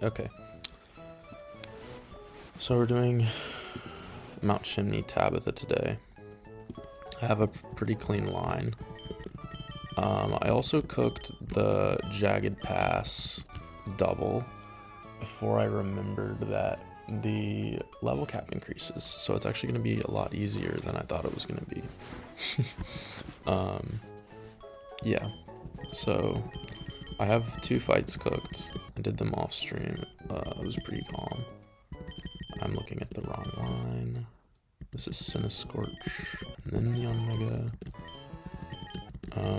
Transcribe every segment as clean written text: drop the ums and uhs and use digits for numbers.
Okay. So we're doing Mount Chimney Tabitha today. I have a pretty clean line. I also cooked the Jagged Pass double before I remembered that the level cap increases. So it's actually going to be a lot easier than I thought it was going to be. Yeah. So I have 2 fights cooked. I did them off stream. It was pretty calm. I'm looking at the wrong line. This is Cinescorch, and then Yanmega.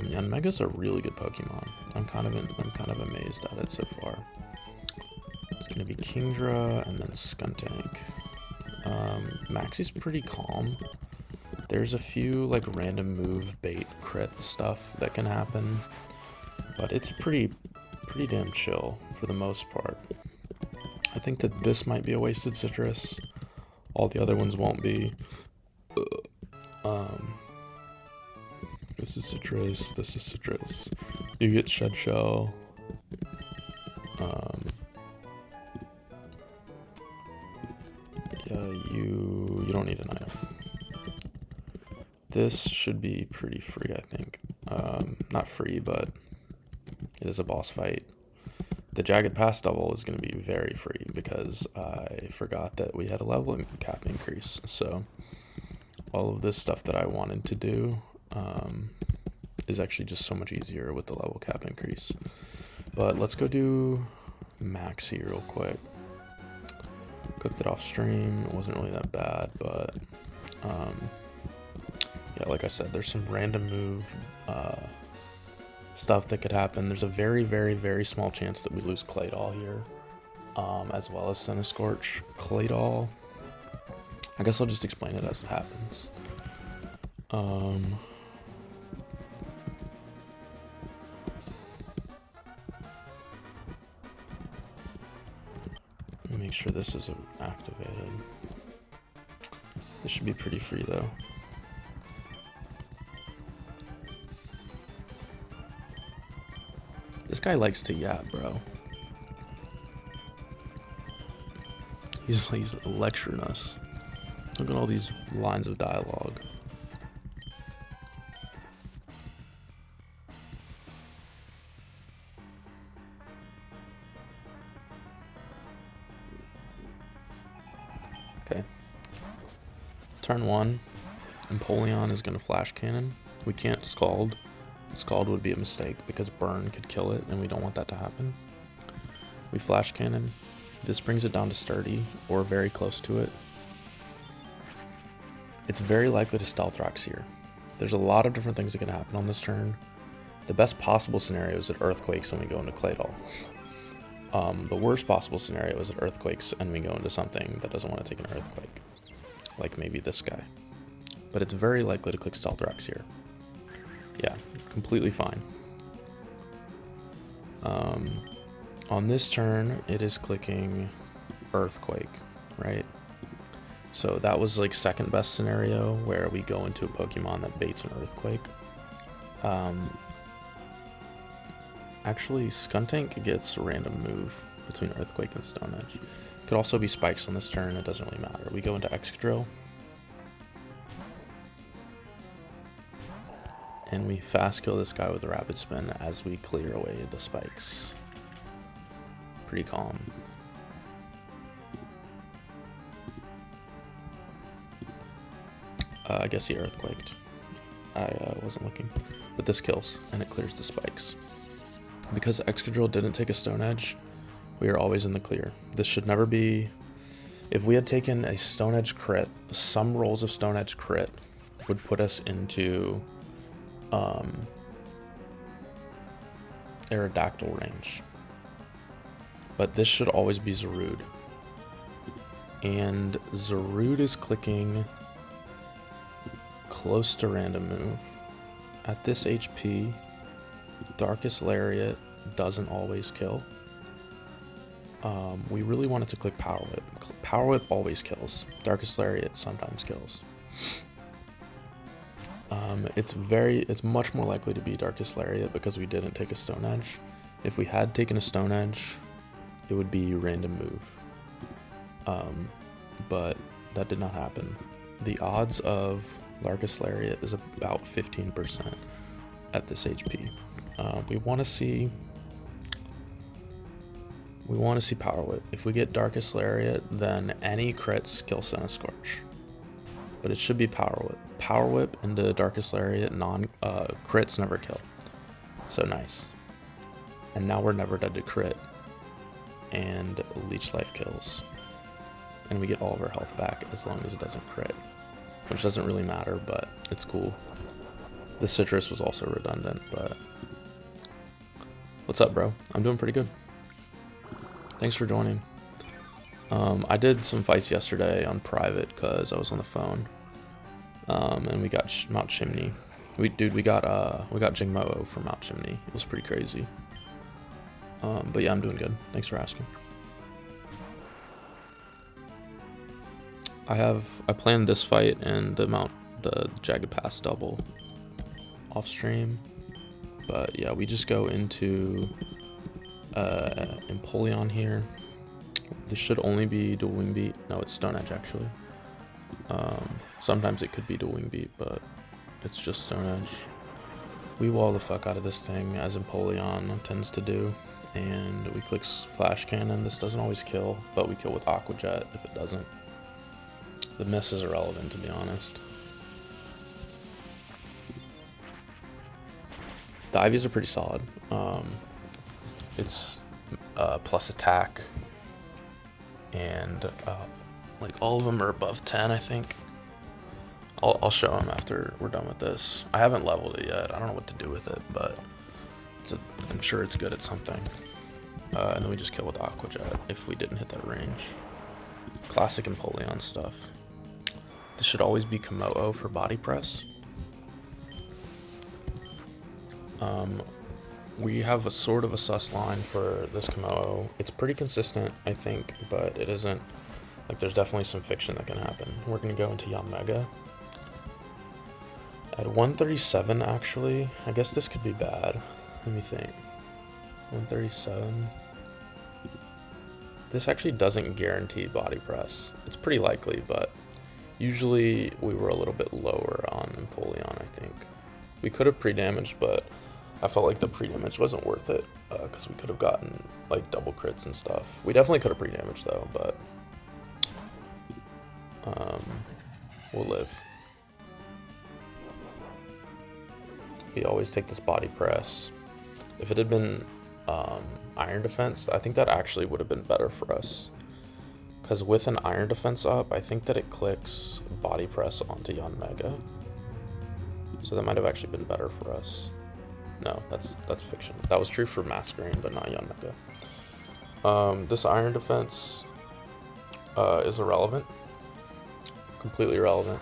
Yanmega's a really good Pokemon. I'm kind of amazed at it so far. It's gonna be Kingdra and then Skuntank. Maxie's pretty calm. There's a few like random move bait crit stuff that can happen, but it's pretty damn chill for the most part. I think that this might be a wasted citrus. All the other ones won't be. This is citrus, this is citrus. You get shed shell. Yeah, you don't need an item. This should be pretty free, I think. Not free, but it is a boss fight. The Jagged Pass double is going to be very free because I forgot that we had a level cap increase. So all of this stuff that I wanted to do is actually just so much easier with the level cap increase. But let's go do Maxie real quick. Cooked it off stream. It wasn't really that bad, but yeah, like I said, there's some random move stuff that could happen. There's a very small chance that we lose Claydol here, as well as Cinescorch. Claydol, I guess I'll just explain it as it happens. Let me make sure this is activated. This should be pretty free though. This guy likes to yap, bro. He's lecturing us. Look at all these lines of dialogue. Okay. Turn 1. Empoleon is going to flash cannon. We can't scald. Scald would be a mistake because burn could kill it, and we don't want that to happen. We flash cannon. This brings it down to sturdy or very close to it. It's very likely to stealth rocks here. There's a lot of different things that can happen on this turn. The best possible scenario is it earthquakes and we go into Claydol. The worst possible scenario is it earthquakes and we go into something that doesn't want to take an earthquake, like maybe this guy. But it's very likely to click stealth rocks here. Yeah, completely fine. On this turn, it is clicking Earthquake, right? So that was like second best scenario where we go into a Pokemon that baits an Earthquake. Actually, Skuntank gets a random move between Earthquake and Stone Edge. Could also be Spikes on this turn, it doesn't really matter. We go into Excadrill. And we fast kill this guy with a rapid spin as we clear away the spikes. Pretty calm. I guess he earthquaked. I wasn't looking. But this kills, and it clears the spikes. Because Excadrill didn't take a Stone Edge, we are always in the clear. This should never be... If we had taken a Stone Edge crit, some rolls of Stone Edge crit would put us into... Aerodactyl range. But this should always be Zarude. And Zarude is clicking close to random move. At this HP, Darkest Lariat doesn't always kill. We really wanted to click Power Whip. Power Whip always kills. Darkest Lariat sometimes kills. It's much more likely to be Darkest Lariat because we didn't take a Stone Edge. If we had taken a Stone Edge, it would be random move. But that did not happen. The odds of Largus Lariat is about 15% at this HP. We want to see Power Whip. If we get Darkest Lariat, then any crits kill Senna Scorch. But it should be Power Whip. Power Whip into Darkest Lariat, crits never kill. So nice. And now we're never dead to crit. And Leech Life kills. And we get all of our health back as long as it doesn't crit. Which doesn't really matter, but it's cool. The citrus was also redundant, but... What's up, bro? I'm doing pretty good. Thanks for joining. I did some fights yesterday on private because I was on the phone. And we got Mount Chimney. We got Jingmo from Mount Chimney. It was pretty crazy. But yeah, I'm doing good. Thanks for asking. I planned this fight and the Jagged Pass double off stream. But yeah, we just go into Empoleon here. This should only be dual wing beat. No, it's Stone Edge actually. Sometimes it could be dual wing beat, but it's just Stone Edge. We wall the fuck out of this thing as Empoleon tends to do. And we click Flash Cannon. This doesn't always kill, but we kill with Aqua Jet if it doesn't. The miss is irrelevant, to be honest. The IVs are pretty solid. It's plus attack, and like all of them are above 10, I think. I'll show them after we're done with this. I haven't leveled it yet. I don't know what to do with it, but I'm sure it's good at something. And then we just kill with Aqua Jet if we didn't hit that range. Classic Empoleon stuff. This should always be Komodo for body press. We have a sort of a sus line for this Komodo. It's pretty consistent, I think, but it isn't. Like, there's definitely some fiction that can happen. We're going to go into Yanmega. At 137, actually, I guess this could be bad. Let me think. 137. This actually doesn't guarantee body press. It's pretty likely, but usually we were a little bit lower on Empoleon, I think. We could have pre-damaged, but I felt like the pre-damage wasn't worth it because we could have gotten like double crits and stuff. We definitely could have pre-damaged though, but we'll live. We always take this body press. If it had been Iron Defense, I think that actually would have been better for us. Because with an Iron Defense up, I think that it clicks body press onto Yanmega. So that might have actually been better for us. No, that's fiction. That was true for Masquerain, but not Yanmega. This Iron Defense is irrelevant. Completely irrelevant.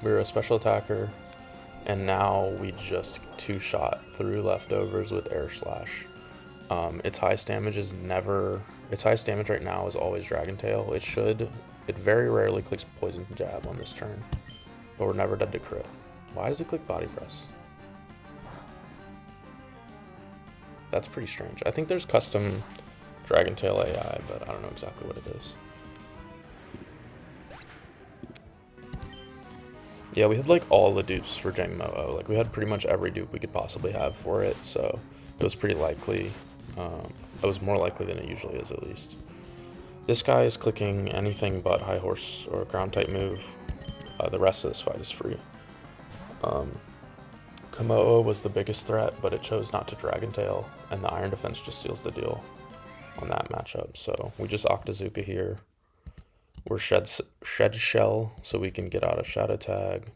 We're a special attacker, and now we just two-shot through leftovers with Air Slash. Its highest damage right now is always Dragon Tail. It very rarely clicks Poison Jab on this turn, but we're never dead to crit. Why does it click Body Press? That's pretty strange. I think there's custom Dragon Tail AI, but I don't know exactly what it is. Yeah, we had like all the dupes for Jangmo-O. Like we had pretty much every dupe we could possibly have for it, so it was pretty likely. It was more likely than it usually is, at least. This guy is clicking anything but High Horse or Ground type move. The rest of this fight is free. Komodo was the biggest threat, but it chose not to Dragon Tail, and the Iron Defense just seals the deal on that matchup. So we just Octazooka here. We're Shed Shell, so we can get out of Shadow Tag.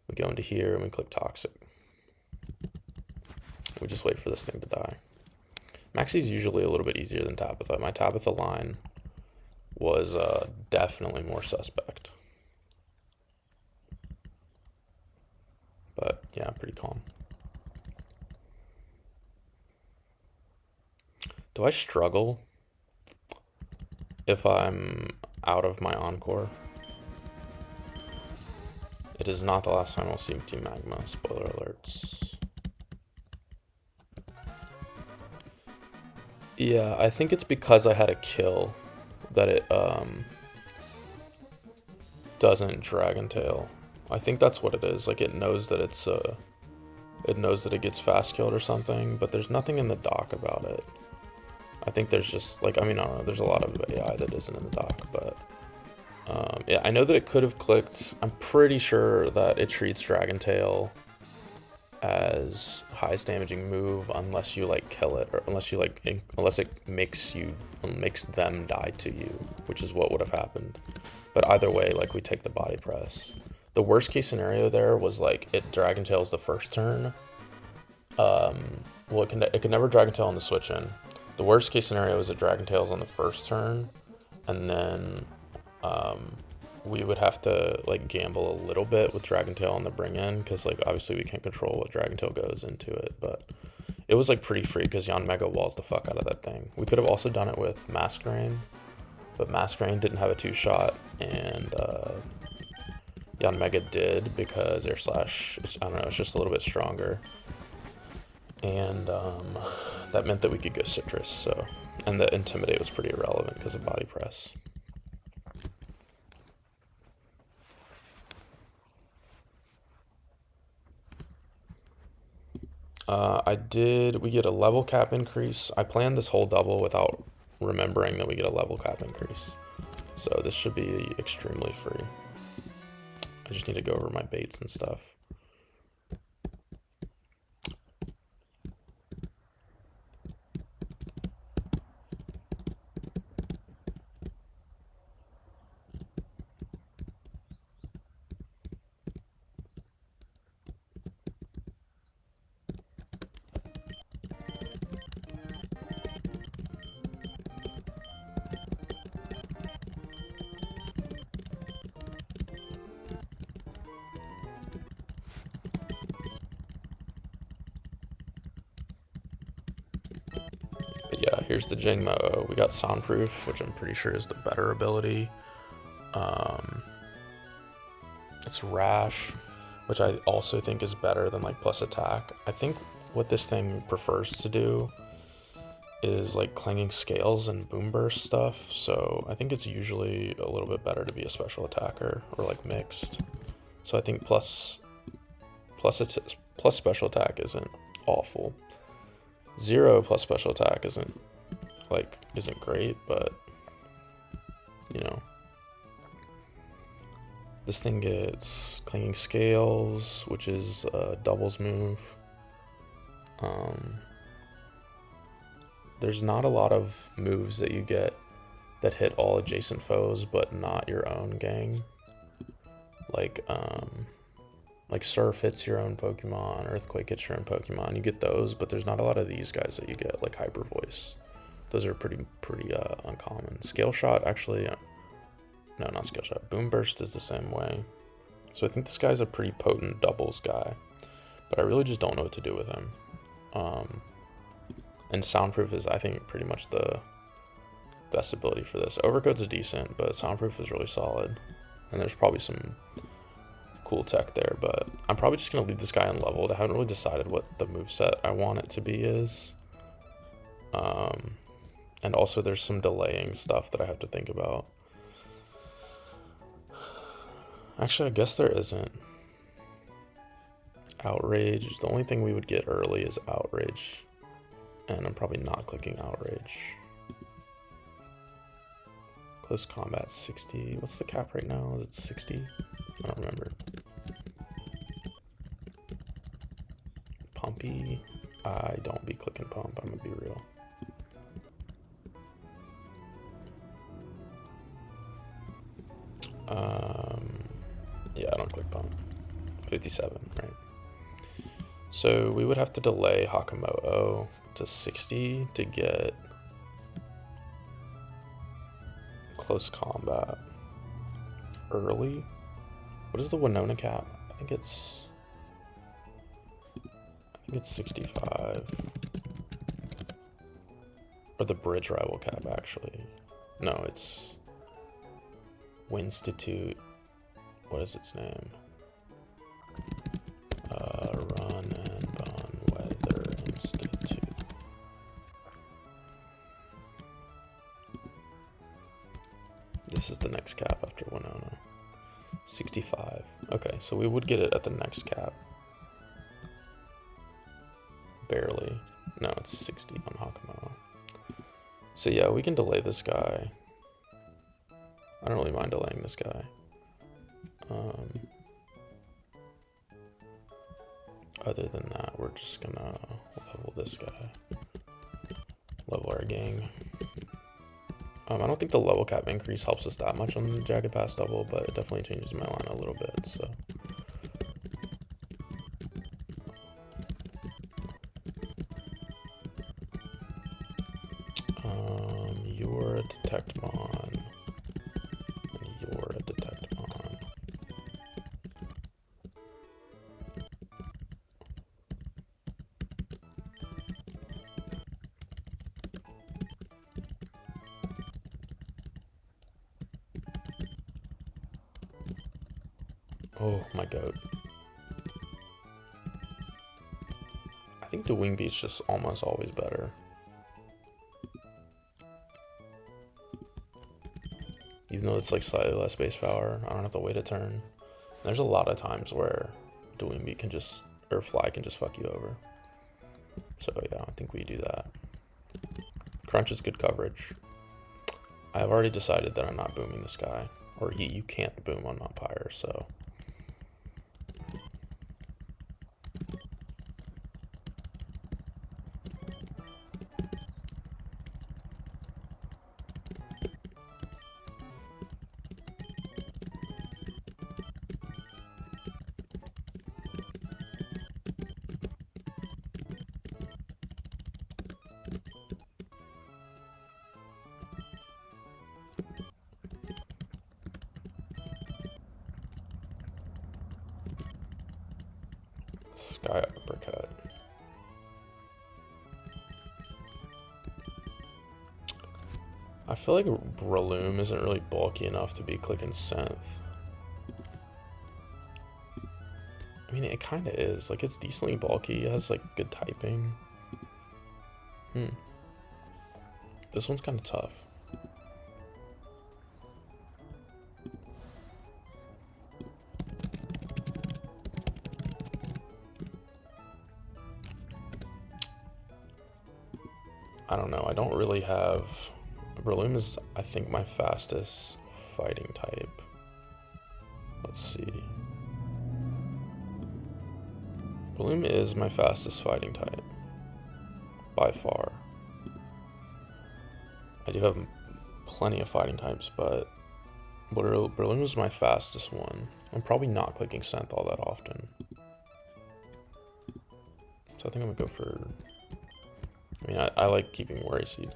We go into here and we click Toxic. We just wait for this thing to die. Maxie's usually a little bit easier than Tabitha. My Tabitha line was definitely more suspect. But yeah, pretty calm. Do I struggle if I'm out of my Encore? It is not the last time I'll see Team Magma. Spoiler alerts. Yeah, I think it's because I had a kill that it doesn't Dragon Tail. I think that's what it is. Like it knows that it knows that it gets fast killed or something, but there's nothing in the doc about it. I think there's just like, I mean, I don't know, there's a lot of AI that isn't in the doc, but yeah, I know that it could have clicked. I'm pretty sure that it treats Dragon Tail as highest damaging move unless you like kill it, or unless you like unless it makes them die to you, which is what would have happened. But either way, like we take the body press. The worst case scenario there was like it Dragon Tails the first turn. Well, it can never Dragon Tail on the switch in. The worst case scenario is it Dragon Tails on the first turn, and then we would have to like gamble a little bit with Dragon Tail on the bring in, because like obviously we can't control what Dragon Tail goes into it, but it was like pretty free because Jan Mega walls the fuck out of that thing. We could have also done it with Masquerain, but Masquerain didn't have a 2-shot, and Jan Mega did because Air Slash, I don't know, it's just a little bit stronger. And that meant that we could go Citrus, so, and the Intimidate was pretty irrelevant because of body press. We get a level cap increase. I planned this whole double without remembering that we get a level cap increase. So this should be extremely free. I just need to go over my baits and stuff. But yeah, here's the Jingmo. We got Soundproof, which I'm pretty sure is the better ability. It's Rash, which I also think is better than like plus attack. I think what this thing prefers to do is like clanging scales and boom burst stuff, so I think it's usually a little bit better to be a special attacker or like mixed. So I think plus special attack isn't awful. 0 plus special attack isn't great, but you know, this thing gets clanging scales, which is a doubles move. There's not a lot of moves that you get that hit all adjacent foes but not your own gang. Like Surf hits your own Pokemon, Earthquake hits your own Pokemon. You get those, but there's not a lot of these guys that you get, like Hyper Voice. Those are pretty uncommon. Scale Shot, actually, no, not Scale Shot. Boom Burst is the same way. So I think this guy's a pretty potent doubles guy, but I really just don't know what to do with him. And Soundproof is, I think, pretty much the best ability for this. Overcoat's decent, but Soundproof is really solid. And there's probably some cool tech there, but I'm probably just going to leave this guy unleveled. I haven't really decided what the moveset I want it to be is. And also there's some delaying stuff that I have to think about. Actually, I guess there isn't. Outrage. The only thing we would get early is Outrage. And I'm probably not clicking Outrage. Close combat 60. What's the cap right now? Is it 60? I don't remember. Pumpy. I don't be clicking pump, I'm gonna be real. Yeah, I don't click pump. 57, right? So we would have to delay Hakamoto to 60 to get close combat early. What is the Winona cap? I think it's 65. Or the Bridge Rival cap, actually. No, it's Winstitute. What is its name? Run and Bun Weather Institute. 65. Okay, so we would get it at the next cap. Barely. No, it's 60 on Hakamo. So yeah, we can delay this guy. I don't really mind delaying this guy. Other than that, we're just gonna level this guy. Level our gang. I don't think the level cap increase helps us that much on the jagged pass double, but it definitely changes my line a little bit, so. You're a detect mon, and you're a detect mon. Oh my god. I think the wing beat's just almost always better. Even though it's like slightly less base power, I don't have to wait a turn. There's a lot of times where the wing beat can just, or fly can just fuck you over. So yeah, I think we do that. Crunch is good coverage. I have already decided that I'm not booming this guy. Or you can't boom on Umpire, so. Sky uppercut. I feel like Breloom isn't really bulky enough to be clicking synth. I mean, it kind of is. Like, it's decently bulky. It has, like, good typing. This one's kind of tough. I don't know. I don't really have... Breloom is, I think, my fastest fighting type. Let's see. Breloom is my fastest fighting type. By far. I do have plenty of fighting types, but Breloom is my fastest one. I'm probably not clicking synth all that often. So I think I'm gonna go for... I mean, I like keeping Worry Seed.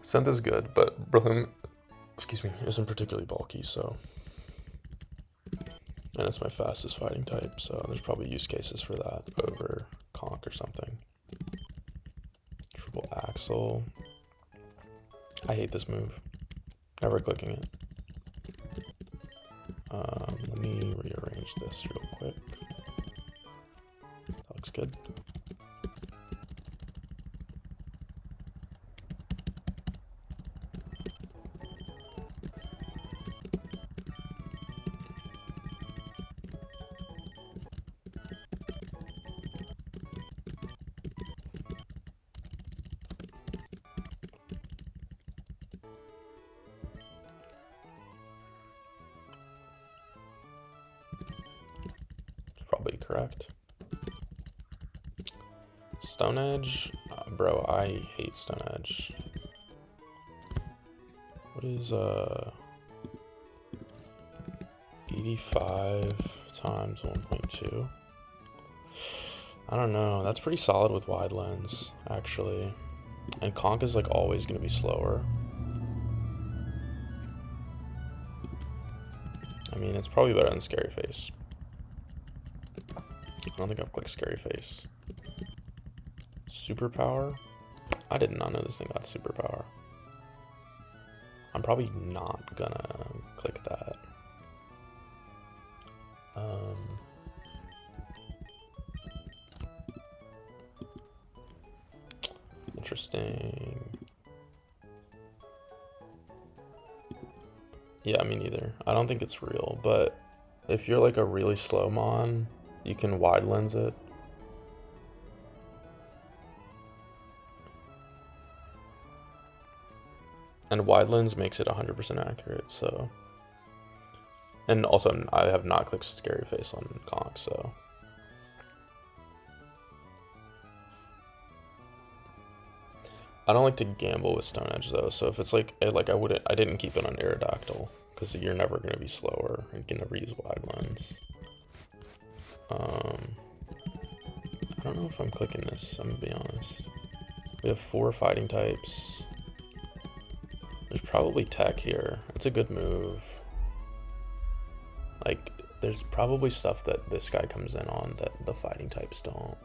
Synth is good, but Breloom, excuse me, isn't particularly bulky, so. And it's my fastest fighting type, so there's probably use cases for that over Conk or something. Triple Axle. I hate this move. Never clicking it. Let me rearrange this real quick. That looks good. Probably correct. Stone Edge, bro, I hate Stone Edge. What is 85 times 1.2? I don't know. That's pretty solid with wide lens, actually. And Conk is like always gonna be slower. I mean, it's probably better than Scary Face. I don't think I've clicked Scary Face. Superpower? I did not know this thing got superpower. I'm probably not gonna click that. Interesting. Yeah, me neither. I don't think it's real, but if you're like a really slow mon, you can wide lens it. And wide lens makes it 100% accurate, so. And also, I have not clicked scary face on conch, so. I don't like to gamble with stone edge though, so if it's like I didn't keep it on Aerodactyl, because you're never going to be slower and you can never use wide lens. I don't know if I'm clicking this, I'm gonna be honest. We have 4 fighting types. There's probably tech here. It's a good move. Like, there's probably stuff that this guy comes in on that the fighting types don't.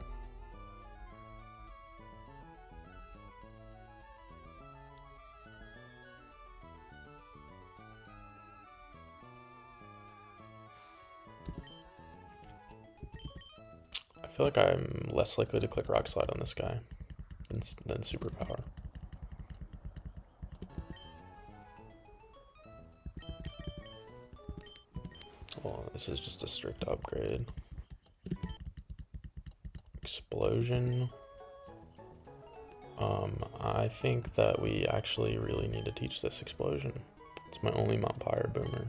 I feel like I'm less likely to click Rock Slide on this guy than Superpower. Well, this is just a strict upgrade. Explosion. I think that we actually really need to teach this explosion. It's my only Montpire boomer.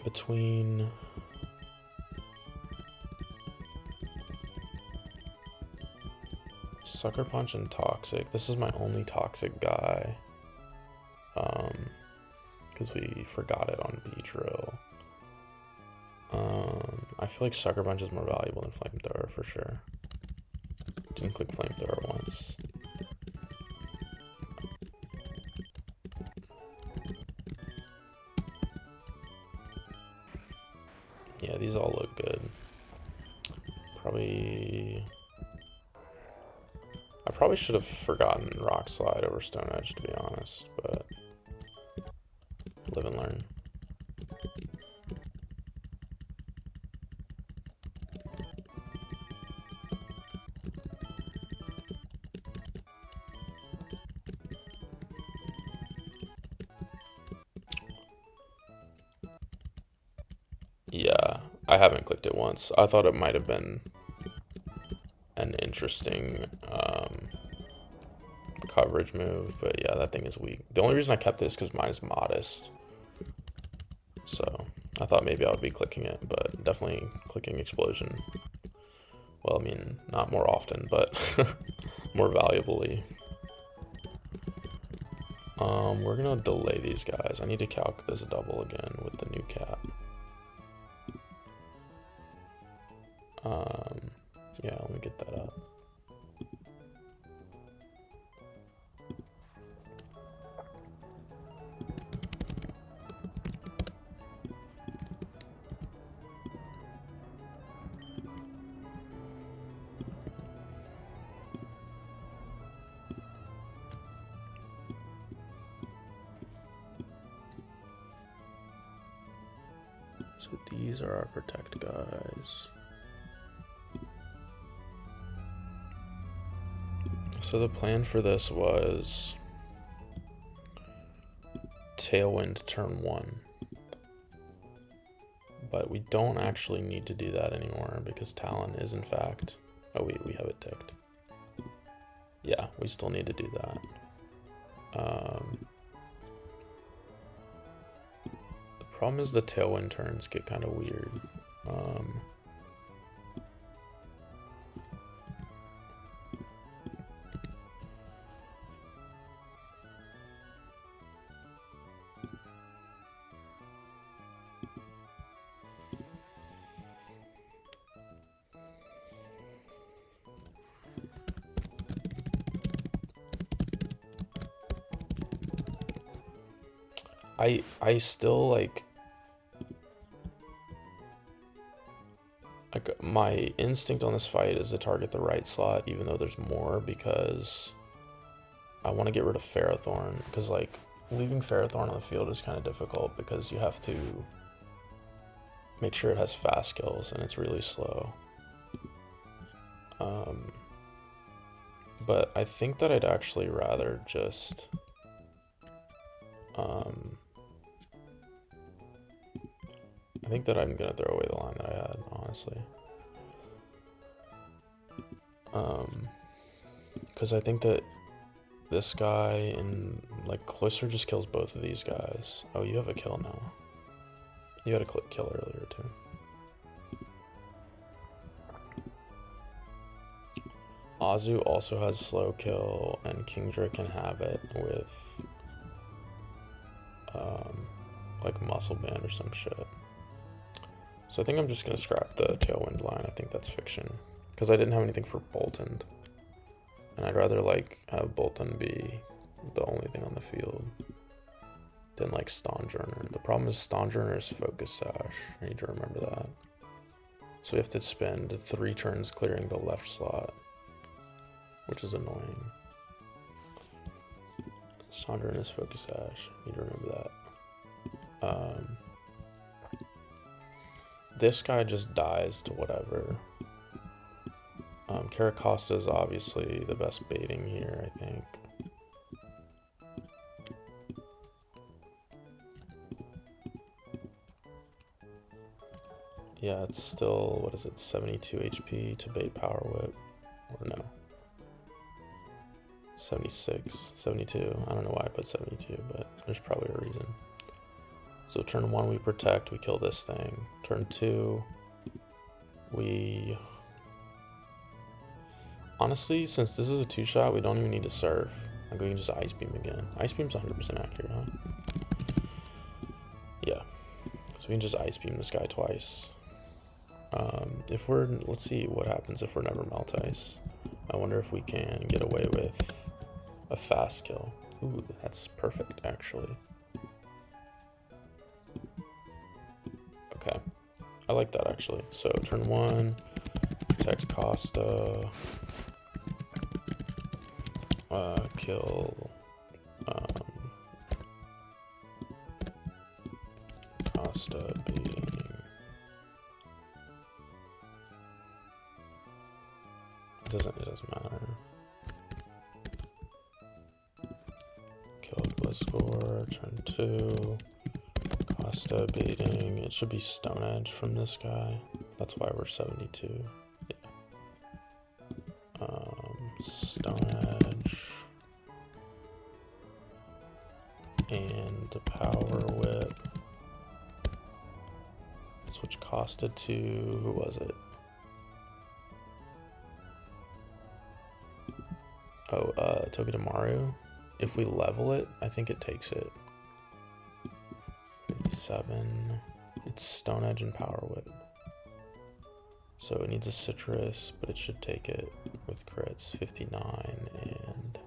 Between Sucker Punch and Toxic. This is my only Toxic guy. Because we forgot it on B-Drill. I feel like Sucker Punch is more valuable than Flamethrower for sure. Didn't click Flamethrower once. Yeah, these all look good. I probably should have forgotten Rock Slide over Stone Edge, to be honest, but live and learn. Yeah, I haven't clicked it once. I thought it might have been an interesting coverage move, but yeah, that thing is weak. The only reason I kept it is because mine is modest. So I thought maybe I would be clicking it, but definitely clicking Explosion. Well, I mean, not more often, but more valuably. We're gonna delay these guys. I need to calc this double again with the new cap. Yeah, let me get that up. So these are our protect guys. So the plan for this was Tailwind turn 1. But we don't actually need to do that anymore because Talon is in fact... Oh, we have it ticked. Yeah, we still need to do that. The problem is the Tailwind turns get kind of weird. I still like my instinct on this fight is to target the right slot even though there's more, because I want to get rid of Ferrothorn, because like leaving Ferrothorn on the field is kind of difficult because you have to make sure it has fast skills and it's really slow. But I think that I'd actually rather just I think that I'm gonna throw away the line that I had, honestly. Because I think that this guy and like Cloister just kills both of these guys. Oh, you have a kill now. You had a kill earlier too. Azu also has slow kill, and Kingdra can have it with like muscle band or some shit. So I think I'm just gonna scrap the Tailwind line. I think that's fiction because I didn't have anything for Bolton, and I'd rather like have Bolton be the only thing on the field than like Stonjourner. The problem is Stonjourner's Focus Sash. I need to remember that. So we have to spend 3 turns clearing the left slot, which is annoying. Stonjourner's Focus Sash. Need to remember that. This guy just dies to whatever. Caracosta is obviously the best baiting here, I think. Yeah, it's still, what is it, 72 HP to bait Power Whip, or no, 76, 72, I don't know why I put 72, but there's probably a reason. So turn 1 we protect, we kill this thing. Turn 2, we... Honestly, since this is a 2-shot, we don't even need to surf. Like we can just Ice Beam again. Ice Beam's 100% accurate, huh? Yeah. So we can just Ice Beam this guy twice. If we're, let's see what happens if we're never Melt Ice. I wonder if we can get away with a fast kill. Ooh, that's perfect, actually. Okay, I like that actually. So turn 1, protect Costa, kill Costa beating. It doesn't matter. Kill Blizzcore, turn 2. Costa baiting. It should be Stone Edge from this guy. That's why we're 72. Yeah. Stone Edge. And Power Whip. Switch Costa to, who was it? Oh, Togedemaru. If we level it, I think it takes it. 57. It's Stone Edge and Power Whip. So it needs a Citrus, but it should take it with crits. 59 and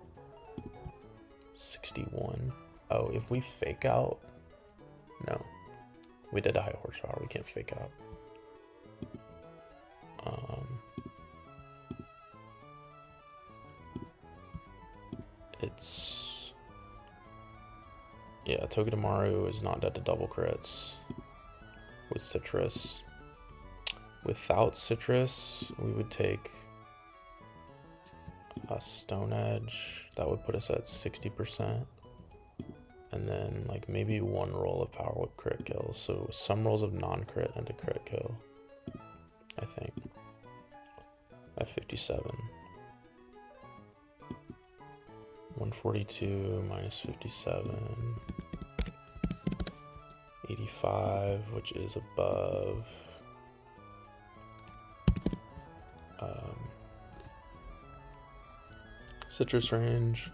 61. Oh, if we fake out, no. We did a high horsepower, we can't fake out. It's, yeah, Togedemaru is not dead to double crits with Citrus. Without Citrus, we would take a Stone Edge. That would put us at 60%. And then like maybe 1 roll of Power Whip crit kills. So some rolls of non-crit and a crit kill, I think. At 57. 142 minus 57. 85, which is above. Citrus range.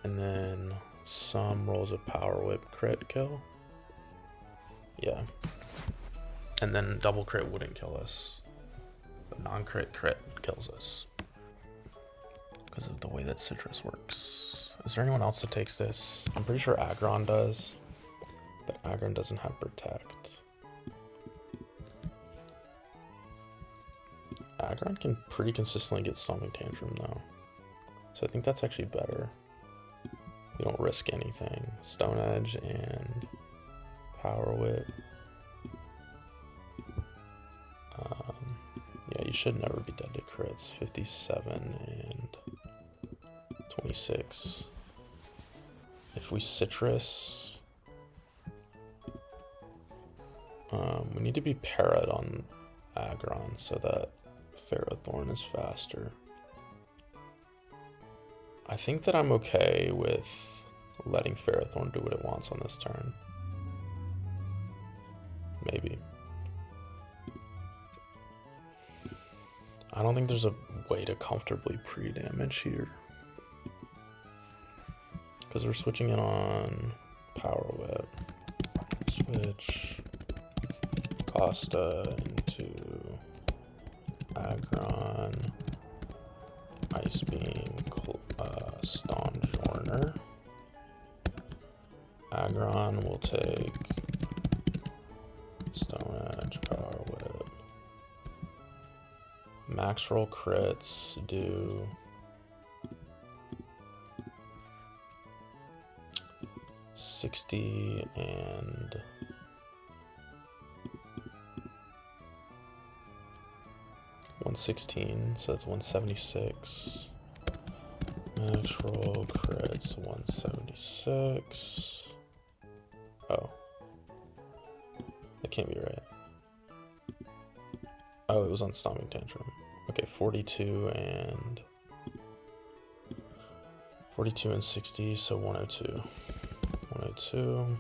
And then some rolls of Power Whip crit kill. Yeah. And then double crit wouldn't kill us. But non-crit crit kills us. Because of the way that Citrus works. Is there anyone else that takes this? I'm pretty sure Aggron does. But Aggron doesn't have Protect. Aggron can pretty consistently get Stomping Tantrum though. So I think that's actually better. We don't risk anything. Stone Edge and Power Whip. Yeah, you should never be dead to crits. 57 and 26. If we citrus, we need to be parrot on Aggron so that Ferrothorn is faster. I think that I'm okay with letting Ferrothorn do what it wants on this turn. Maybe. I don't think there's a way to comfortably pre-damage here. Because we're switching it on Power Whip. Switch Costa into Aggron, Ice Beam, Stonjourner. Aggron will take Stone Edge, Power Whip. Max roll crits do 60 and 116, so that's 176. Max roll crits 176. Oh, that can't be right. Oh, it was on Stomping Tantrum. Okay, 42 and 60, so 102. 102.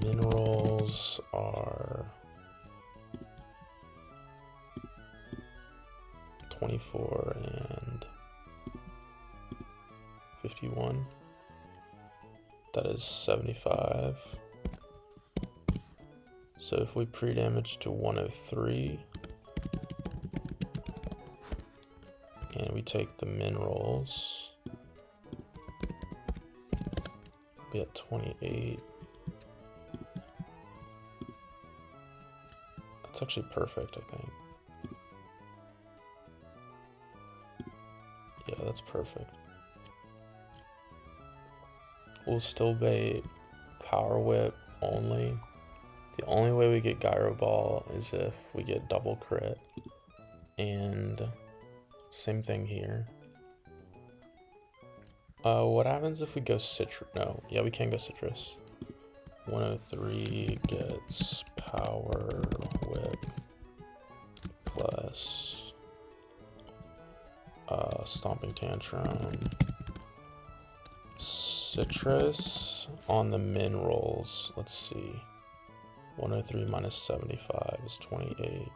Minerals are 24 and 51. That is 75. So if we pre-damage to 103 and we take the minerals, be at 28. That's actually perfect, I think. Yeah, that's perfect. We'll still bait Power Whip only. The only way we get Gyro Ball is if we get double crit. And same thing here. What happens if we go citrus? No, yeah, we can go citrus. 103 gets Power Whip plus Stomping Tantrum. Citrus on the min rolls. Let's see. 103 minus 75 is 28.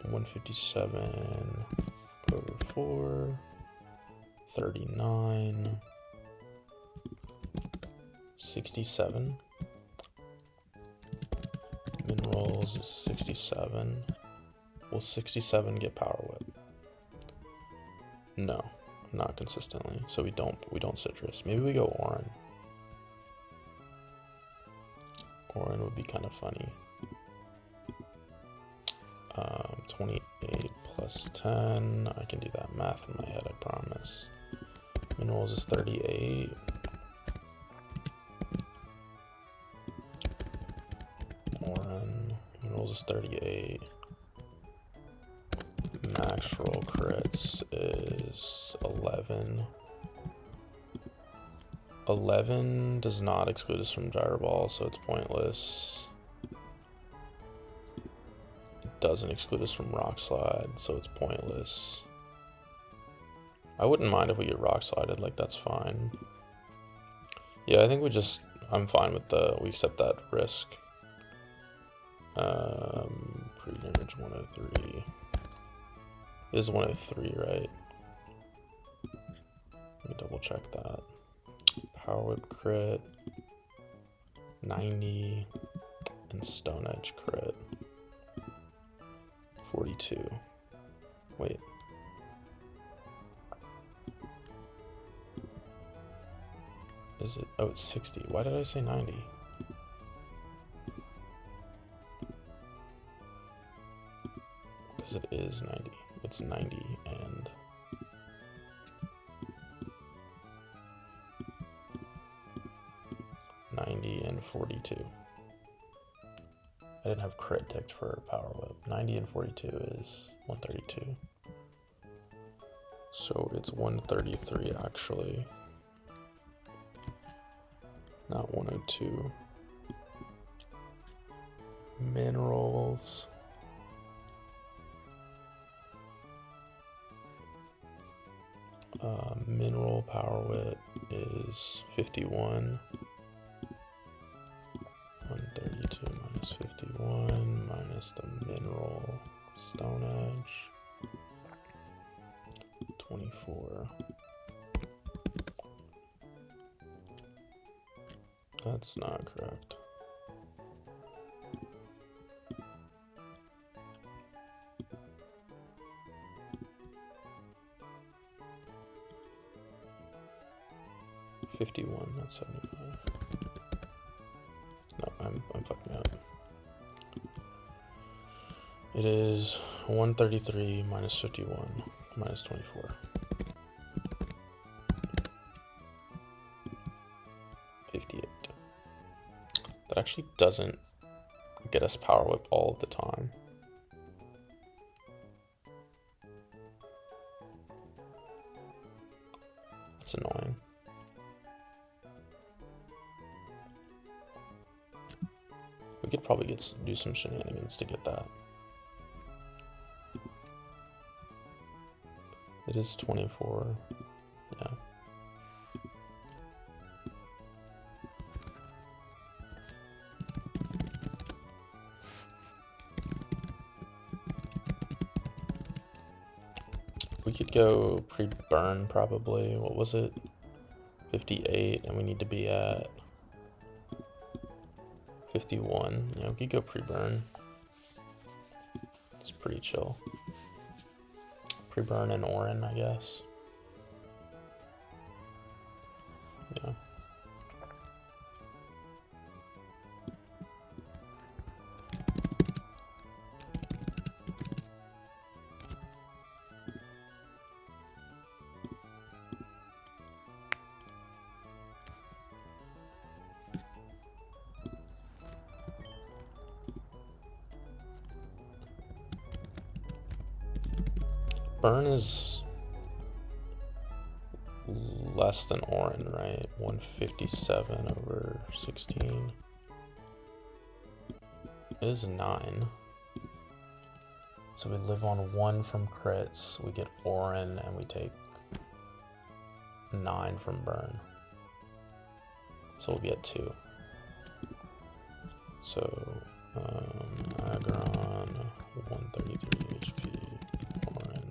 157 over 4. 39. 67. Min rolls is 67. Will 67 get Power Whip? No, not consistently. So we don't citrus. Maybe we go Orin. Orin would be kind of funny. 28 plus 10. I can do that math in my head, I promise. Min rolls is 38. Orin. Min rolls is 38. Max roll crits is 11. 11 does not exclude us from Gyro Ball, so it's pointless. It doesn't exclude us from Rock Slide, so it's pointless. I wouldn't mind if we get Rock Slided, like that's fine. Yeah, I think I'm fine with we accept that risk. Pre-damage 103. It is 103, right? Let me double check that. Power Whip crit, 90, and Stone Edge crit, 42. Wait. Is it? Oh, it's 60. Why did I say 90? Because it is 90. It's 90 and... and 42. I didn't have crit ticked for Power Whip. 90 and 42 is 132. So it's 133 actually, not 102. Minerals. Mineral power wit is 51. 132 minus 51 minus the mineral stone edge. 24. That's not correct. $51, not 75. No, I'm fucking up. It is 133 minus 51 minus 24. 58. That actually doesn't get us power whip all of the time. That's annoying. We could probably do some shenanigans to get that. It is 24. Yeah. We could go pre-burn probably. What was it? 58, and we need to be at 51. Yeah, we could go pre-burn. It's pretty chill. Pre-burn and Orin, I guess. Yeah. Burn is less than Orin, right? 157 over 16 is 9. So we live on 1 from crits, we get Orin, and we take 9 from burn. So we'll be at 2. So Agron, 133 HP, Orin.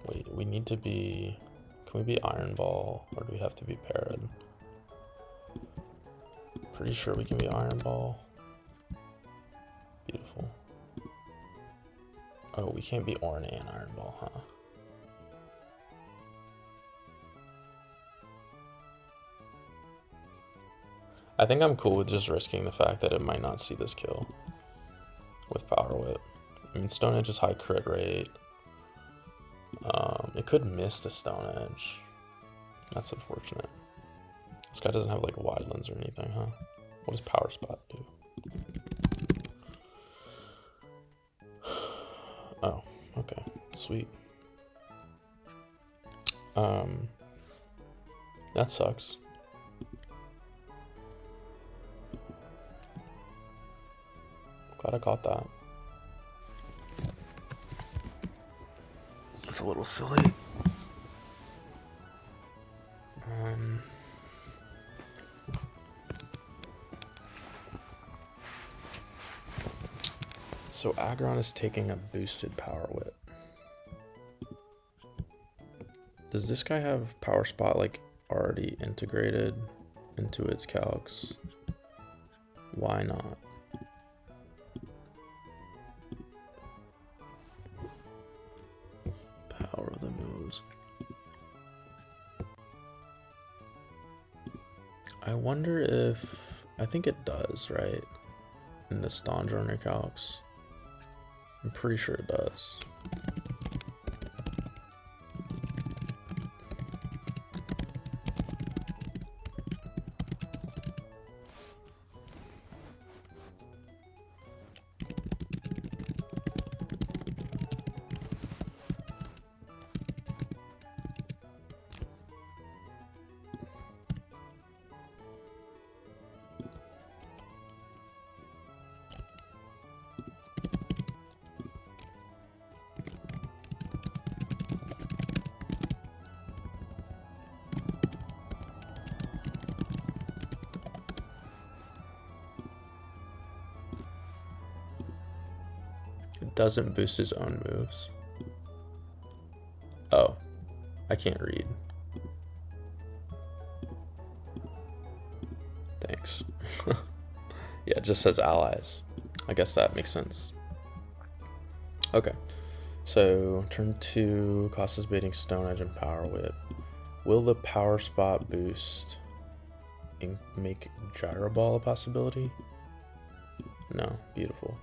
Wait, we need to be, can we be Iron Ball, or do we have to be Parrot? Pretty sure we can be Iron Ball. Beautiful. Oh, we can't be Orin and Iron Ball, huh? I think I'm cool with just risking the fact that it might not see this kill with Power Whip. I mean, Stone Edge is high crit rate. It could miss the Stone Edge. That's unfortunate. This guy doesn't have like Wildlands or anything, huh? What does Power Spot do? Oh, okay, sweet. That sucks. Glad I caught that. It's a little silly. So Agron is taking a boosted Power Whip. Does this guy have Power Spot like already integrated into its calcs? Why not? Power of the moves. I wonder if, I think it does, right? In the Stonjourner calcs. I'm pretty sure it does. doesn't boost his own moves. Oh, I can't read. Thanks. Yeah, it just says allies. I guess that makes sense. Okay, so turn 2, Costa's baiting Stone Edge and Power Whip. Will the Power Spot boost and make Gyro Ball a possibility? No, beautiful.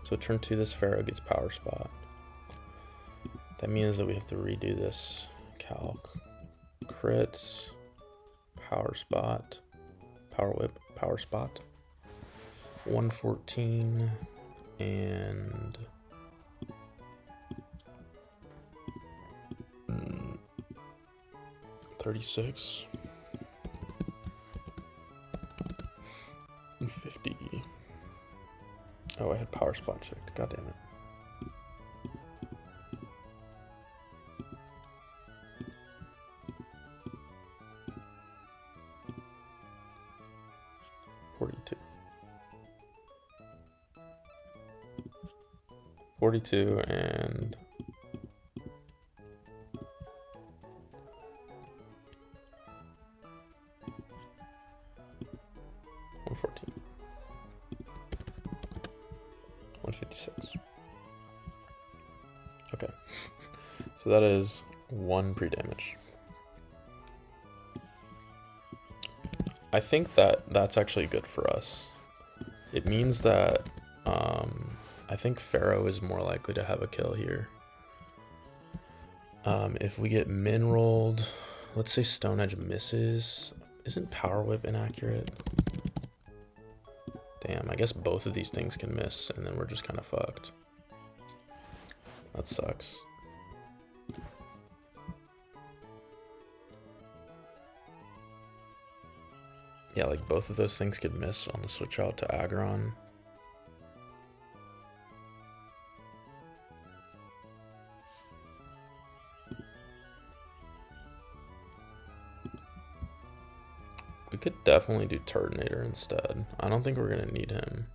So turn 2, this Pharaoh gets Power Spot. That means that we have to redo this calc. Crits, Power Spot, Power Whip, Power Spot. 114 and 36 and 50. Oh, I had Power Spot checked. God damn it. Forty-two and 114. 156. Okay. So that is 1 pre-damage. I think that that's actually good for us. It means that I think Pharaoh is more likely to have a kill here. If we get min rolled, let's say Stone Edge misses. Isn't Power Whip inaccurate? Damn, I guess both of these things can miss, and then we're just kind of fucked. That sucks. Yeah, like both of those things could miss on the switch out to Aggron. We could definitely do Turtonator instead. I don't think we're gonna need him.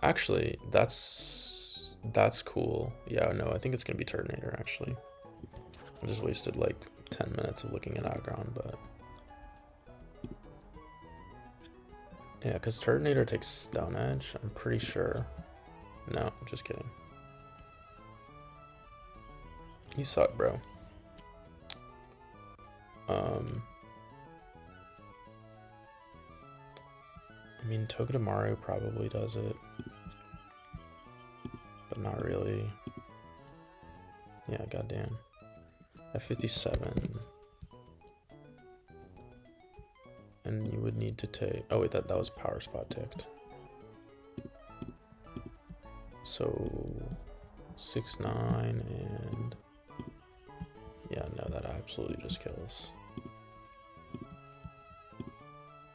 Actually, that's cool. Yeah, no, I think it's gonna be Turtonator actually. I just wasted like 10 minutes of looking at Aggron, but yeah, because Turtonator takes Stone Edge, I'm pretty sure. No, just kidding. You suck, bro. I mean, Togedemaru probably does it, but not really. Yeah, goddamn. At 57. And you would need to take... Oh, wait, that was Power Spot ticked. So... 6-9 and... Yeah, no, that absolutely just kills.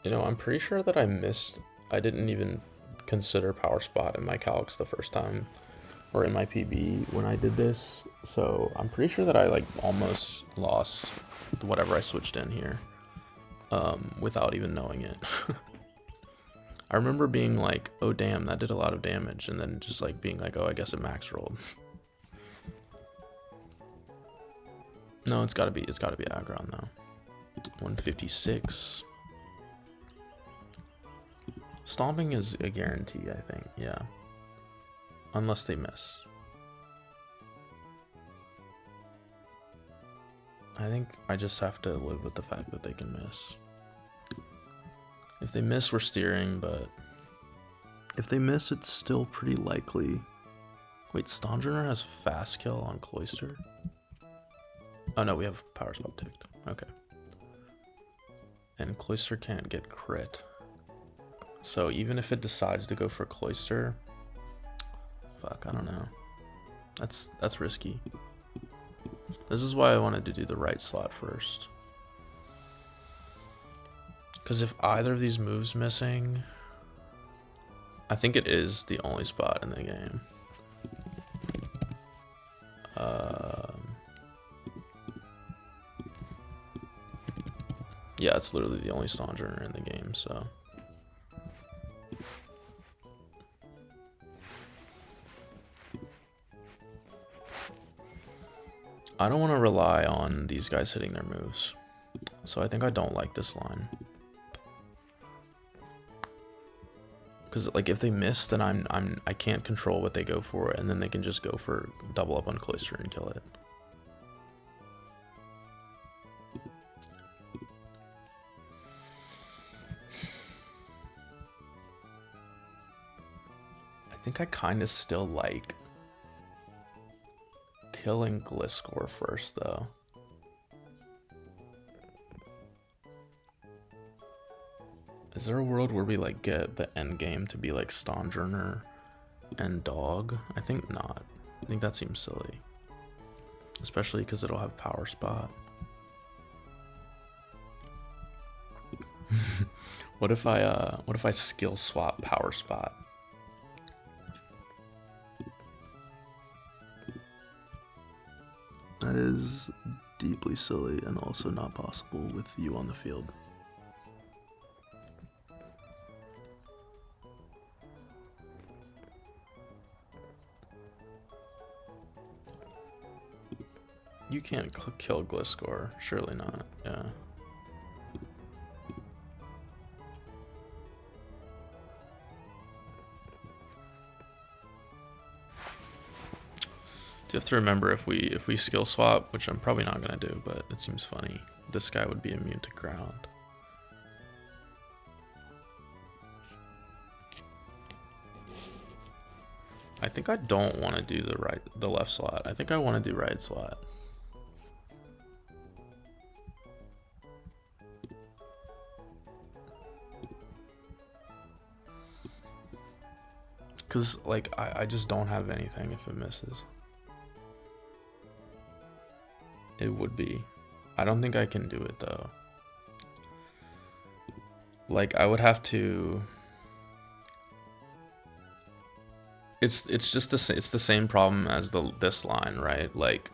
You know, I'm pretty sure that I didn't even consider Power Spot in my calcs the first time, or in my PB when I did this. So I'm pretty sure that I like almost lost whatever I switched in here, without even knowing it. I remember being like, oh damn, that did a lot of damage, and then just like being like, oh, I guess it max rolled. No, it's gotta be Aggron though. 156. Stomping is a guarantee, I think, yeah. Unless they miss. I think I just have to live with the fact that they can miss. If they miss, we're steering, but if they miss, it's still pretty likely. Wait, Stondrener has fast kill on Cloister? Oh no, we have Power Spot ticked. Okay. And Cloister can't get crit. So even if it decides to go for Cloister, fuck, I don't know. That's risky. This is why I wanted to do the right slot first. Because if either of these moves missing, I think it is the only spot in the game. Yeah, it's literally the only Stondrener in the game, so. I don't want to rely on these guys hitting their moves. So I think I don't like this line. Because like if they miss, then I can't control what they go for, and then they can just go for double up on Cloister and kill it. I think I kind of still like killing Gliscor first though. Is there a world where we like get the end game to be like Stonjourner and Dog? I think not. I think that seems silly, especially because it'll have Power Spot. What if I skill swap Power Spot? That is deeply silly and also not possible with you on the field. You can't kill Gliscor, surely not, yeah. You have to remember if we skill swap, which I'm probably not gonna do, but it seems funny, this guy would be immune to ground. I think I don't want to do the left slot. I think I want to do right slot. Cause like I just don't have anything if it misses. It would be. I don't think I can do it though. Like I would have to. It's just the same problem as this line, right? Like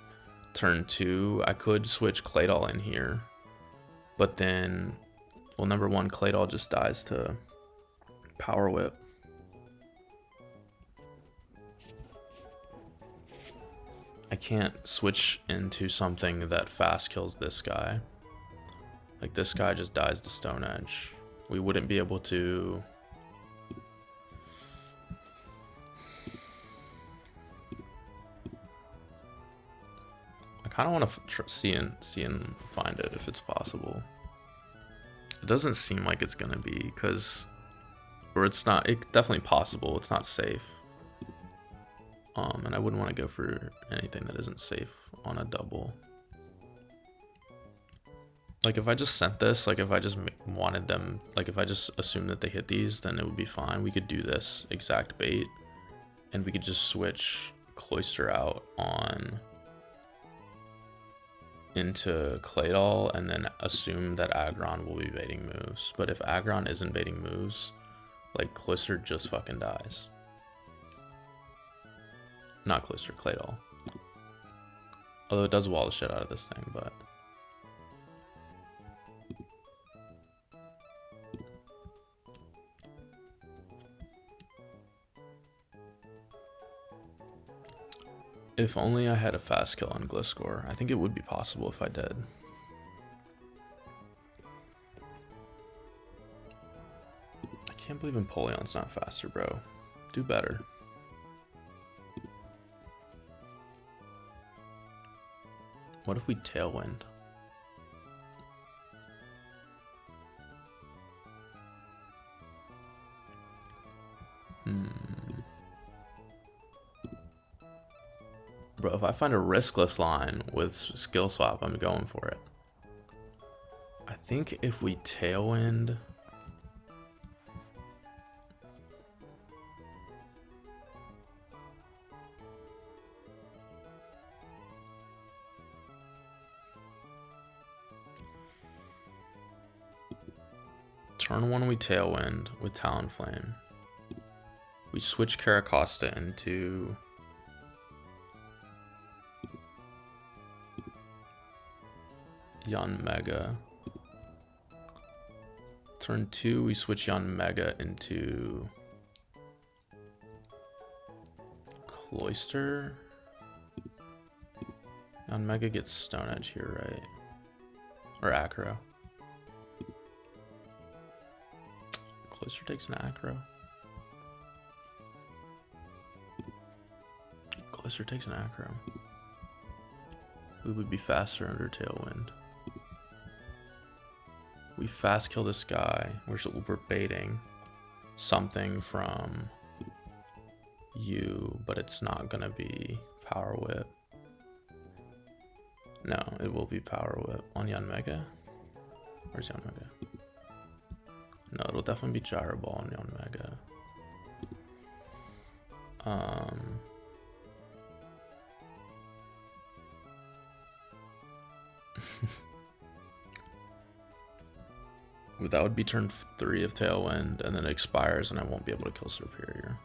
turn 2, I could switch Claydol in here, but then, well, number 1, Claydol just dies to Power Whip. I can't switch into something that fast kills this guy. Like this guy just dies to Stone Edge. We wouldn't be able to. I kind of want to see and find it if it's possible. It doesn't seem like it's gonna be, because, or it's not. It's definitely possible. It's not safe. And I wouldn't want to go for anything that isn't safe on a double. Like if I just sent this, like if I just wanted them, like if I just assumed that they hit these, then it would be fine. We could do this exact bait, and we could just switch Cloister out on into Claydol, and then assume that Aggron will be baiting moves. But if Aggron isn't baiting moves, like Cloister just fucking dies. Not Cloister, Claydol. Although it does wall the shit out of this thing, but. If only I had a fast kill on Gliscor. I think it would be possible if I did. I can't believe Empoleon's not faster, bro. Do better. What if we Tailwind? Bro, if I find a riskless line with skill swap, I'm going for it. I think if we Tailwind... Turn 1 we Tailwind with Talonflame. We switch Caracosta into... Yanmega. Turn 2 we switch Yanmega into... Cloister? On Mega gets Stone Edge here, right? Or Acro. Closer takes an Acro. Closer takes an Acro. We would be faster under Tailwind. We fast kill this guy. We're baiting something from you, but it's not gonna be Power Whip. No, it will be Power Whip on Yan Mega. Where's Yan Mega? No, it'll definitely be Gyro Ball on Yan Mega. That would be turn 3 of Tailwind, and then it expires, and I won't be able to kill Superior.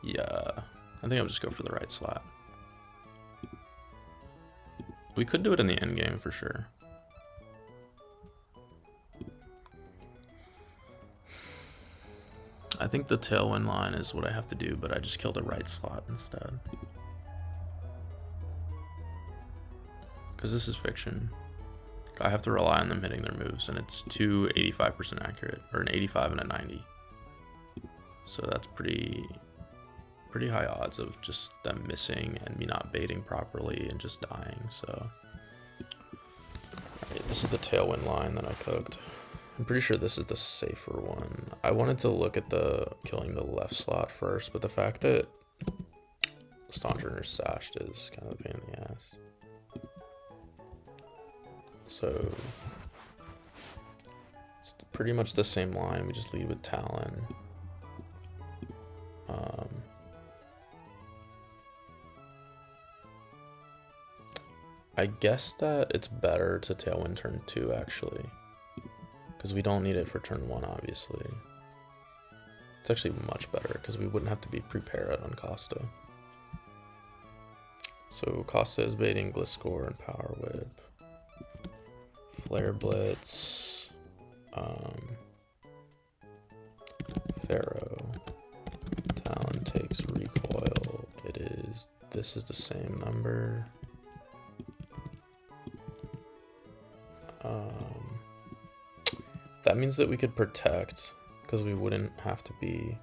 Yeah, I think I'll just go for the right slot. We could do it in the end game for sure. I think the Tailwind line is what I have to do, but I just killed a right slot instead. Because this is fiction. I have to rely on them hitting their moves, and it's 2 85% accurate, or an 85 and a 90. So that's pretty high odds of just them missing and me not baiting properly and just dying. So right, this is the Tailwind line that I cooked. I'm pretty sure this is the safer one. I wanted to look at the killing the left slot first, but the fact that Stauncher is sashed is kind of a pain in the ass. So it's pretty much the same line. We just lead with Talon. I guess that it's better to Tailwind turn 2 actually, because we don't need it for turn 1 obviously. It's actually much better because we wouldn't have to be prepared on Costa. So Costa is baiting Gliscor and Power Whip. Flare Blitz, Pharaoh, Talon takes recoil. This is the same number. That means that we could protect, because we wouldn't have to be,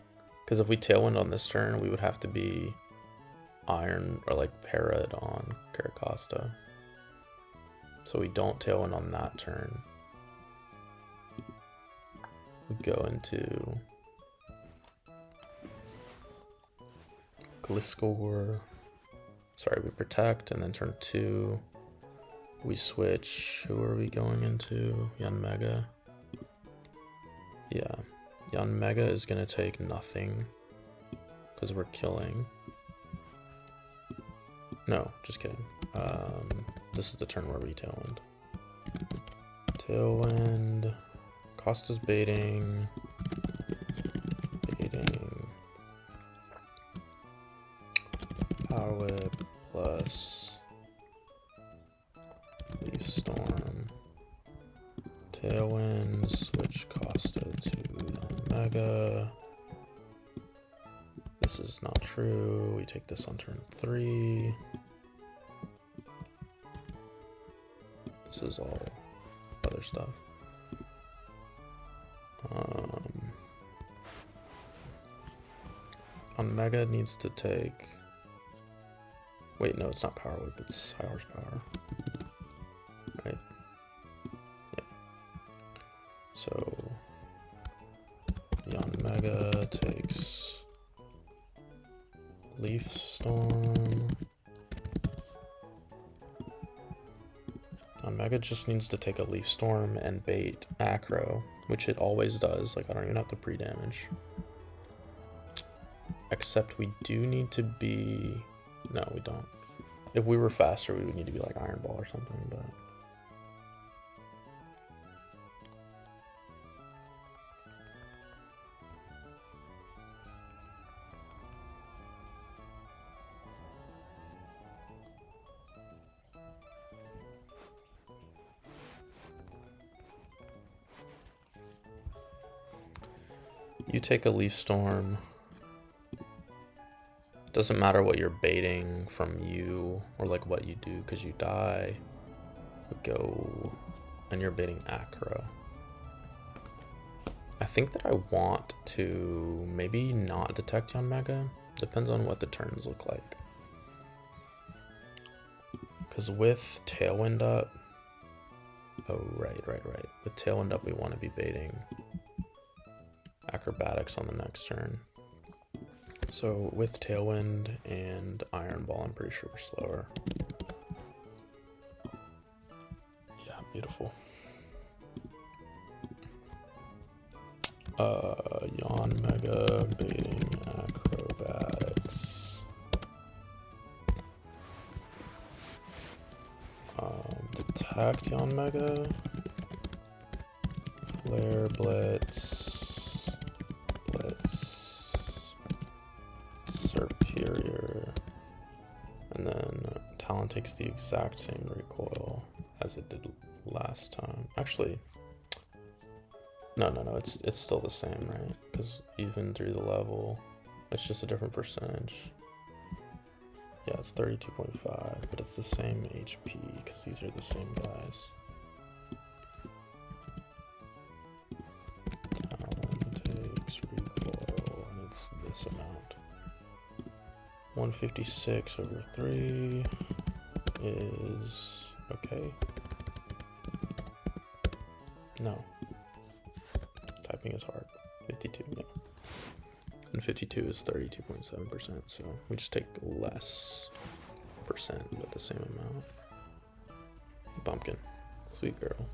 because if we Tailwind on this turn, we would have to be Iron or like Parad on Caracosta. So we don't Tailwind on that turn. We go into Gliscor. Sorry, we protect, and then turn 2 we switch. Who are we going into? Yan Mega. Yeah, Yan Mega is gonna take nothing because we're killing. No, just kidding. This is the turn where we Tailwind. Tailwind. Costa's baiting. Power Whip plus Leaf Storm. Tailwind. Switch Costa to Mega. This is not true. We take this on turn 3. This is all other stuff. On Mega needs to take. Wait, no, it's not Power Whip, it's High Horsepower. Right? Yeah. So Yan Mega takes Leaf Storm. Mega just needs to take a Leaf Storm and bait Acro, which it always does. Like, I don't even have to pre-damage. Except we do need to be... No, we don't. If we were faster, we would need to be like Iron Ball or something, but... You take a Leaf Storm. Doesn't matter what you're baiting from you or like what you do because you die. We go and you're baiting acro. I think that I want to maybe not detect Yanmega. Depends on what the turns look like. Because with Tailwind up, oh right. With Tailwind up, we want to be baiting Acrobatics on the next turn. So with Tailwind and Iron Ball, I'm pretty sure we're slower. Yeah, beautiful. Yanmega baiting Acrobatics. Detect Yanmega. Flare Blitz. Superior. And then Talon takes the exact same recoil as it did last time. Actually, no, it's still the same, right? Because even through the level, it's just a different percentage. Yeah, it's 32.5, but it's the same HP because these are the same guys. Talon takes recoil, and it's this amount. 156 over 3 is okay. No. Typing is hard. 52, yeah. And 52 is 32.7%, so we just take less percent, but the same amount. Pumpkin. Sweet girl.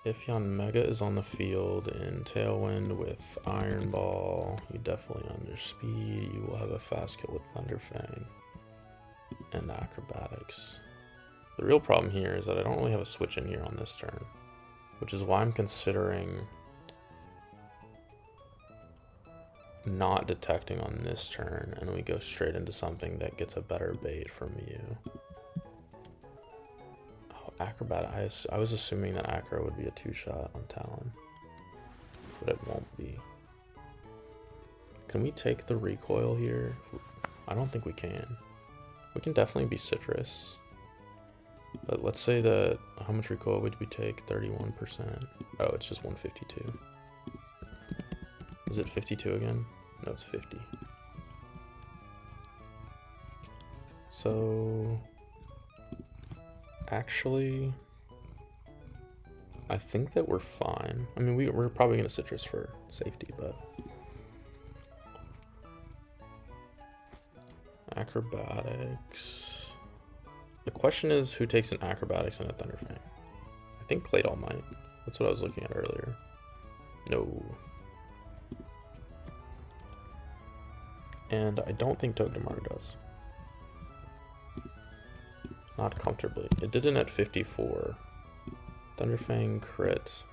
If Yanmega is on the field in Tailwind with Iron Ball, you definitely underspeed. You will have a fast kill with Thunderfang and Acrobatics. The real problem here is that I don't really have a switch in here on this turn, which is why I'm considering not detecting on this turn, and we go straight into something that gets a better bait from you. Acrobat, I was assuming that Acro would be a 2-shot on Talon, but it won't be. Can we take the recoil here? I don't think we can. We can definitely be Citrus, but let's say that, how much recoil would we take? 31%. Oh, it's just 152. Is it 52 again? No, it's 50. So actually, I think that we're fine. I mean, we're probably gonna Citrus for safety, but Acrobatics. The question is, who takes an Acrobatics and a Thunderfang? I think Claydol might. That's what I was looking at earlier. No. And I don't think Togedemaru does. Not comfortably. It didn't at 54. Thunderfang crit.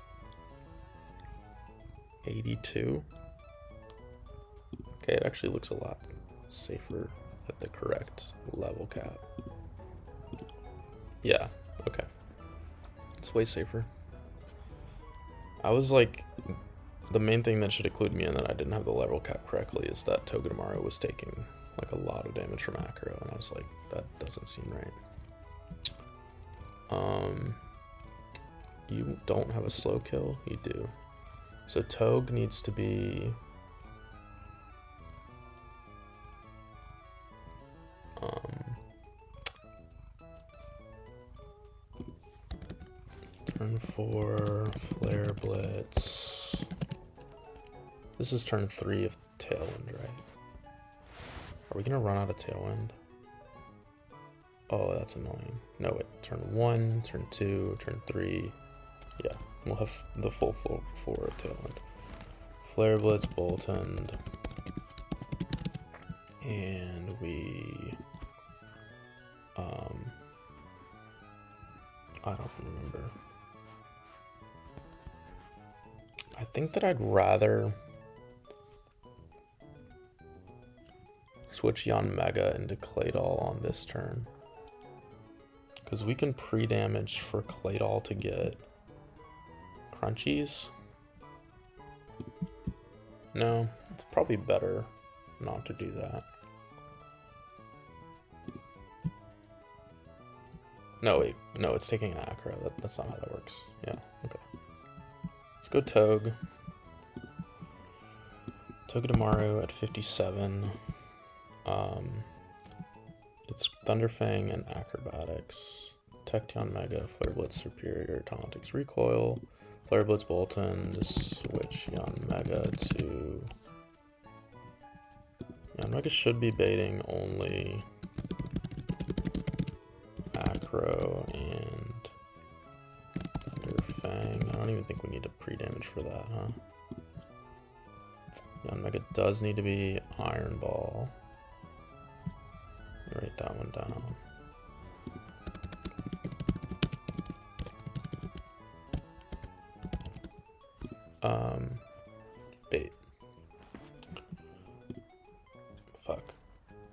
82. Okay, it actually looks a lot safer at the correct level cap. Yeah, okay. It's way safer. I was like, the main thing that should include me in that I didn't have the level cap correctly is that Togedemaru was taking like a lot of damage from Acro, and I was like, that doesn't seem right. You don't have a slow kill? You do. So Tog needs to be turn 4, Flare Blitz. This is turn 3 of Tailwind, right? Are we gonna run out of Tailwind? Oh, that's annoying. No, wait. Turn 1, turn 2, turn 3. Yeah, we'll have the full 4 of Tailwind. Flare Blitz, Boltund. And we... I don't remember. I think that I'd rather switch Yanmega into Claydol on this turn, because we can pre-damage for Claydol to get crunchies. No, it's probably better not to do that. No, wait. No, it's taking an acro. That's not how that works. Yeah, okay. Let's go Togue. Togedemaru at 57. It's Thunderfang and Acrobatics. Tecton Mega, Flare Blitz Superior, Taunting's Recoil, Flare Blitz Bolton, switch Yon Mega to... Yon Mega should be baiting only Acro and Thunderfang. I don't even think we need a pre-damage for that, huh? Yon Mega does need to be Iron Ball. Let me write that one down. Bait. Fuck.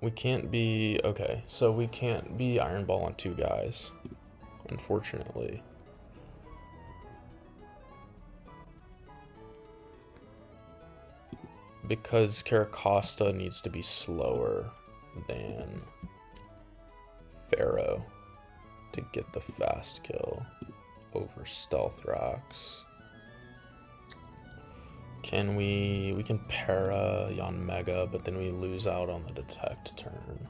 We can't be... Okay, so we can't be Iron Ball on 2 guys, unfortunately. Because Caracosta needs to be slower than Pharaoh to get the fast kill over Stealth Rocks. Can we can para Yon Mega, but then we lose out on the detect turn.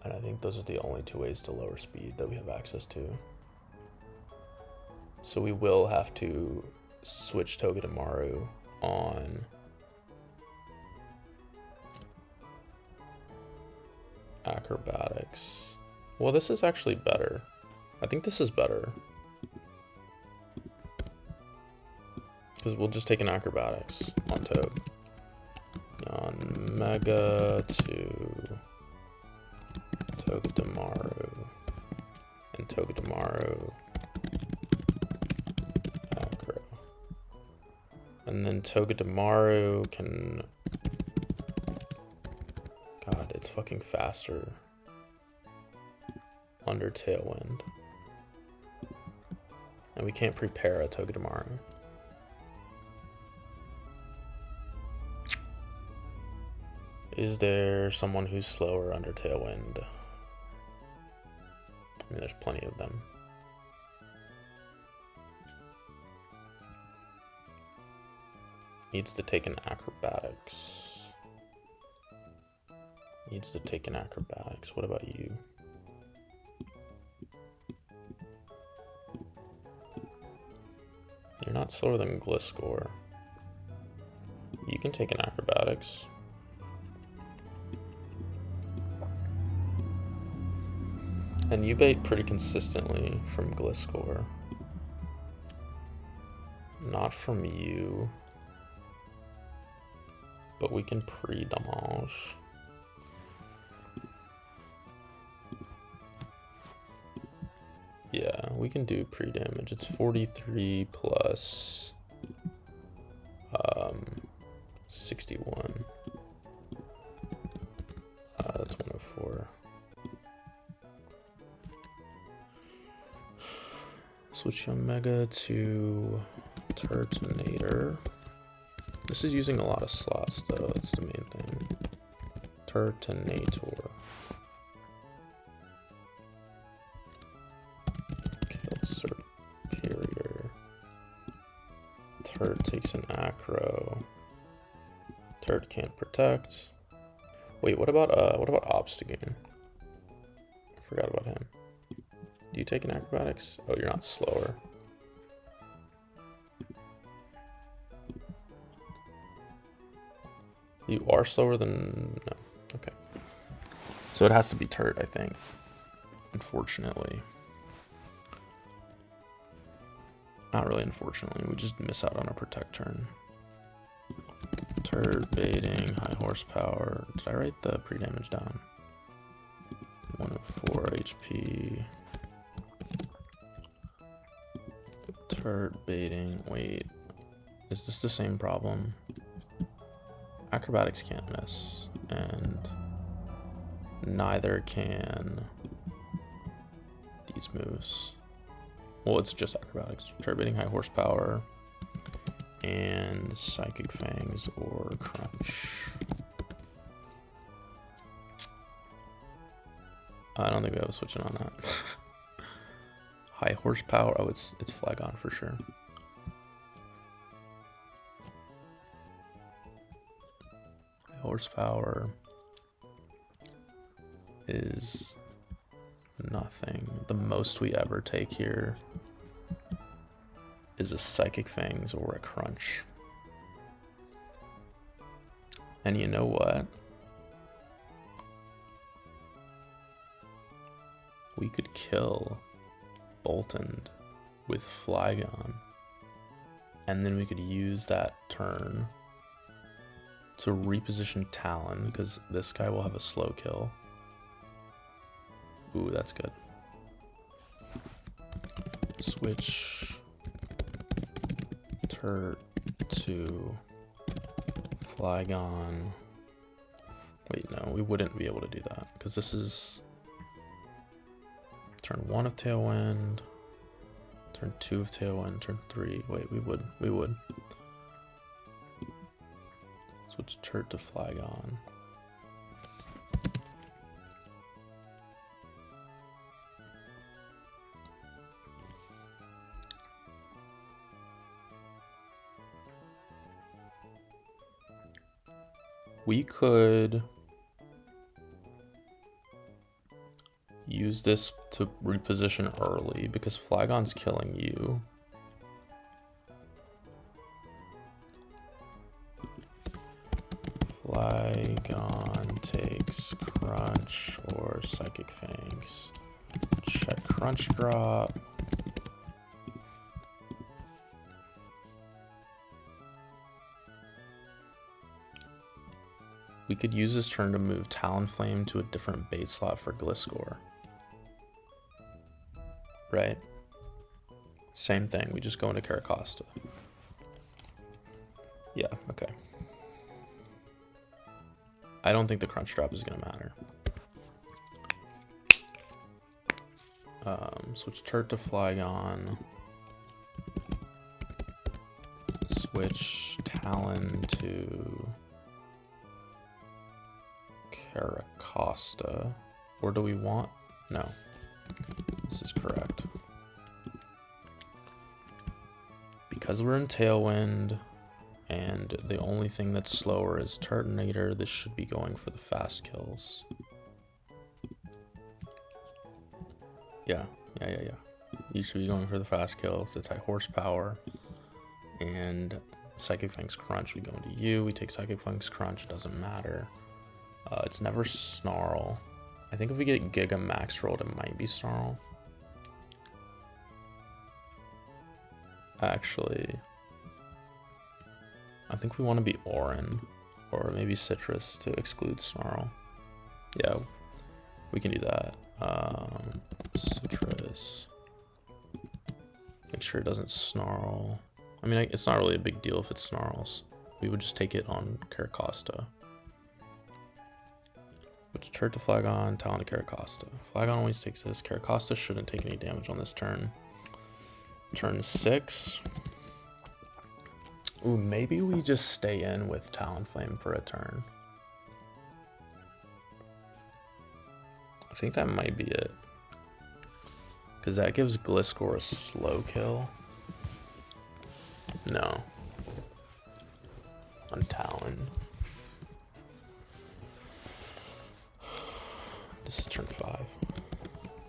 And I think those are the only 2 ways to lower speed that we have access to. So we will have to switch Togedemaru on Acrobatics. Well, this is actually better. I think this is better. Because we'll just take an Acrobatics on Toad. On Mega to Togedemaru. And Togedemaru Acro. And then Togedemaru can... God, it's fucking faster. Under Tailwind. And we can't prepare a Togedemaru. Is there someone who's slower under Tailwind? I mean, there's plenty of them. Needs to take an Acrobatics. Needs to take an Acrobatics. What about you? You're not slower than Gliscor. You can take an Acrobatics. And you bait pretty consistently from Gliscor. Not from you. But we can pre-damage. Yeah, we can do pre-damage. It's 43 plus 61. That's 104. Switch Yon Mega to Turtonator. This is using a lot of slots though, that's the main thing. Turtonator. Kill Superior. Turt takes an Acro. Turt can't protect. Wait, what about Obstagoon? I forgot about him. Do you take an Acrobatics? Oh, you're not slower. You are slower than... No. Okay. So it has to be Turt, I think. Unfortunately. Not really unfortunately. We just miss out on a Protect turn. Turt, baiting, high horsepower. Did I write the pre-damage down? 104 HP. Turt, baiting. Wait. Is this the same problem? Acrobatics can't miss. And neither can these moves. Well, it's just Acrobatics. Turt, baiting, high horsepower. and Psychic Fangs or Crunch. I don't think we have a switching on that. High horsepower. Oh, it's Flygon for sure. High horsepower is nothing. The most we ever take here is a Psychic Fangs or a Crunch. And you know what? We could kill Boltund with Flygon, and then we could use that turn to reposition Talon, because this guy will have a slow kill. Ooh, that's good. Switch Turt to Flygon. Wait, no, we wouldn't be able to do that, because this is turn 1 of Tailwind, turn 2 of Tailwind, turn 3. Wait, we would. Switch Turt to Flygon. We could use this to reposition early because Flygon's killing you. Flygon takes Crunch or Psychic Fangs. Check Crunch drop. We could use this turn to move Talonflame to a different bait slot for Gliscor. Right? Same thing, we just go into Caracosta. Yeah, okay. I don't think the Crunch drop is gonna matter. Switch Turt to Flygon. Switch Talon to Caracosta. Or do we want? No. This is correct. Because we're in Tailwind, and the only thing that's slower is Turtonator, this should be going for the fast kills. Yeah. You should be going for the fast kills. It's high horsepower. And Psychic Fangs Crunch, we go into you. We take Psychic Fangs Crunch, doesn't matter. It's never Snarl. I think if we get Giga Max rolled, it might be Snarl. Actually, I think we want to be Orin or maybe Citrus to exclude Snarl. Yeah, we can do that. Citrus. Make sure it doesn't Snarl. I mean, it's not really a big deal if it Snarls. We would just take it on Caracosta. Which Turt to Flygon, Talon to Caracosta. Flygon always takes this. Caracosta shouldn't take any damage on this turn. Turn 6. Ooh, maybe we just stay in with Talonflame for a turn. I think that might be it. Because that gives Gliscor a slow kill. No. On Talon. This is turn 5.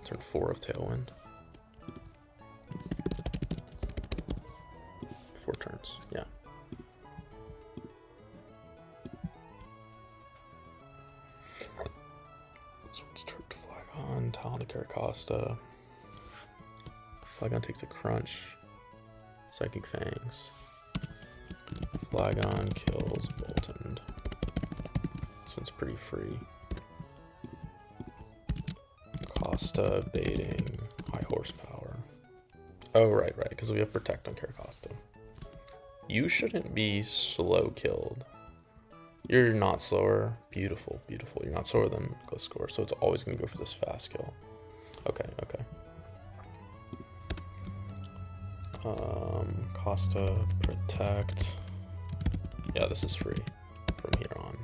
Turn 4 of Tailwind. 4 turns, yeah. Switch Turt to Flygon, Talon to Caracosta. Flygon takes a Crunch. Psychic Fangs. Flygon kills Boltund. This one's pretty free. Costa baiting, high horsepower. Oh, right, because we have Protect on Caracosta. You shouldn't be slow killed. You're not slower. Beautiful. You're not slower than Gliscor, so it's always going to go for this fast kill. Okay. Costa, protect. Yeah, this is free from here on.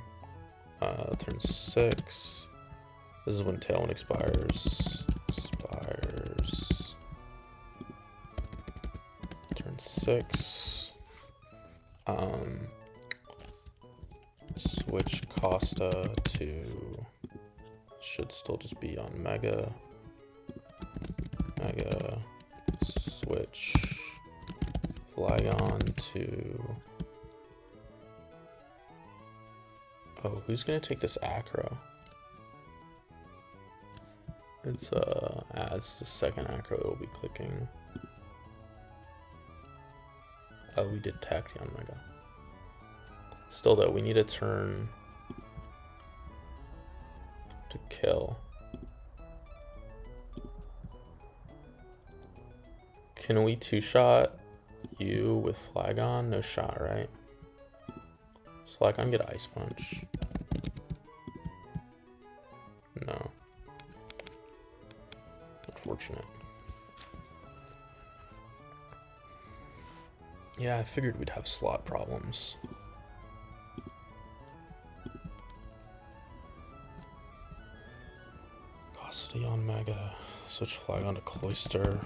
Turn 6. This is when Tailwind expires. Turn 6. Switch Costa to, should still just be on Mega. Switch Flygon to, oh, who's gonna take this acro? It's it's the second acro it will be clicking. Oh, we did Tacti on Mega. Still though, we need a turn to kill. Can we two-shot you with Flygon? No shot, right? So Flygon get Ice Punch. No. Unfortunate. Yeah, I figured we'd have slot problems. Custody on Mega. Switch Flygon to Cloister.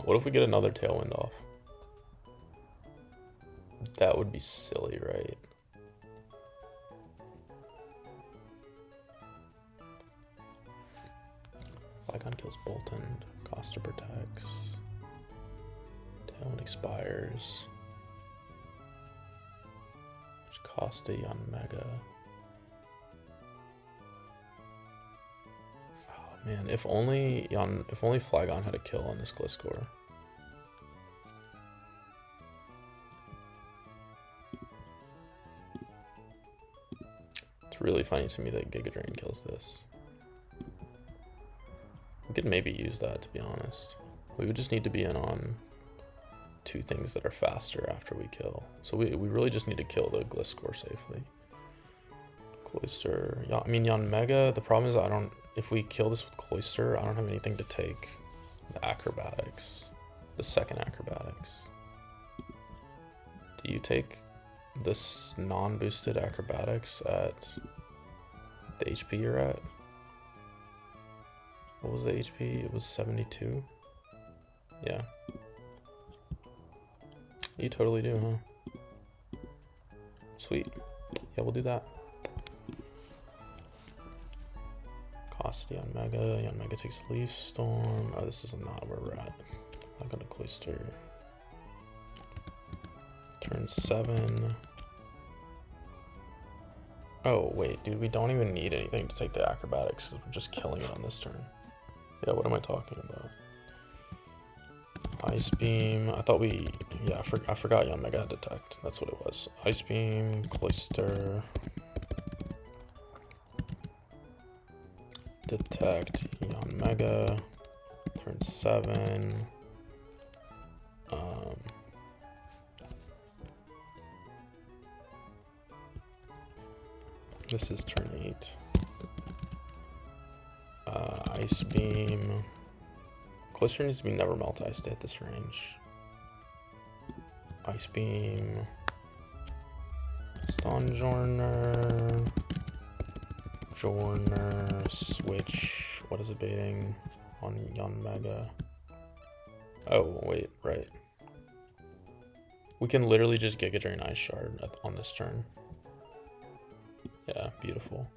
What if we get another Tailwind off? That would be silly, right? Flygon kills Bolton. Costa protects. Tailwind expires. Which Costa on Mega. Man, if only Flygon had a kill on this Gliscor. It's really funny to me that Giga Drain kills this. We could maybe use that, to be honest. We would just need to be in on 2 things that are faster after we kill. So we really just need to kill the Gliscor safely. Cloister. Yeah, I mean, on Mega, the problem is if we kill this with Cloister, I don't have anything to take the acrobatics, the second acrobatics. Do you take this non-boosted acrobatics at the HP you're at? What was the HP? It was 72? Yeah. You totally do, huh? Sweet. Yeah, we'll do that. Custody on Mega. On Mega takes Leaf Storm. Oh, this is not where we're at. I got a Cloister. Turn 7. Oh, wait, dude, we don't even need anything to take the acrobatics. We're just killing it on this turn. Yeah, what am I talking about? Ice Beam. I thought we... Yeah, I forgot Yon Mega had Detect. That's what it was. Ice Beam, Cloister... Detect Yon Mega, turn 7. This is turn 8. Ice Beam. Cloister needs to be never melt ice to hit this range. Ice Beam. Stun Jorner. Switch. What is it baiting on Yon Mega? Oh, wait, right. We can literally just Giga Drain Ice Shard on this turn. Yeah, beautiful.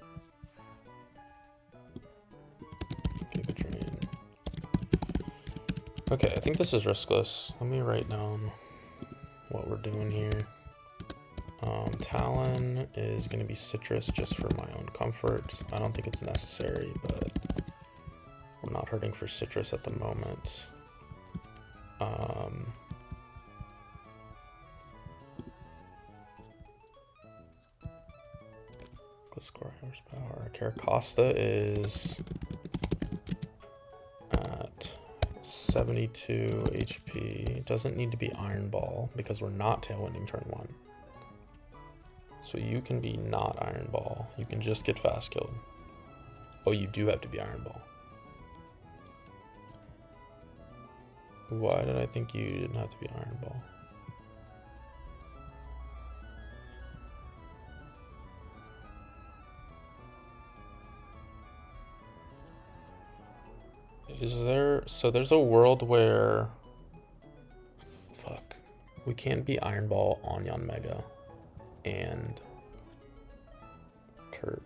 Giga Drain. Okay, I think this is riskless. Let me write down what we're doing here. Talon is going to be citrus just for my own comfort. I don't think it's necessary, but I'm not hurting for citrus at the moment. Gliscor horsepower. Caracosta is at 72 HP. It doesn't need to be Iron Ball because we're not Tailwinding turn 1. So you can be not Iron Ball. You can just get fast killed. Oh, you do have to be Iron Ball. Why did I think you didn't have to be an Iron Ball? Is there... So there's a world where... Fuck. We can't be Iron Ball on Yanmega and Turt.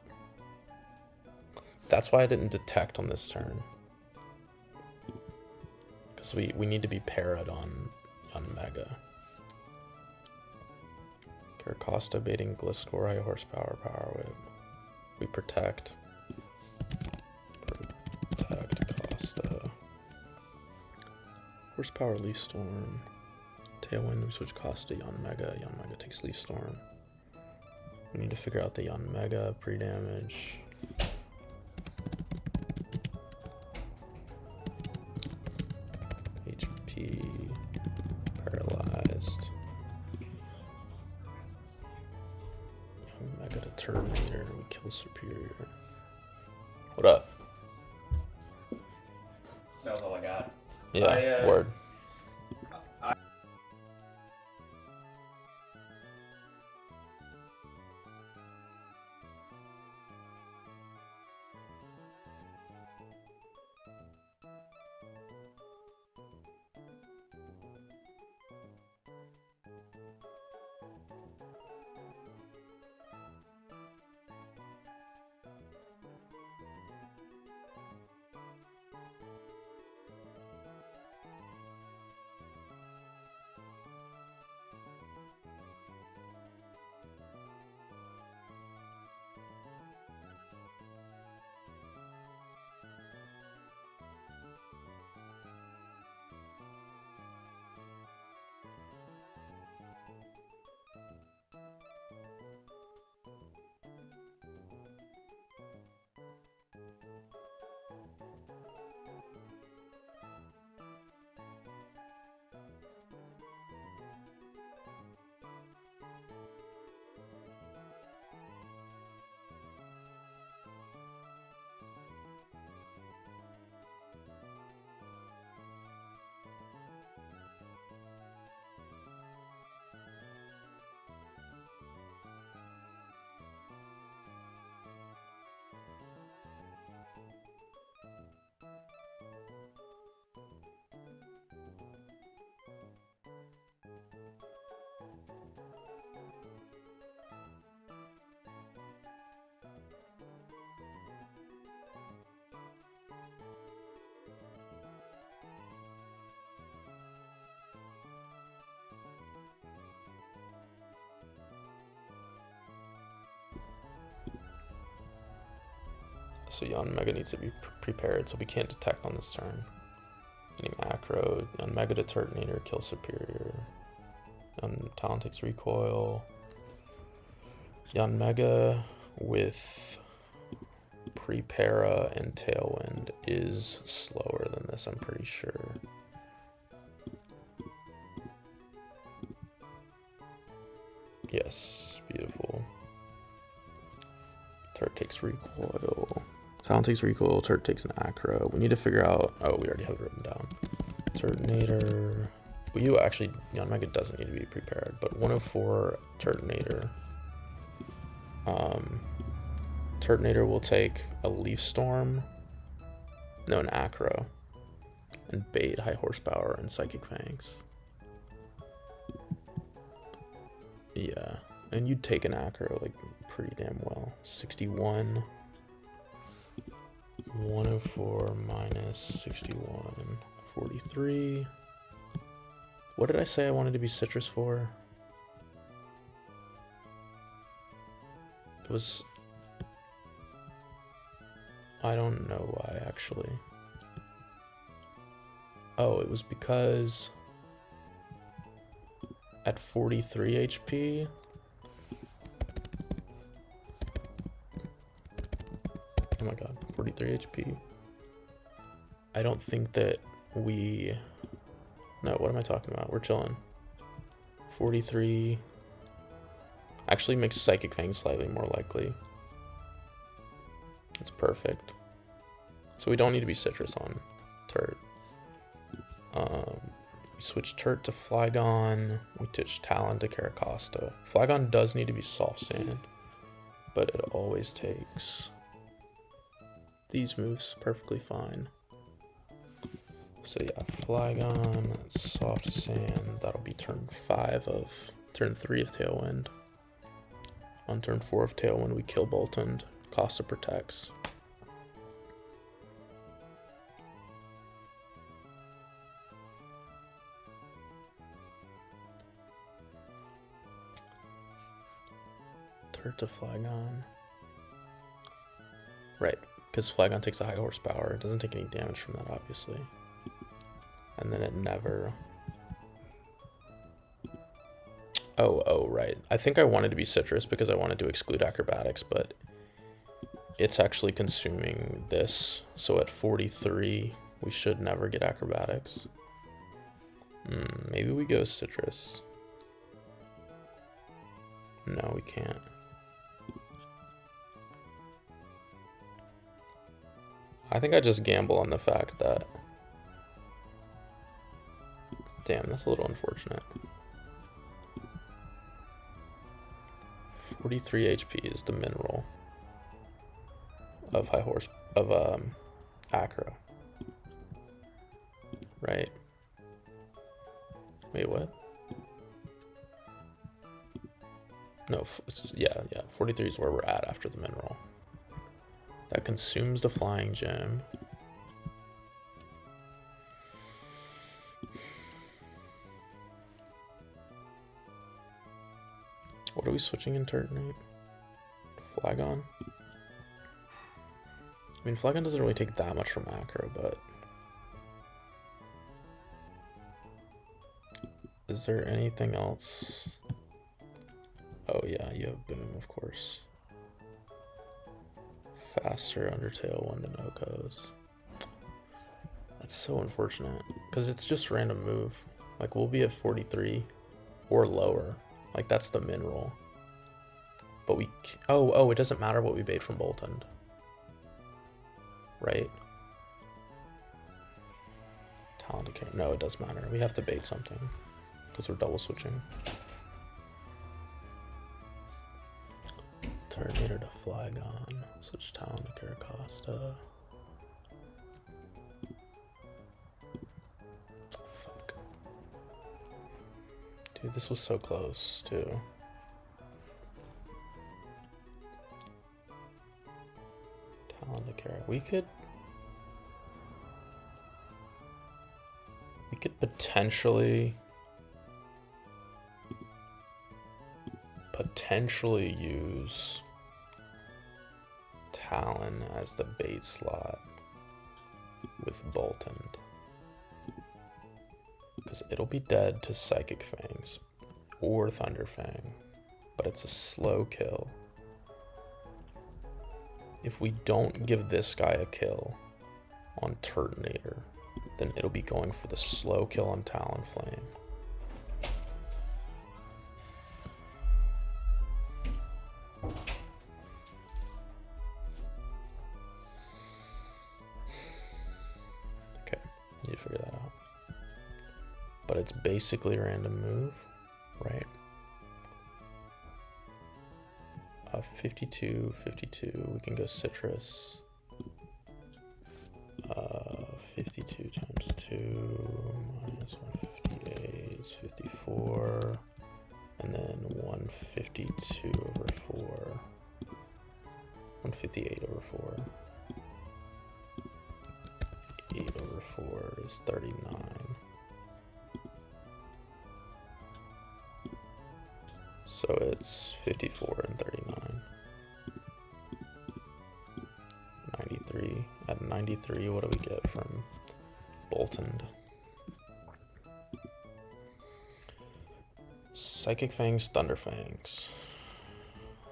That's why I didn't detect on this turn. Because we need to be parried on Yanmega. Caracosta baiting Gliscor, high horsepower, power whip. We protect. Costa. Horsepower, Leaf Storm. Tailwind, we switch Costa, Yanmega. Yanmega takes Leaf Storm. We need to figure out the Yanmega pre-damage. HP. Paralyzed. Yanmega to Terminator. We kill Superior. What up? That was all I got. Yeah, word. So Yanmega needs to be prepared, so we can't detect on this turn. Any macro, Yanmega to Turtonator, kill Superior. Talon takes recoil. Yanmega with Prepara and Tailwind is slower than this, I'm pretty sure. Yes, beautiful. Turt takes recoil. Talon takes recoil, Turt takes an acro. We need to figure out... Oh, we already have it written down. Turtonator. Well, you actually... Yanmega doesn't need to be prepared, but 104 Turtonator. Turtonator will take a Leaf Storm. No, an acro. And bait high horsepower and Psychic Fangs. Yeah. And you'd take an acro, like, pretty damn well. 61. 104 minus 61. 43. What did I say I wanted to be citrus for? It was... I don't know why, actually. Oh, it was because... At 43 HP... Oh my god, 43 HP. I don't think that we... No, what am I talking about? We're chilling. 43... Actually makes Psychic Fang slightly more likely. It's perfect. So we don't need to be citrus on Turt. We switch Turt to Flygon. We ditch Talon to Caracosta. Flygon does need to be soft sand, but it always takes these moves perfectly fine. So yeah, Flygon, soft sand. That'll be turn 3 of Tailwind. On turn 4 of Tailwind, we kill Boltund. Costa protects. Turt to Flygon. Right, because Flygon takes a high horsepower. It doesn't take any damage from that, obviously. And then it never... Oh, right. I think I wanted to be Citrus because I wanted to exclude Acrobatics, but it's actually consuming this. So at 43, we should never get Acrobatics. Maybe we go Citrus. No, we can't. I think I just gamble on the fact that... Damn, that's a little unfortunate. 43 HP is the mineral of Acro. Right? Wait, what? No, yeah, 43 is where we're at after the mineral. That consumes the flying gem. What are we switching in Turtonate? Flygon? I mean, Flygon doesn't really take that much from Acro, but... Is there anything else? Oh yeah, you have Boom, of course. Faster under Tailwind and Okos. That's so unfortunate, because it's just random move. Like, we'll be at 43 or lower. Like, that's the mineral. But we... Oh, it doesn't matter what we bait from Boltund. Right? Talon to Care. No, it does matter. We have to bait something. Because we're double switching. Terminator to Flygon. Switch Talon to Caracosta. Fuck. Dude, this was so close, too. Talon to Cara. We could potentially use Talon as the bait slot with Boltund, because it'll be dead to Psychic Fangs or Thunder Fang, but it's a slow kill. If we don't give this guy a kill on Turtonator, then it'll be going for the slow kill on Talonflame. Okay, need to figure that out. But it's basically a random move, right? 52, 52, we can go Citrus. 52 times 2 minus 158 is 54. And then 152 over 4. 158 over 4. 8 over 4 is 39. So it's 54 and 39. 93. At 93, what do we get from Boltund? Psychic Fangs, Thunder Fangs.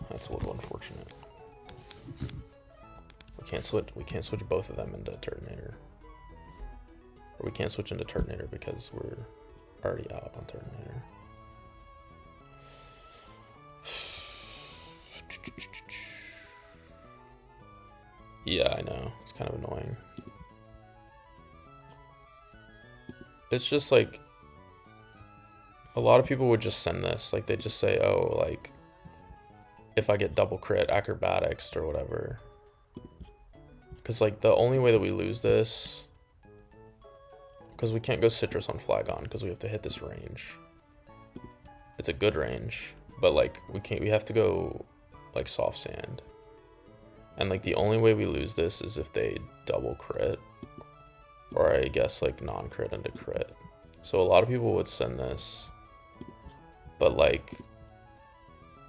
That's a little unfortunate. We can't switch both of them into Turtonator. Or we can't switch into Turtonator because we're already out on Turtonator. Yeah, I know. It's kind of annoying. It's just like, A lot of people would just send this. Like, they just say, oh, like, if I get double crit, acrobatics or whatever. Because, like, the only way that we lose this... Because we can't go citrus on Flagon because we have to hit this range. It's a good range. But, like, we have to go, like, soft sand. And, like, the only way we lose this is if they double crit. Or, I guess, like, non-crit into crit. So, a lot of people would send this. But, like,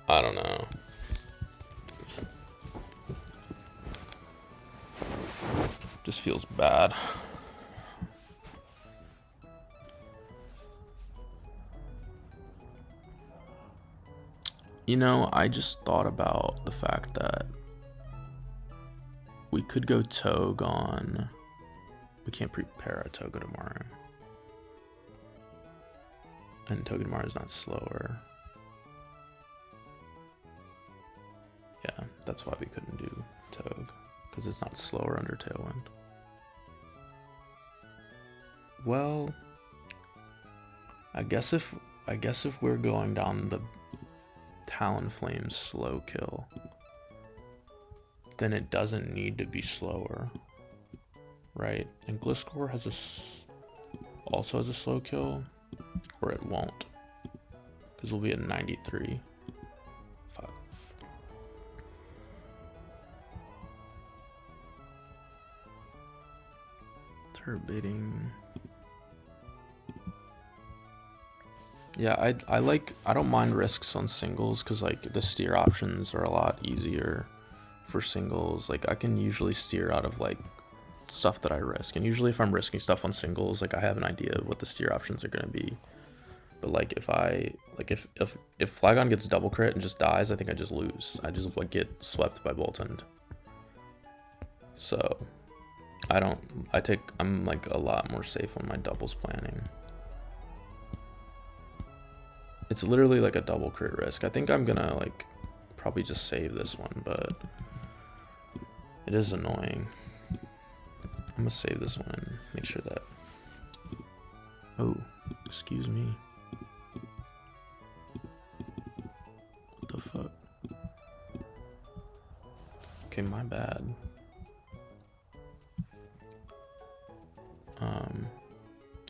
I don't know. Just feels bad. You know, I just thought about the fact that we could go Togue on... We can't prepare a Togedemaru. And Togedemaru is not slower. Yeah, that's why we couldn't do Togue. Because it's not slower under Tailwind. Well, I guess if we're going down the Talonflame slow kill, then it doesn't need to be slower, right? And Gliscor also has a slow kill, or it won't, because we'll be at 93. Fuck. Turbiting. Yeah, I don't mind risks on singles because like the steer options are a lot easier for singles. Like I can usually steer out of like stuff that I risk, and usually if I'm risking stuff on singles, like I have an idea of what the steer options are gonna be. But like if Flagon gets double crit and just dies, I think I just lose. I just like get swept by Boltund. So I'm like a lot more safe on my doubles planning. It's literally like a double crit risk. I think I'm gonna like probably just save this one, but it is annoying. I'm gonna save this one and make sure that... Oh, excuse me. What the fuck? Okay, my bad.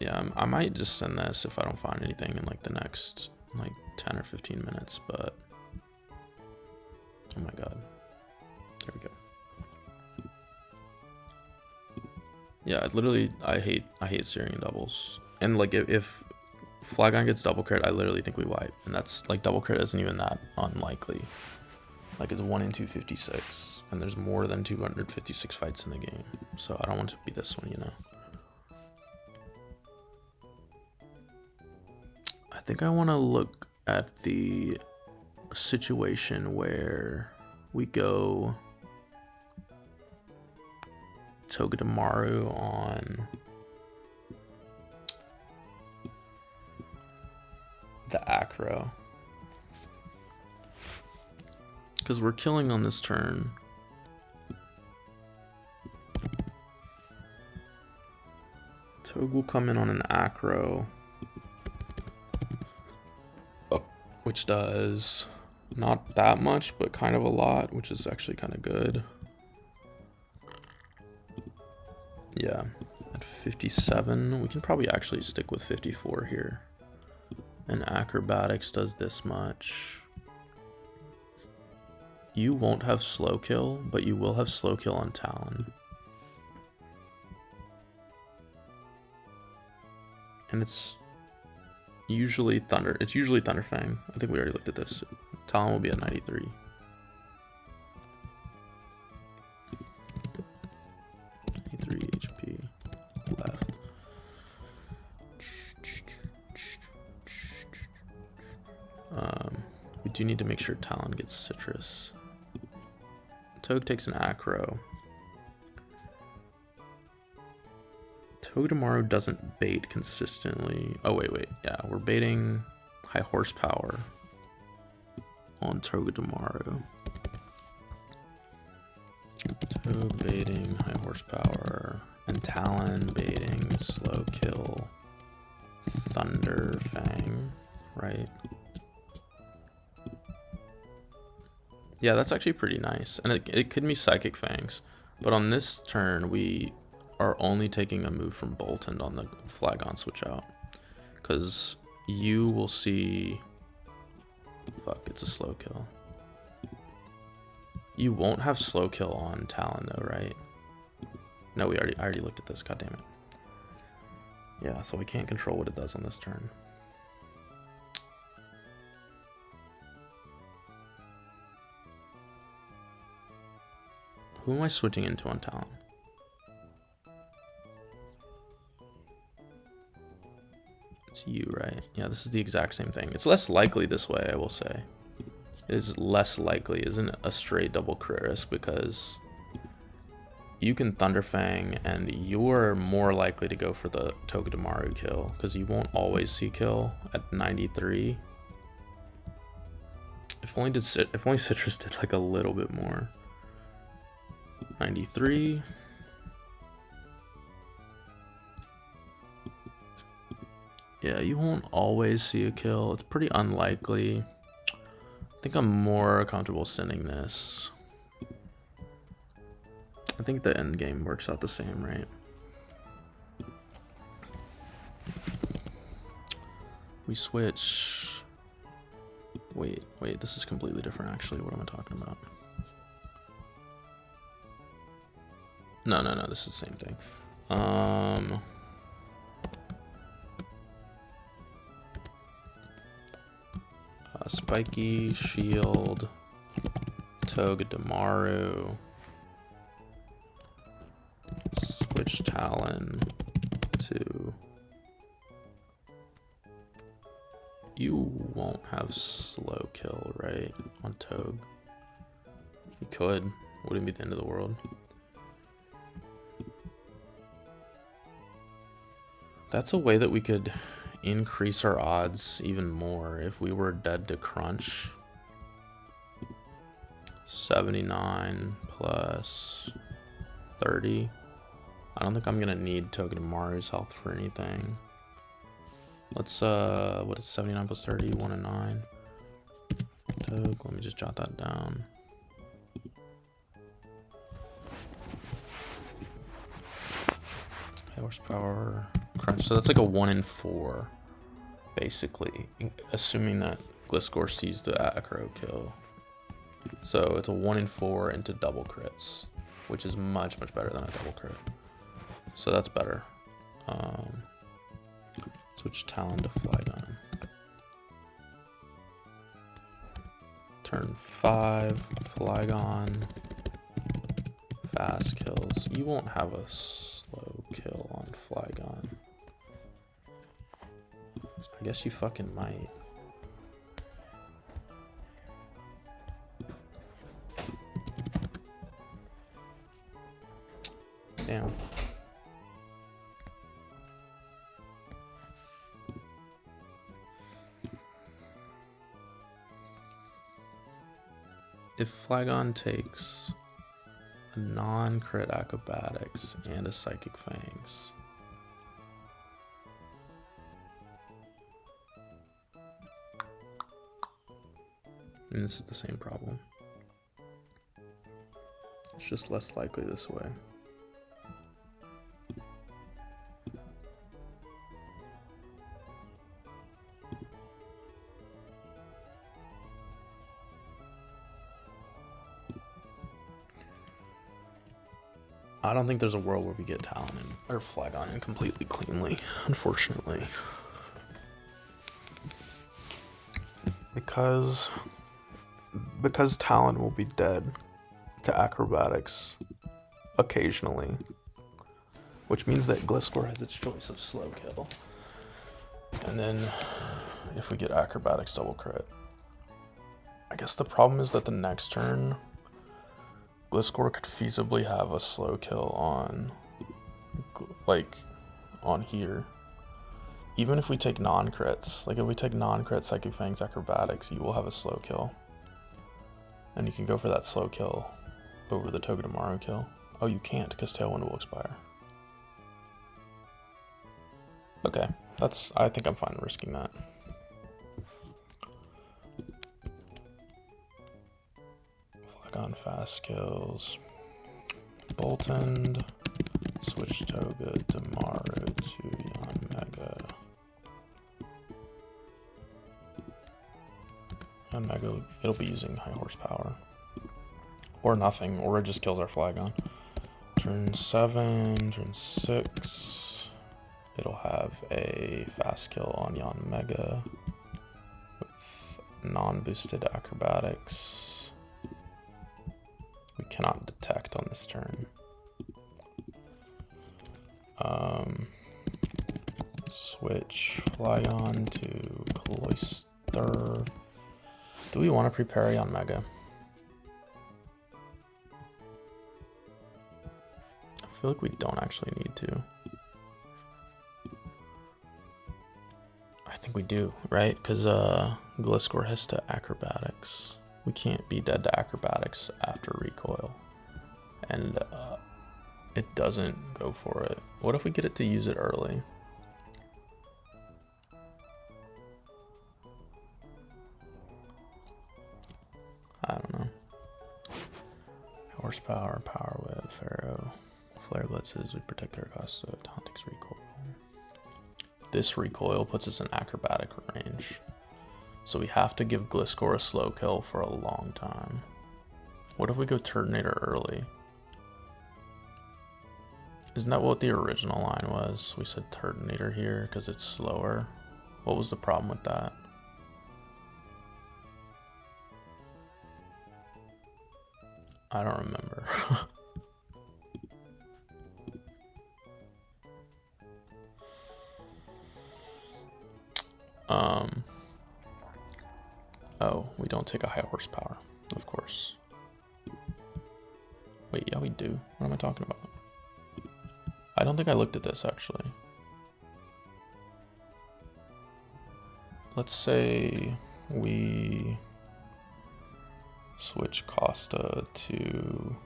Yeah, I might just send this if I don't find anything in like the next like 10 or 15 minutes, but oh my god, there we go. Yeah, literally I hate Syrian doubles, and like if Flagon gets double crit, I literally think we wipe, and that's like double crit isn't even that unlikely. Like it's 1 in 256, and there's more than 256 fights in the game, so I don't want to be this one, you know. I think I want to look at the situation where we go Togedemaru on the Acro, because we're killing on this turn. Togue will come in on an Acro, which does not that much, but kind of a lot, which is actually kind of good. Yeah, at 57, we can probably actually stick with 54 here. And acrobatics does this much. You won't have slow kill, but you will have slow kill on Talon. And it's usually Thunderfang. I think we already looked at this. Talon will be at 93. HP left. We do need to make sure Talon gets citrus. Togue takes an Acro. Togedemaru doesn't bait consistently. Oh, wait. Yeah, we're baiting high horsepower on Togedemaru. Togue baiting high horsepower. And Talon baiting slow kill Thunderfang. right? Yeah, that's actually pretty nice. And it could be Psychic Fangs. But on this turn, we are only taking a move from Boltund on the Flygon switch out. Because you will see... Fuck, it's a slow kill. You won't have slow kill on Talon though, right? No, I already looked at this, god damn it. Yeah, so we can't control what it does on this turn. Who am I switching into on Talon? It's you, right? Yeah, this is the exact same thing. It's less likely this way, I will say. It is less likely, isn't it, a straight double crit risk, because you can Thunderfang and you're more likely to go for the Togedemaru kill, because you won't always see kill at 93. If only Citrus did like a little bit more. 93. Yeah, you won't always see a kill. It's pretty unlikely. I think I'm more comfortable sending this. I think the end game works out the same, right? We switch. Wait, this is completely different actually. What am I talking about? No, this is the same thing. Spiky, Shield, Togedemaru, switch Talon to... You won't have slow kill, right, on Tog? You could. Wouldn't be the end of the world. That's a way that we could increase our odds even more if we were dead to crunch. 79 plus 30. I don't think I'm gonna need Togedemaru's health for anything. Let's what is 79 plus 30? 1 and 9. Tog, let me just jot that down. Horsepower crunch. So that's like a 1 in 4, basically, assuming that Gliscor sees the acro kill. So it's a 1 in 4 into double crits, which is much better than a double crit. So that's better. Switch Talon to Flygon. Turn 5, Flygon. Fast kills. You won't have a slow kill on Flygon. I guess you fucking might. Damn. If Flygon takes a non-crit acrobatics and a psychic fangs, and this is the same problem. It's just less likely this way. I don't think there's a world where we get Talon or Flygon in completely cleanly, unfortunately. Because Talon will be dead to acrobatics occasionally, which means that Gliscor has its choice of slow kill. And then if we get acrobatics double crit, I guess the problem is that the next turn Gliscor could feasibly have a slow kill on, like, on here. Even if we take non-crits, like if we take non-crit Psychic Fangs acrobatics, you will have a slow kill. And you can go for that slow kill over the Togedemaru kill. Oh, you can't because Tailwind will expire. Okay, I think I'm fine risking that. on fast kills. Boltoned. Switch Toga tomorrow to Yon Mega. Yon Mega, it'll be using high horsepower. Or nothing, or it just kills our Flygon. Turn 7, turn 6. It'll have a fast kill on Yon Mega with non-boosted acrobatics. We cannot detect on this turn. Switch Flygon to Cloyster. Do we want to prepare Yon Mega? I feel like we don't actually need to. I think we do, right? Because Gliscor has to acrobatics. We can't be dead to acrobatics after recoil. And it doesn't go for it. What if we get it to use it early? I don't know. Horsepower, power whip, Pharaoh, flare blitzes, we protect our cost of Tauntix recoil. This recoil puts us in acrobatic range. So we have to give Gliscor a slow kill for a long time. What if we go Turtonator early? Isn't that what the original line was? We said Turtonator here because it's slower. What was the problem with that? I don't remember. Oh, we don't take a high horsepower, of course. Wait, yeah, we do. What am I talking about? I don't think I looked at this, actually. Let's say we switch Costa to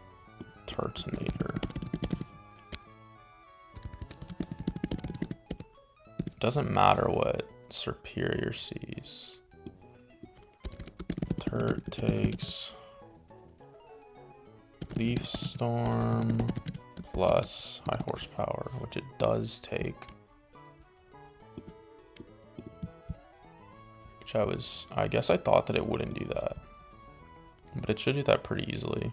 Turtonator. Doesn't matter what Superior sees. Turt takes Leaf Storm plus high horsepower, which it does take. Which I guess I thought that it wouldn't do that. But it should do that pretty easily.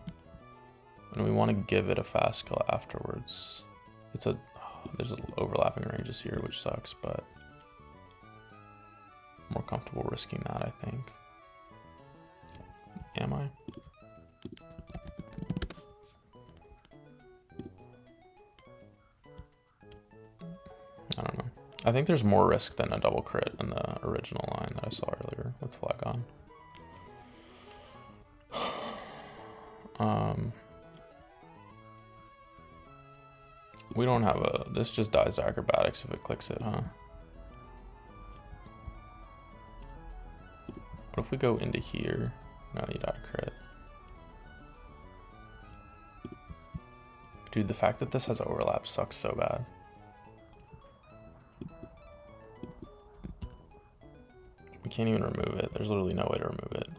And we want to give it a fast kill afterwards. There's overlapping ranges here, which sucks, but I'm more comfortable risking that, I think. Am I? I don't know. I think there's more risk than a double crit in the original line that I saw earlier with Flygon. We don't have this just dies to acrobatics if it clicks it, huh? What if we go into here? No, you die crit. Dude, the fact that this has overlap sucks so bad. We can't even remove it. There's literally no way to remove it.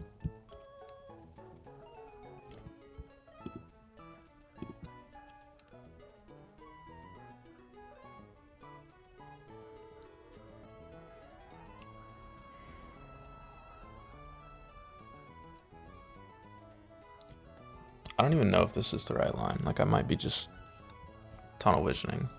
I don't even know if this is the right line. Like, I might be just tunnel visioning.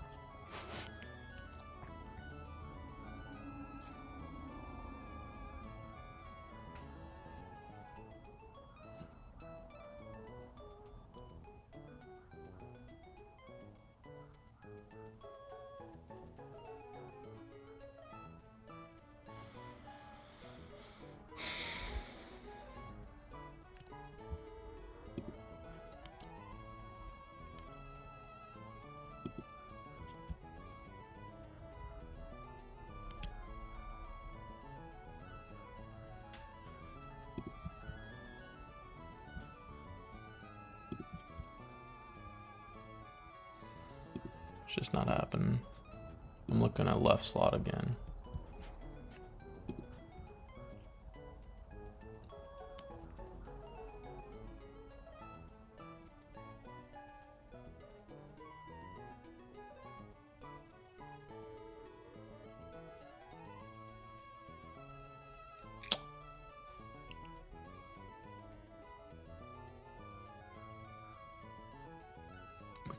It's just not happening. I'm looking at left slot again.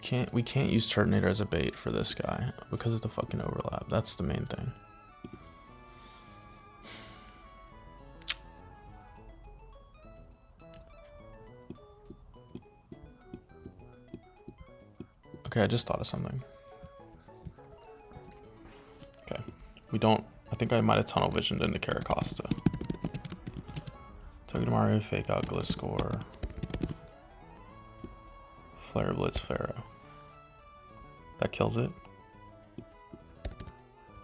can't use Turtonator as a bait for this guy because of the fucking overlap. That's the main thing. Okay, I just thought of something. Okay, I think I might have tunnel visioned into Caracosta. Togedemaru, fake out Gliscor. Flare Blitz Pharaoh. That kills it.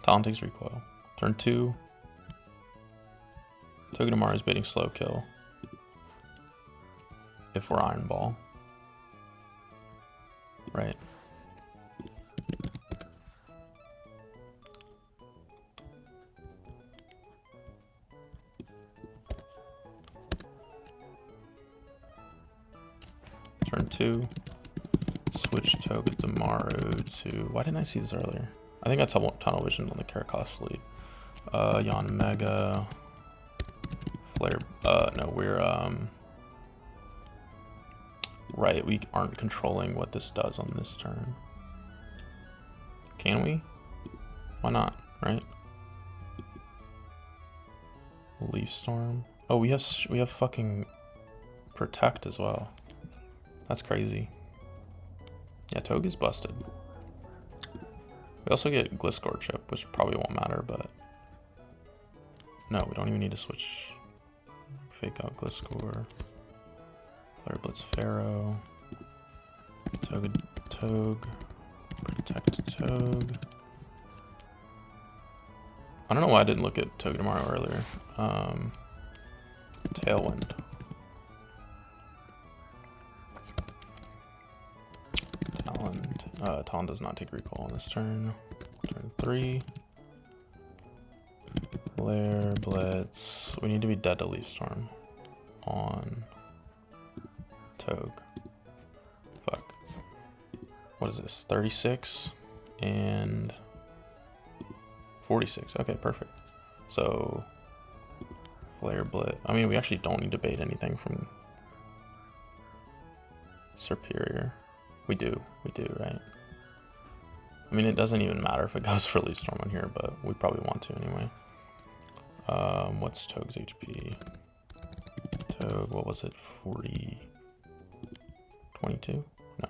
Talon takes recoil. Turn 2. Togedemaru is baiting slow kill. If we're Iron Ball. Right. Turn 2. Switch Togedemaru to... Why didn't I see this earlier? I think I tunnel vision on the Caracosta lead. Yon Mega... Flare... no, we're... Right, we aren't controlling what this does on this turn. Can we? Why not, right? Leaf Storm. Oh, we have fucking Protect as well. That's crazy. Yeah, Toge's busted. We also get Gliscor chip, which probably won't matter, but... No, we don't even need to switch. Fake out Gliscor. Flare Blitz Pharaoh. Togue. Protect Togue. I don't know why I didn't look at Togedemaru earlier. Tailwind. Talon does not take recall on this turn. Turn 3. Flare, Blitz. We need to be dead to Leaf Storm on Togue. Fuck. What is this? 36 and 46. Okay, perfect. So Flare, Blitz. I mean, we actually don't need to bait anything from Superior. We do, right? I mean, it doesn't even matter if it goes for Leaf Storm on here, but we probably want to anyway. What's Toge's HP? Togue, what was it? 40... 22? No.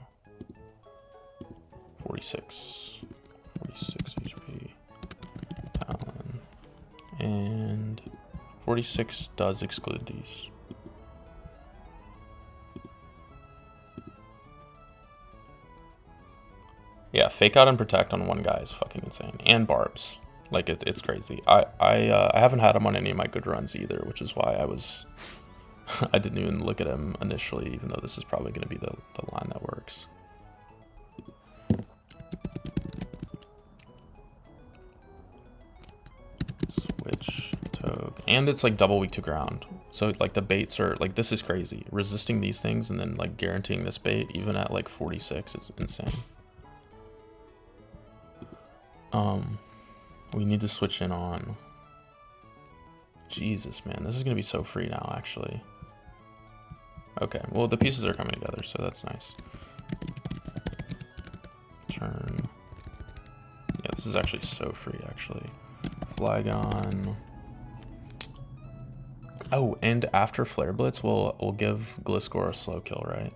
46. 46 HP. Talon. And 46 does exclude these. Yeah, fake out and protect on one guy is fucking insane. And barbs. Like, it's crazy. I haven't had him on any of my good runs either, which is why I didn't even look at him initially, even though this is probably going to be the line that works. Switch Togue. And it's like double weak to ground. So like the baits are like, this is crazy. Resisting these things and then like guaranteeing this bait even at like 46 is insane. We need to switch in on... Jesus, man. This is going to be so free now, actually. Okay, well, the pieces are coming together, so that's nice. Turn. Yeah, this is actually so free, actually. Flygon. Oh, and after Flare Blitz, we'll give Gliscor a slow kill, right?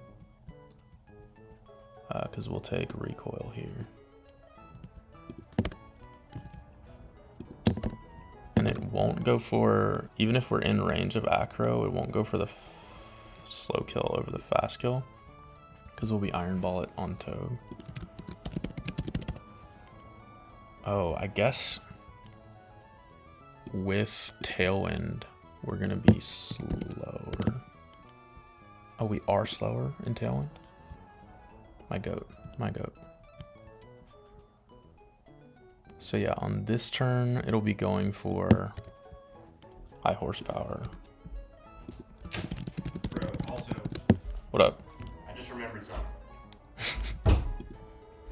Because we'll take recoil here. And it won't go for, even if we're in range of Acro, it won't go for the slow kill over the fast kill. Because we'll be Iron Ball it on Togue. Oh, I guess with Tailwind, we're going to be slower. Oh, we are slower in Tailwind? My goat. So yeah, on this turn, it'll be going for high horsepower. Bro, also... What up? I just remembered something.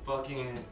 Fucking...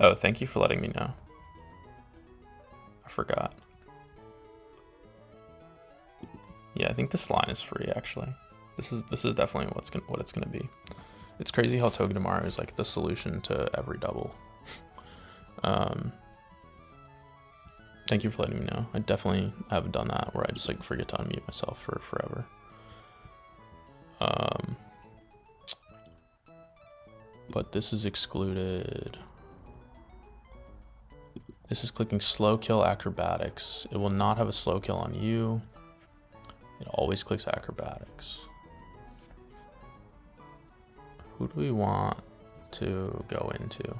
Oh, thank you for letting me know. I forgot. Yeah, I think this line is free actually. This is definitely what it's gonna be. It's crazy how Togedemaru is like the solution to every double. Thank you for letting me know. I definitely have done that where I just like forget to unmute myself for forever. But this is excluded. This is clicking slow kill acrobatics. It will not have a slow kill on you. It always clicks acrobatics. Who do we want to go into?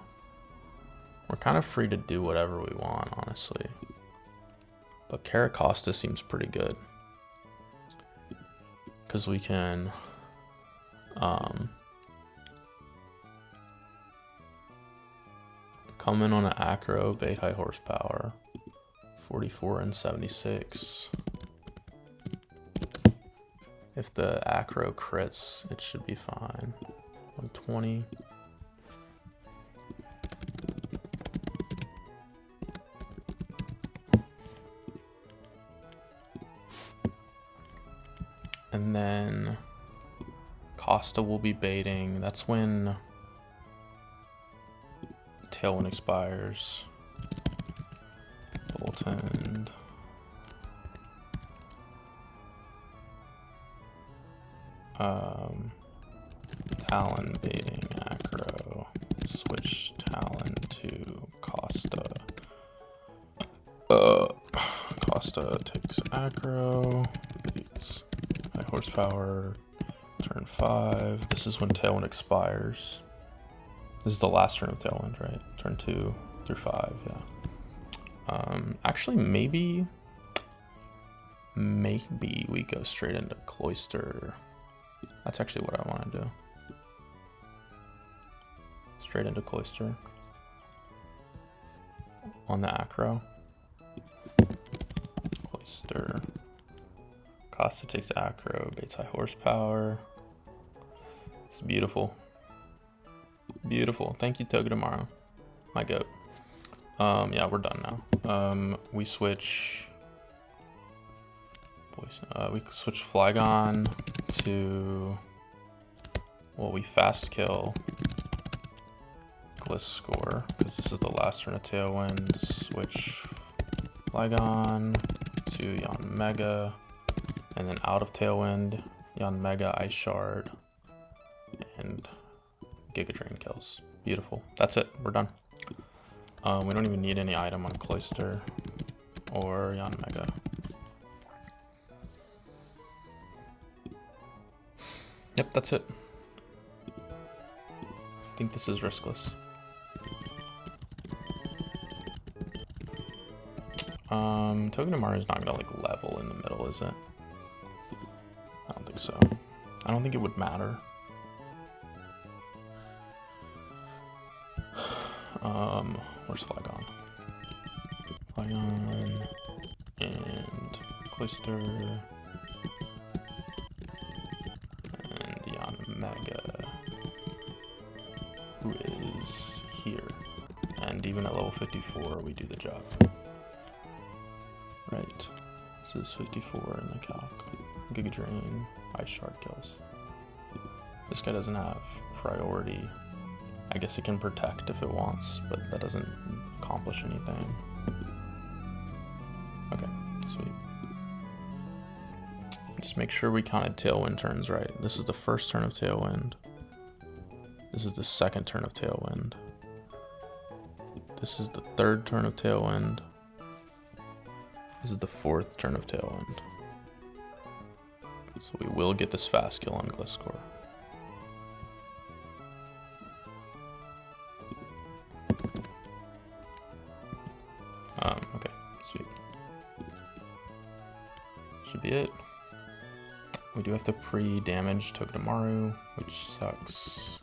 We're kind of free to do whatever we want, honestly. But Caracosta seems pretty good. Because we can... come in on an acro, bait high horsepower. 44 and 76. If the acro crits, it should be fine. 120. And then Costa will be baiting. That's when Tailwind expires. Boltend. Talon baiting acro. Switch Talon to Costa. Costa takes acro. Beats high horsepower. Turn 5. This is when Tailwind expires. This is the last turn of Tailwind, right? Turn 2 through 5, yeah. Actually, maybe we go straight into Cloister. That's actually what I want to do. Straight into Cloister. On the acro. Cloister. Costa takes acro, baits high horsepower. It's beautiful. Beautiful. Thank you, Togedemaru. My goat. Yeah, we're done now. We switch Flygon to, well, we fast kill Gliscor because this is the last turn of Tailwind. Switch Flygon to Yanmega, and then out of Tailwind, Yanmega, Ice Shard, and Giga Drain kills. Beautiful. That's it. We're done. We don't even need any item on Cloister or Yanmega. Yep, that's it. I think this is riskless. Togedemaru is not gonna like level in the middle, is it? I don't think so. I don't think it would matter. Where's Flygon? Flygon and Cloister and Yanmega, who is here. And even at level 54, we do the job. Right. This is 54 in the calc. Giga Drain, Ice Shard kills. This guy doesn't have priority. I guess it can protect if it wants, but that doesn't accomplish anything. Okay, sweet. Just make sure we counted Tailwind turns right. This is the first turn of Tailwind. This is the second turn of Tailwind. This is the third turn of Tailwind. This is the fourth turn of Tailwind. So we will get this fast kill on Gliscor. Okay, sweet. Should be it. We do have to pre-damage Togedemaru, which sucks.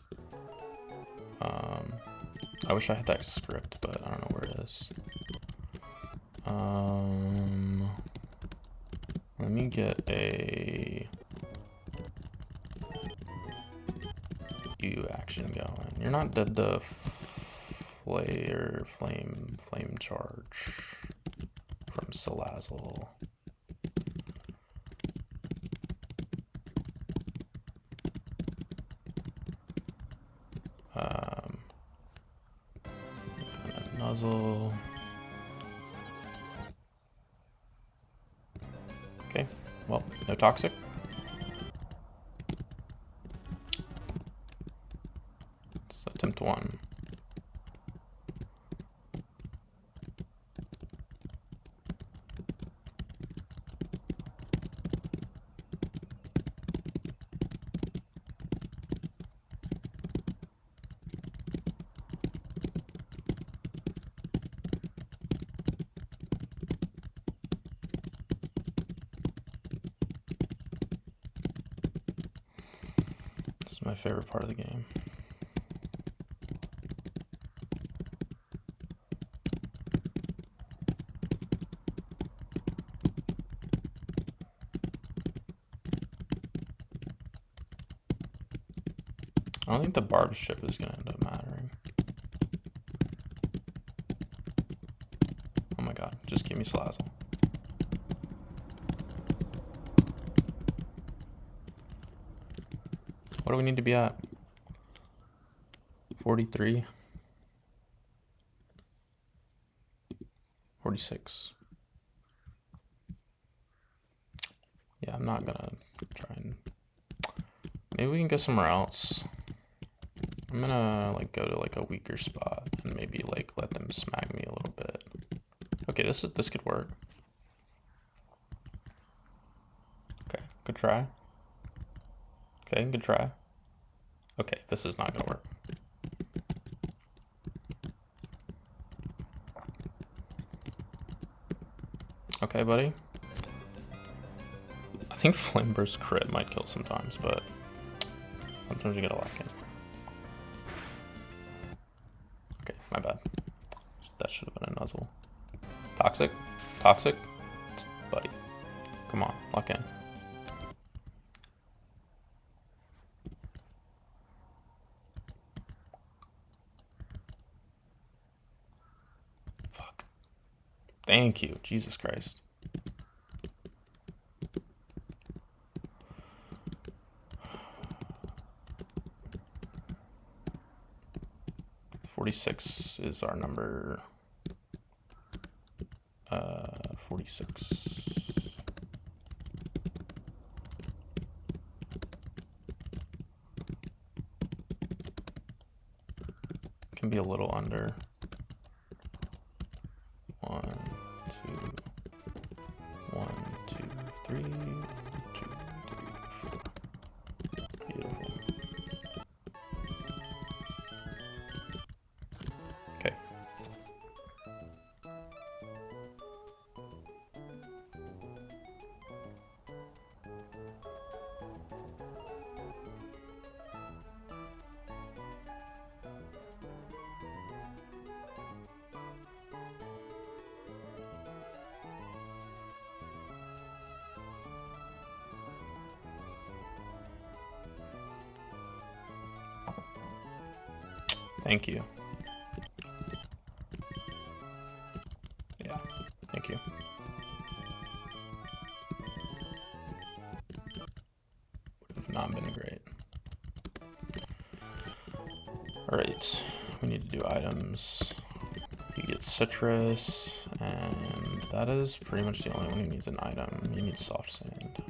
I wish I had that script, but I don't know where it is. Let me get a EU action going. You're not dead to flame charge from Salazzle. Nuzzle. Okay, well, no toxic. Let's attempt one. My favorite part of the game. I don't think the barb ship is going to end up mattering. Oh my god, just give me Salazzle. What do we need to be at? 43? 46. Yeah, I'm not gonna try and... Maybe we can go somewhere else. I'm gonna like go to like a weaker spot and maybe like let them smack me a little bit. Okay, this could work. Okay, good try. Okay, good try. Okay, this is not gonna work. Okay, buddy. I think Flame Burst crit might kill sometimes, but sometimes you gotta lock in. Okay, my bad. That should have been a nuzzle. Toxic? Toxic? Buddy. Come on, lock in. Fuck. Thank you, Jesus Christ. $46 is our number. 46. Can be a little under. 1, 2, 1, 2, 3, 1, 2, 3, 4. Beautiful. Okay. Thank you. Yeah, thank you. Would have not been great. Alright, we need to do items. You get citrus, and that is pretty much the only one who needs an item. You need soft sand.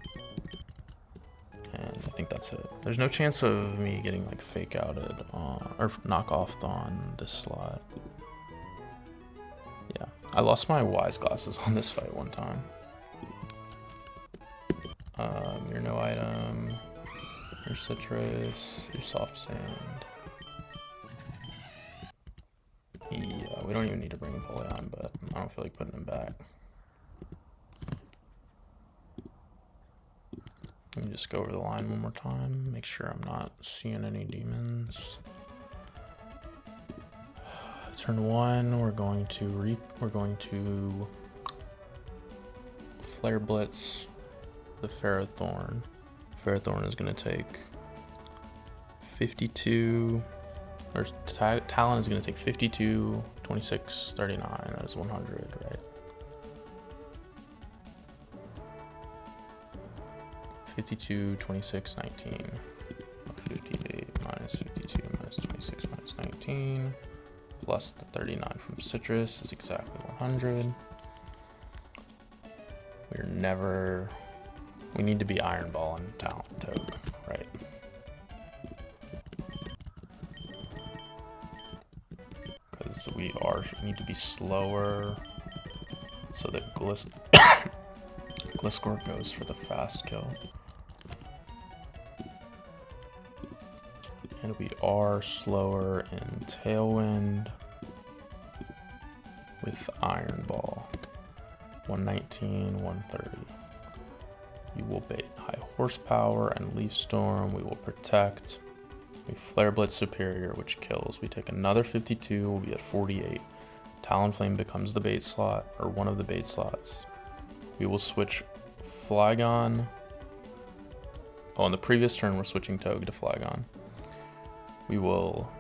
And I think that's it. There's no chance of me getting like fake outed on, or knock off on this slot. Yeah, I lost my wise glasses on this fight one time. Your no item, your citrus, your soft sand. Yeah, we don't even need to bring Napoleon, but I don't feel like putting him back. Let me just go over the line one more time, make sure I'm not seeing any demons. Turn 1, we're going to Flare Blitz the Ferrothorn. Ferrothorn is going to take 52, or Talon is going to take 52, 26, 39. That is 100, right? 52, 26, 19. 58 minus 52 minus 26 minus 19 plus the 39 from citrus is exactly 100. We need to be Iron Ball and Talon Toad, right? Because we need to be slower so that Gliscor goes for the fast kill. And we are slower in Tailwind with Iron Ball. 119, 130. We will bait High Horsepower and Leaf Storm. We will protect. We Flare Blitz Superior, which kills. We take another 52. We'll be at 48. Talonflame becomes the bait slot, or one of the bait slots. We will switch Flygon. Oh, on the previous turn, we're switching Toad to Flygon. We will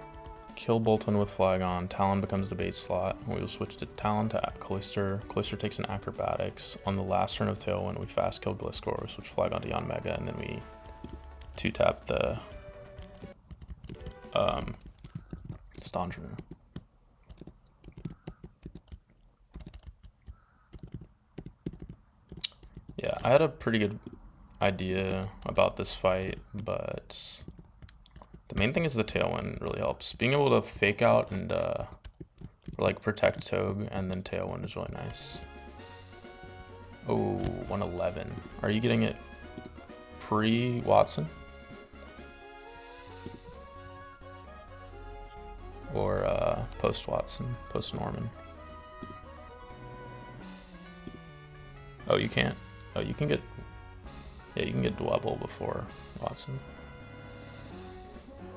kill Bolton with Flygon. Talon becomes the bait slot. We will switch to Talon to Cloyster. Cloyster takes an Acrobatics. On the last turn of Tailwind, we fast kill Gliscor. We switch Flygon to Yanmega, and then we 2-tap the Stonjourner. Yeah, I had a pretty good idea about this fight, but the main thing is the Tailwind really helps. Being able to fake out and like protect Toad and then Tailwind is really nice. Oh, 111. Are you getting it pre-Watson? Or post-Watson, post-Norman? Oh, you can't. Oh, you can get... Yeah, you can get Dwebble before Watson.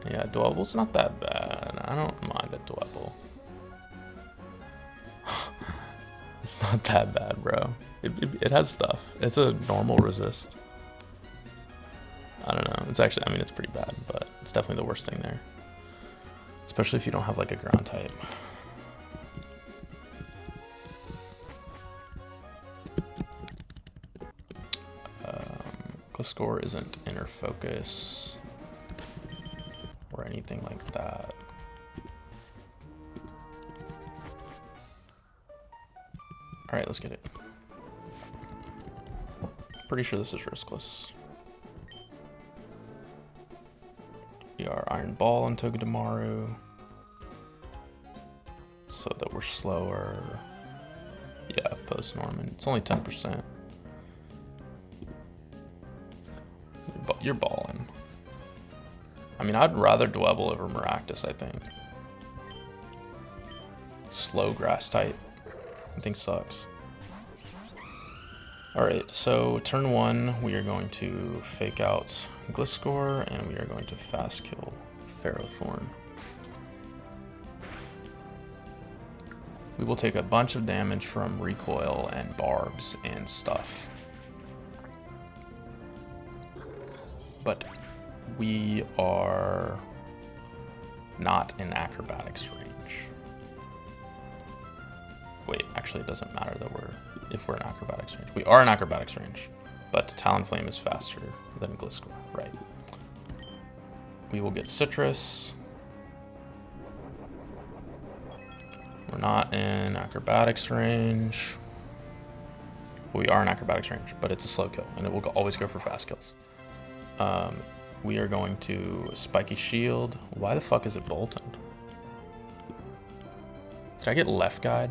Yeah, Dwebble's not that bad. I don't mind a Dwebble. It's not that bad, bro. It has stuff. It's a normal resist. I don't know. It's actually, I mean, it's pretty bad, but it's definitely the worst thing there. Especially if you don't have like a ground type. Gliscor isn't inner focus or anything like that. All right, let's get it. Pretty sure this is riskless. We are Iron Ball on Togedemaru so that we're slower. Yeah, post Norman. It's only 10%. You're balling. I mean, I'd rather Dwebble over Maractus, I think. Slow grass type. I think sucks. Alright, so turn 1, we are going to fake out Gliscor, and we are going to fast kill Ferrothorn. We will take a bunch of damage from recoil and barbs and stuff. But we are not in acrobatics range. Wait, actually it doesn't matter that if we're in acrobatics range. We are in acrobatics range, but Talonflame is faster than Gliscor, right? We will get Citrus. We're not in acrobatics range. We are in acrobatics range, but it's a slow kill, and it will always go for fast kills. We are going to Spiky Shield. Why the fuck is it Bolton? Did I get Left Guide?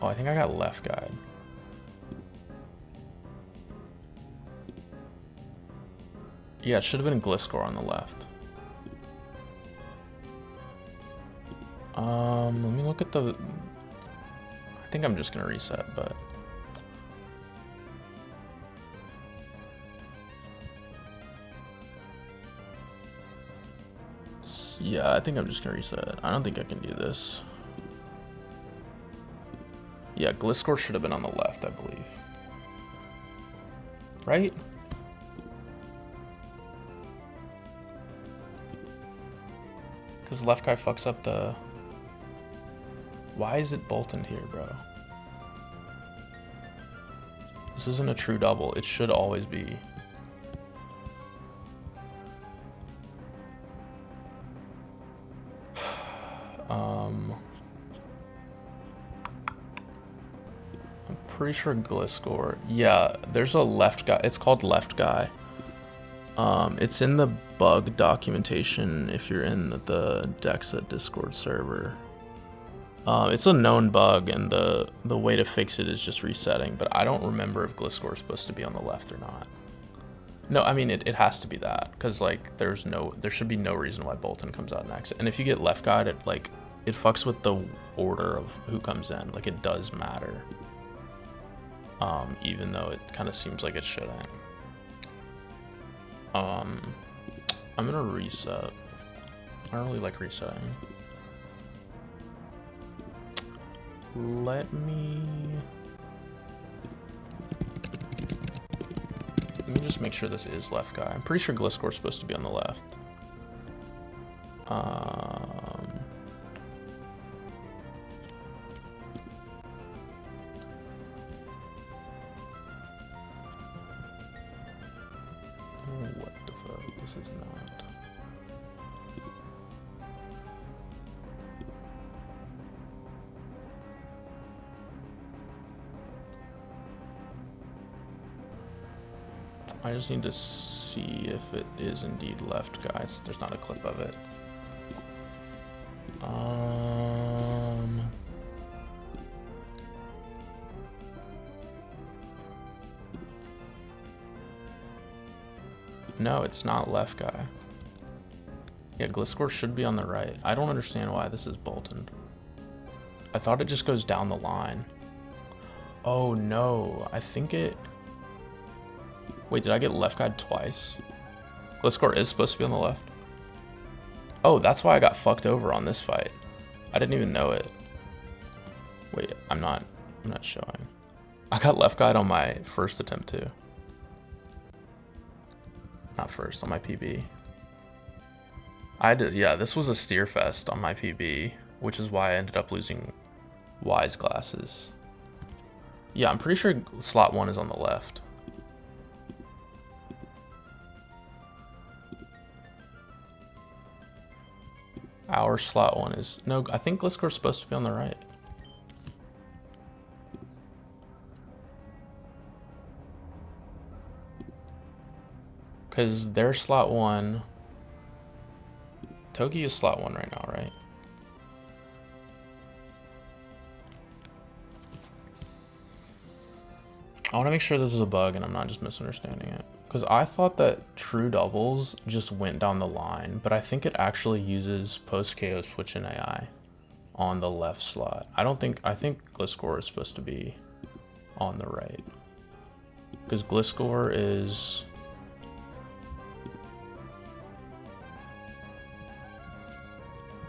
Oh, I think I got Left Guide. Yeah, it should have been Gliscor on the left. Let me look at the... I think I'm just gonna reset, but... Yeah, I think I'm just gonna reset. I don't think I can do this. Yeah, Gliscor should have been on the left, I believe. Right? Because left guy fucks up the... Why is it Bolton here, bro? This isn't a true double. It should always be. I'm pretty sure Gliscor. Yeah, there's a left guy. It's called left guy. It's in the bug documentation if you're in the Dexa Discord server. It's a known bug, and the way to fix it is just resetting, but I don't remember if Gliscor is supposed to be on the left or not. No, I mean, it has to be that, because, like, there should be no reason why Bolton comes out next. And if you get left guide, it fucks with the order of who comes in. Like, it does matter. Even though it kind of seems like it shouldn't. I'm gonna reset. I don't really like resetting. Let me just make sure this is left guy. I'm pretty sure Gliscor is supposed to be on the left. What the fuck? This is not. I just need to see if it is indeed left, guys. There's not a clip of it. No, it's not left guy. Yeah, Gliscor should be on the right. I don't understand why this is Bolton. I thought it just goes down the line. Oh no, I think it... Wait, did I get left guide twice? Gliscor is supposed to be on the left. Oh, that's why I got fucked over on this fight. I didn't even know it. Wait, I'm not showing. I got left guide on my first attempt too. Not first, on my PB. Yeah, this was a steer fest on my PB, which is why I ended up losing Wise glasses. Yeah, I'm pretty sure slot 1 is on the left. Our slot 1 is... No, I think Gliscor is supposed to be on the right. Because their slot 1... Togi is slot 1 right now, right? I want to make sure this is a bug and I'm not just misunderstanding it. Because I thought that true doubles just went down the line, but I think it actually uses post-KO switch in AI on the left slot. I think Gliscor is supposed to be on the right. Because Gliscor is...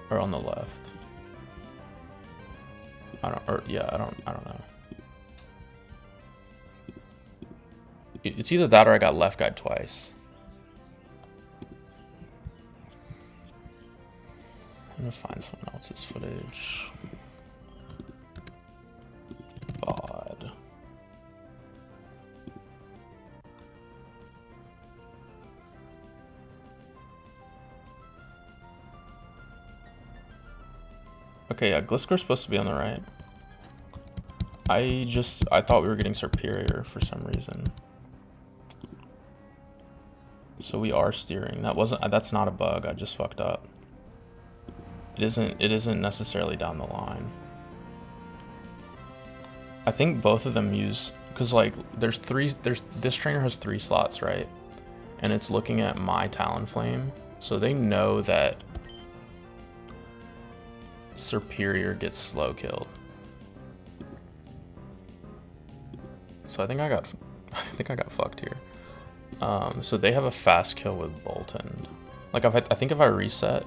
Or on the left. I don't know. It's either that or I got left guide twice. I'm gonna find someone else's footage. VOD. Okay, yeah, Gliscor's supposed to be on the right. I thought we were getting superior for some reason. So we are steering. That's not a bug, I just fucked up. It isn't necessarily down the line. I think both of them use, because like this trainer has 3 slots, right? And it's looking at my Talonflame, so they know that Superior gets slow killed. So I think I got fucked here. So they have a fast kill with Bolton. Like I think if I reset.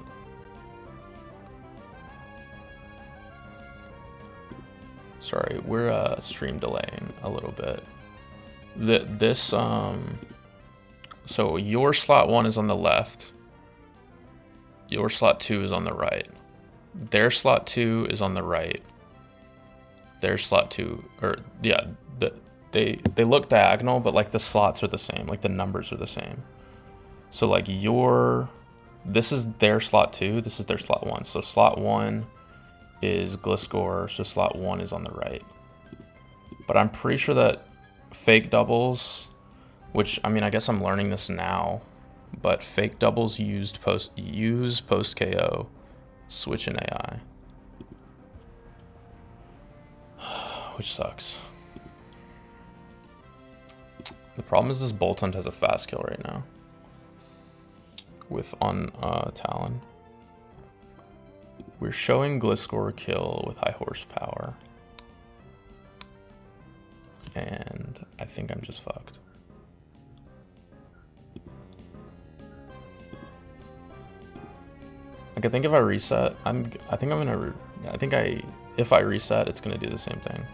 Sorry, we're stream delaying a little bit. So your slot 1 is on the left. your slot 2 is on the right. Their slot 2 is on the right. Their slot 2, or yeah, they look diagonal, but like the slots are the same, like the numbers are the same. So like this is their slot 2, this is their slot 1. So slot 1 is Gliscor, so slot 1 is on the right. But I'm pretty sure that fake doubles, which, I mean, I guess I'm learning this now, but fake doubles use post KO, switch in AI, which sucks. The problem is this Bolt Hunt has a fast kill right now on Talon. We're showing Gliscor kill with high horsepower, and I think I'm just fucked. Like, I think if I reset, if I reset, it's gonna do the same thing.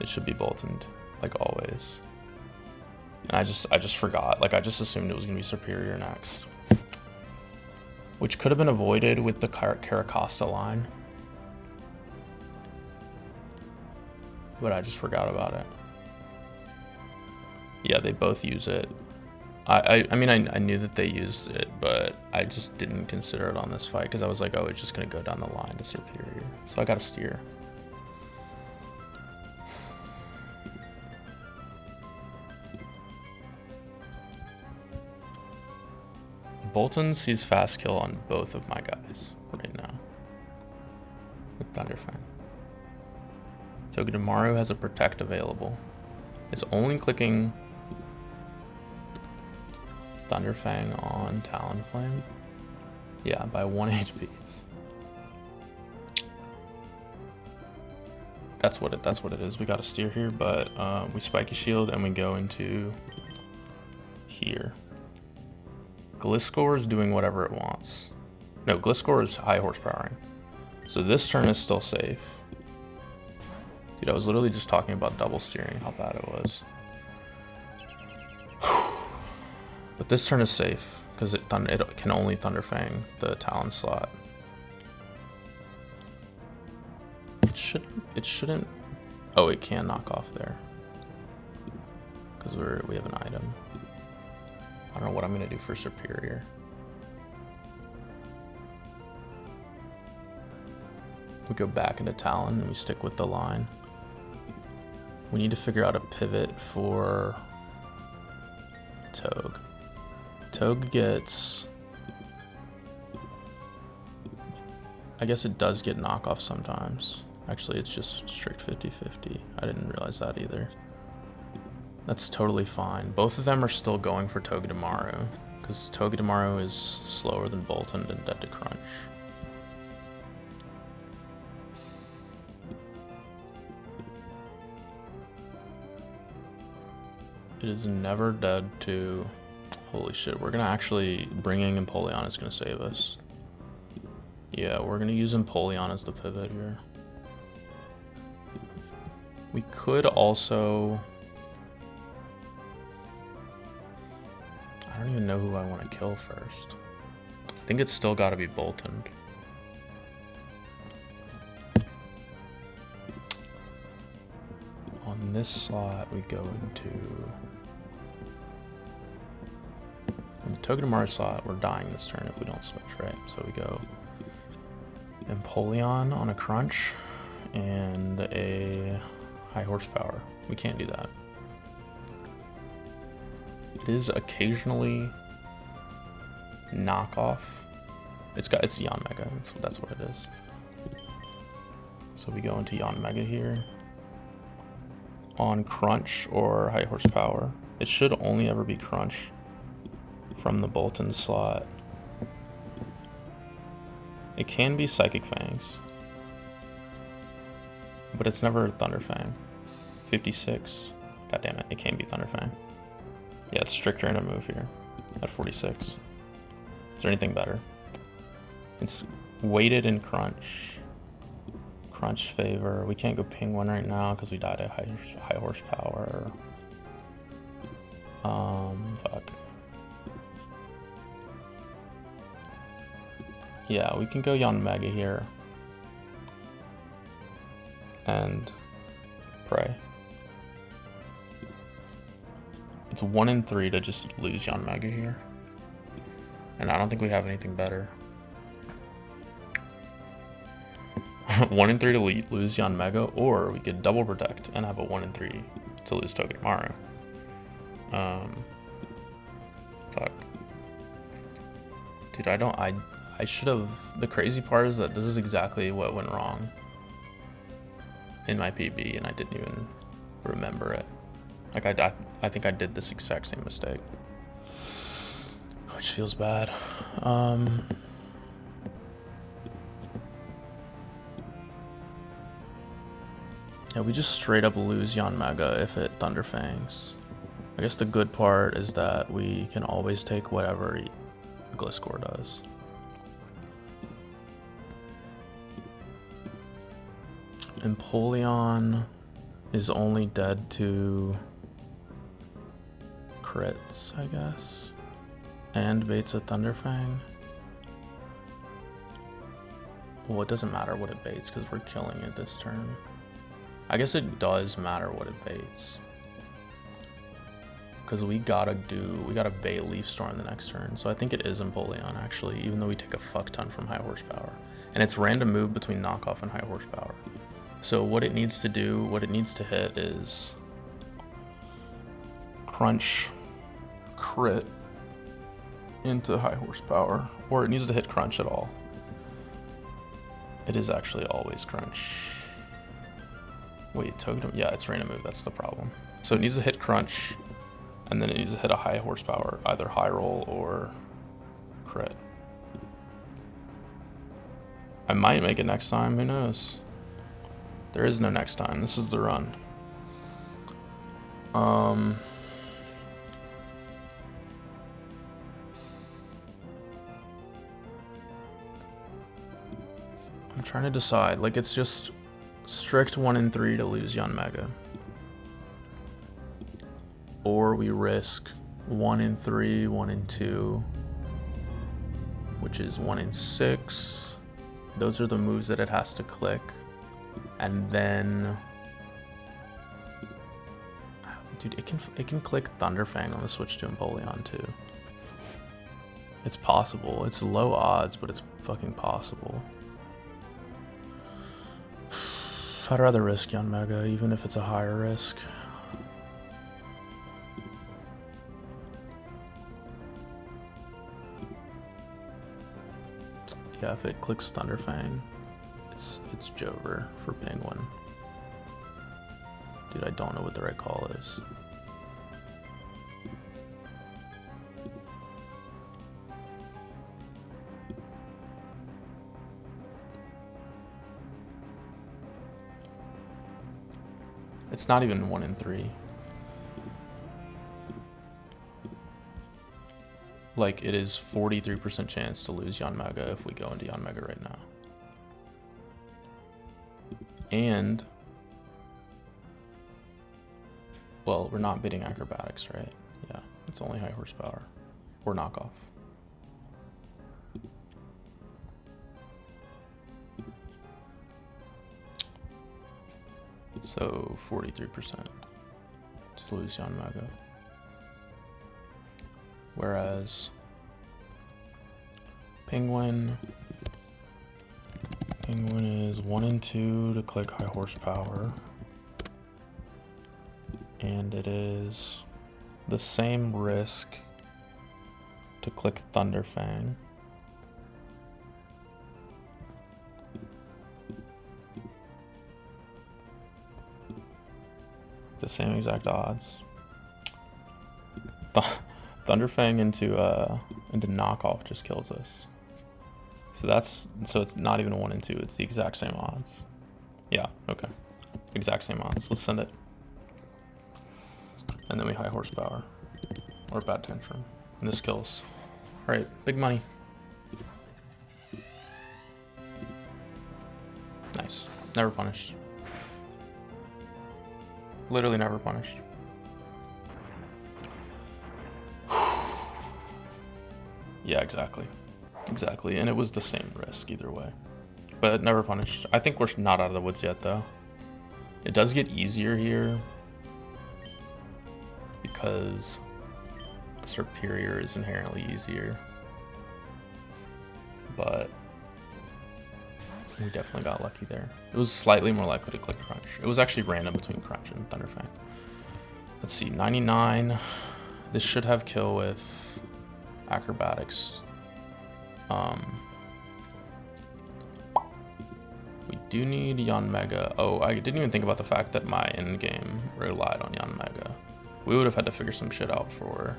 It should be Boltoned, like always. And I just forgot. Like, I just assumed it was gonna be Superior next, which could have been avoided with the Caracosta line, but I just forgot about it. Yeah, they both use it. I mean, I knew that they used it, but I just didn't consider it on this fight because I was like, oh, it's just gonna go down the line to Superior. So I gotta steer. Bolton sees fast kill on both of my guys right now with Thunderfang. Togedemaru has a protect available. It's only clicking Thunderfang on Talonflame. Yeah, by 1 HP. That's what it is. We gotta steer here, but we spiky shield and we go into here. Gliscor is doing whatever it wants. No, Gliscor is high horsepowering. So this turn is still safe. Dude, I was literally just talking about double steering, how bad it was. But this turn is safe, because it can only Thunderfang the Talon slot. It shouldn't... Oh, it can knock off there. Because we have an item. I don't know what I'm going to do for Superior. We go back into Talon and we stick with the line. We need to figure out a pivot for Togue. Togue gets... I guess it does get knockoff sometimes. Actually, it's just strict 50-50. I didn't realize that either. That's totally fine. Both of them are still going for Togedemaru, because Togedemaru is slower than Bolton and dead to crunch. It is never dead to... Holy shit, we're gonna actually... Bringing Empoleon is gonna save us. Yeah, we're gonna use Empoleon as the pivot here. We could also... I don't even know who I want to kill first. I think it's still got to be Bolton. On this slot, we go into... On the Togedemaru slot, we're dying this turn if we don't switch, right? So we go Empoleon on a crunch and a high horsepower. We can't do that. It is occasionally knockoff. It's Yanmega. That's what it is. So we go into Yanmega here on crunch or high horsepower. It should only ever be crunch from the Bolton slot. It can be Psychic Fangs, but it's never Thunderfang. 56. God damn it! It can't be Thunderfang. Yeah, it's strict random move here at 46. Is there anything better? It's weighted in crunch. Crunch favor. We can't go Penguin right now because we died at high horsepower. Fuck. Yeah, we can go Yon Mega here. And pray. It's 1 in 3 to just lose Yon Mega here. And I don't think we have anything better. 1 in 3 to lose Yon Mega, or we could double protect and have a 1 in 3 to lose Togedemaru. Fuck. Dude, I should have. The crazy part is that this is exactly what went wrong in my PB, and I didn't even remember it. Like, I think I did this exact same mistake, which feels bad. Yeah, we just straight up lose Yon Mega if it Thunderfangs. I guess the good part is that we can always take whatever Gliscor does. Empoleon is only dead to crits, I guess. And baits a Thunderfang. Well, it doesn't matter what it baits because we're killing it this turn. I guess it does matter what it baits. Because we gotta bait Leaf Storm the next turn. So I think it is Empoleon actually, even though we take a fuck ton from high horsepower. And it's random move between knockoff and high horsepower. So what it needs to do, what it needs to hit is crunch crit into high horsepower, or it needs to hit crunch at all. It is actually always crunch. Wait, Totem, yeah, it's random move, that's the problem. So it needs to hit crunch, and then it needs to hit a high horsepower, either high roll or crit. I might make it next time, who knows? There is no next time, this is the run. I'm trying to decide, like it's just strict 1 in 3 to lose Yon Mega. Or we risk 1 in 3, 1 in 2, which is 1 in 6. Those are the moves that it has to click. And then, dude, it can click Thunderfang on the switch to Empoleon too. It's possible. It's low odds, but it's fucking possible. I'd rather risk Yon Mega, even if it's a higher risk. Yeah, if it clicks Thunderfang, it's Jover for Penguin. Dude, I don't know what the right call is. It's not even 1 in 3. Like, it is 43% chance to lose Yon Mega if we go into Yon Mega right now. And, well, we're not bidding acrobatics, right? Yeah, it's only high horsepower or knockoff. So 43% to lose Yon Mega. Whereas Penguin is 1 in 2 to click high horsepower. And it is the same risk to click Thunderfang. The same exact odds. Thunderfang into knockoff just kills us. So it's not even a 1 in 2. It's the exact same odds. Yeah. Okay. Exact same odds. Let's send it. And then we high horsepower or bad tantrum, and this kills. All right. Big money. Nice. Never punished. Literally never punished. Yeah, exactly. Exactly, and it was the same risk either way. But never punished. I think we're not out of the woods yet, though. It does get easier here because Superior is inherently easier. But we definitely got lucky there. It was slightly more likely to click Crunch. It was actually random between Crunch and Thunderfang. Let's see, 99. This should have kill with Acrobatics. We do need Yanmega. Oh, I didn't even think about the fact that my endgame relied on Yanmega. We would have had to figure some shit out for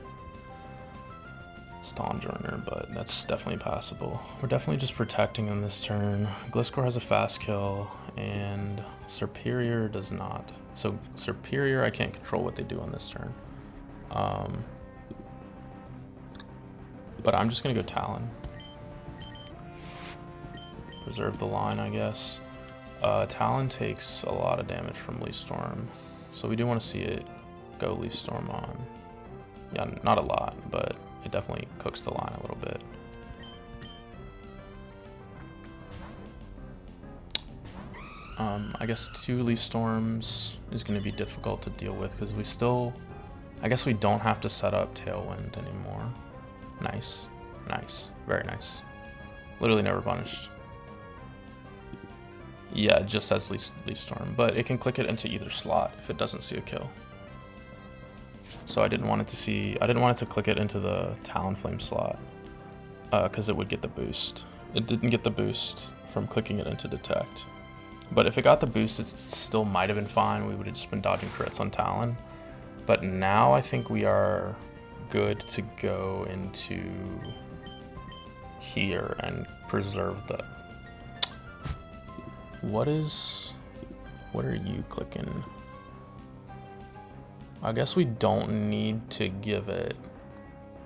Stonjourner, but that's definitely passable. We're definitely just protecting in this turn. Gliscor has a fast kill, and Superior does not. So Superior, I can't control what they do on this turn. But I'm just gonna go Talon. Preserve the line, I guess. Talon takes a lot of damage from Leaf Storm, so we do want to see it go Leaf Storm on. Yeah, not a lot, but it definitely cooks the line a little bit. I guess 2 Leaf Storms is going to be difficult to deal with because we still, I guess we don't have to set up Tailwind anymore. Nice, nice, very nice. Literally never punished. Yeah, it just has Leaf Storm, but it can click it into either slot if it doesn't see a kill. So I didn't want it to click it into the Talonflame slot because it would get the boost. It didn't get the boost from clicking it into Detect. But if it got the boost, it still might have been fine. We would have just been dodging crits on Talon. But now I think we are good to go into here and preserve the... What are you clicking? I guess we don't need to give it...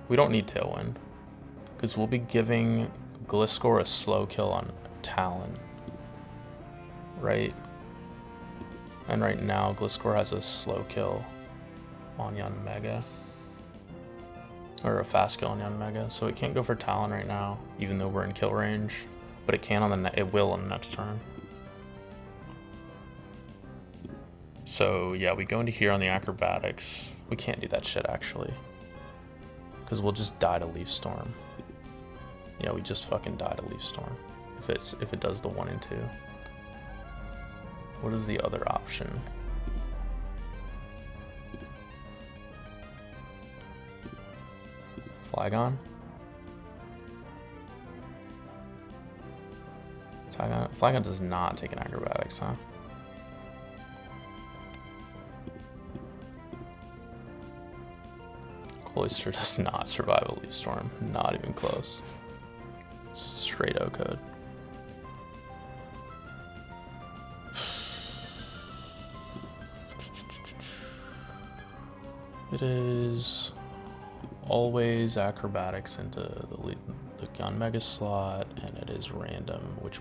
We don't need Tailwind, because we'll be giving Gliscor a slow kill on Talon, right? And right now, Gliscor has a slow kill on Yanmega, or a fast kill on Yanmega, so it can't go for Talon right now, even though we're in kill range, but it can on the it will on the next turn. So yeah, we go into here on the Acrobatics. We can't do that shit actually, because we'll just die to Leaf Storm. Yeah, we just fucking die to Leaf Storm if it does the 1 and 2. What is the other option? Flygon? Flygon does not take an Acrobatics, huh? Cloyster does not survive a Leaf Storm. Not even close. It's straight O code. It is always Acrobatics into the Yanmega slot, and it is random which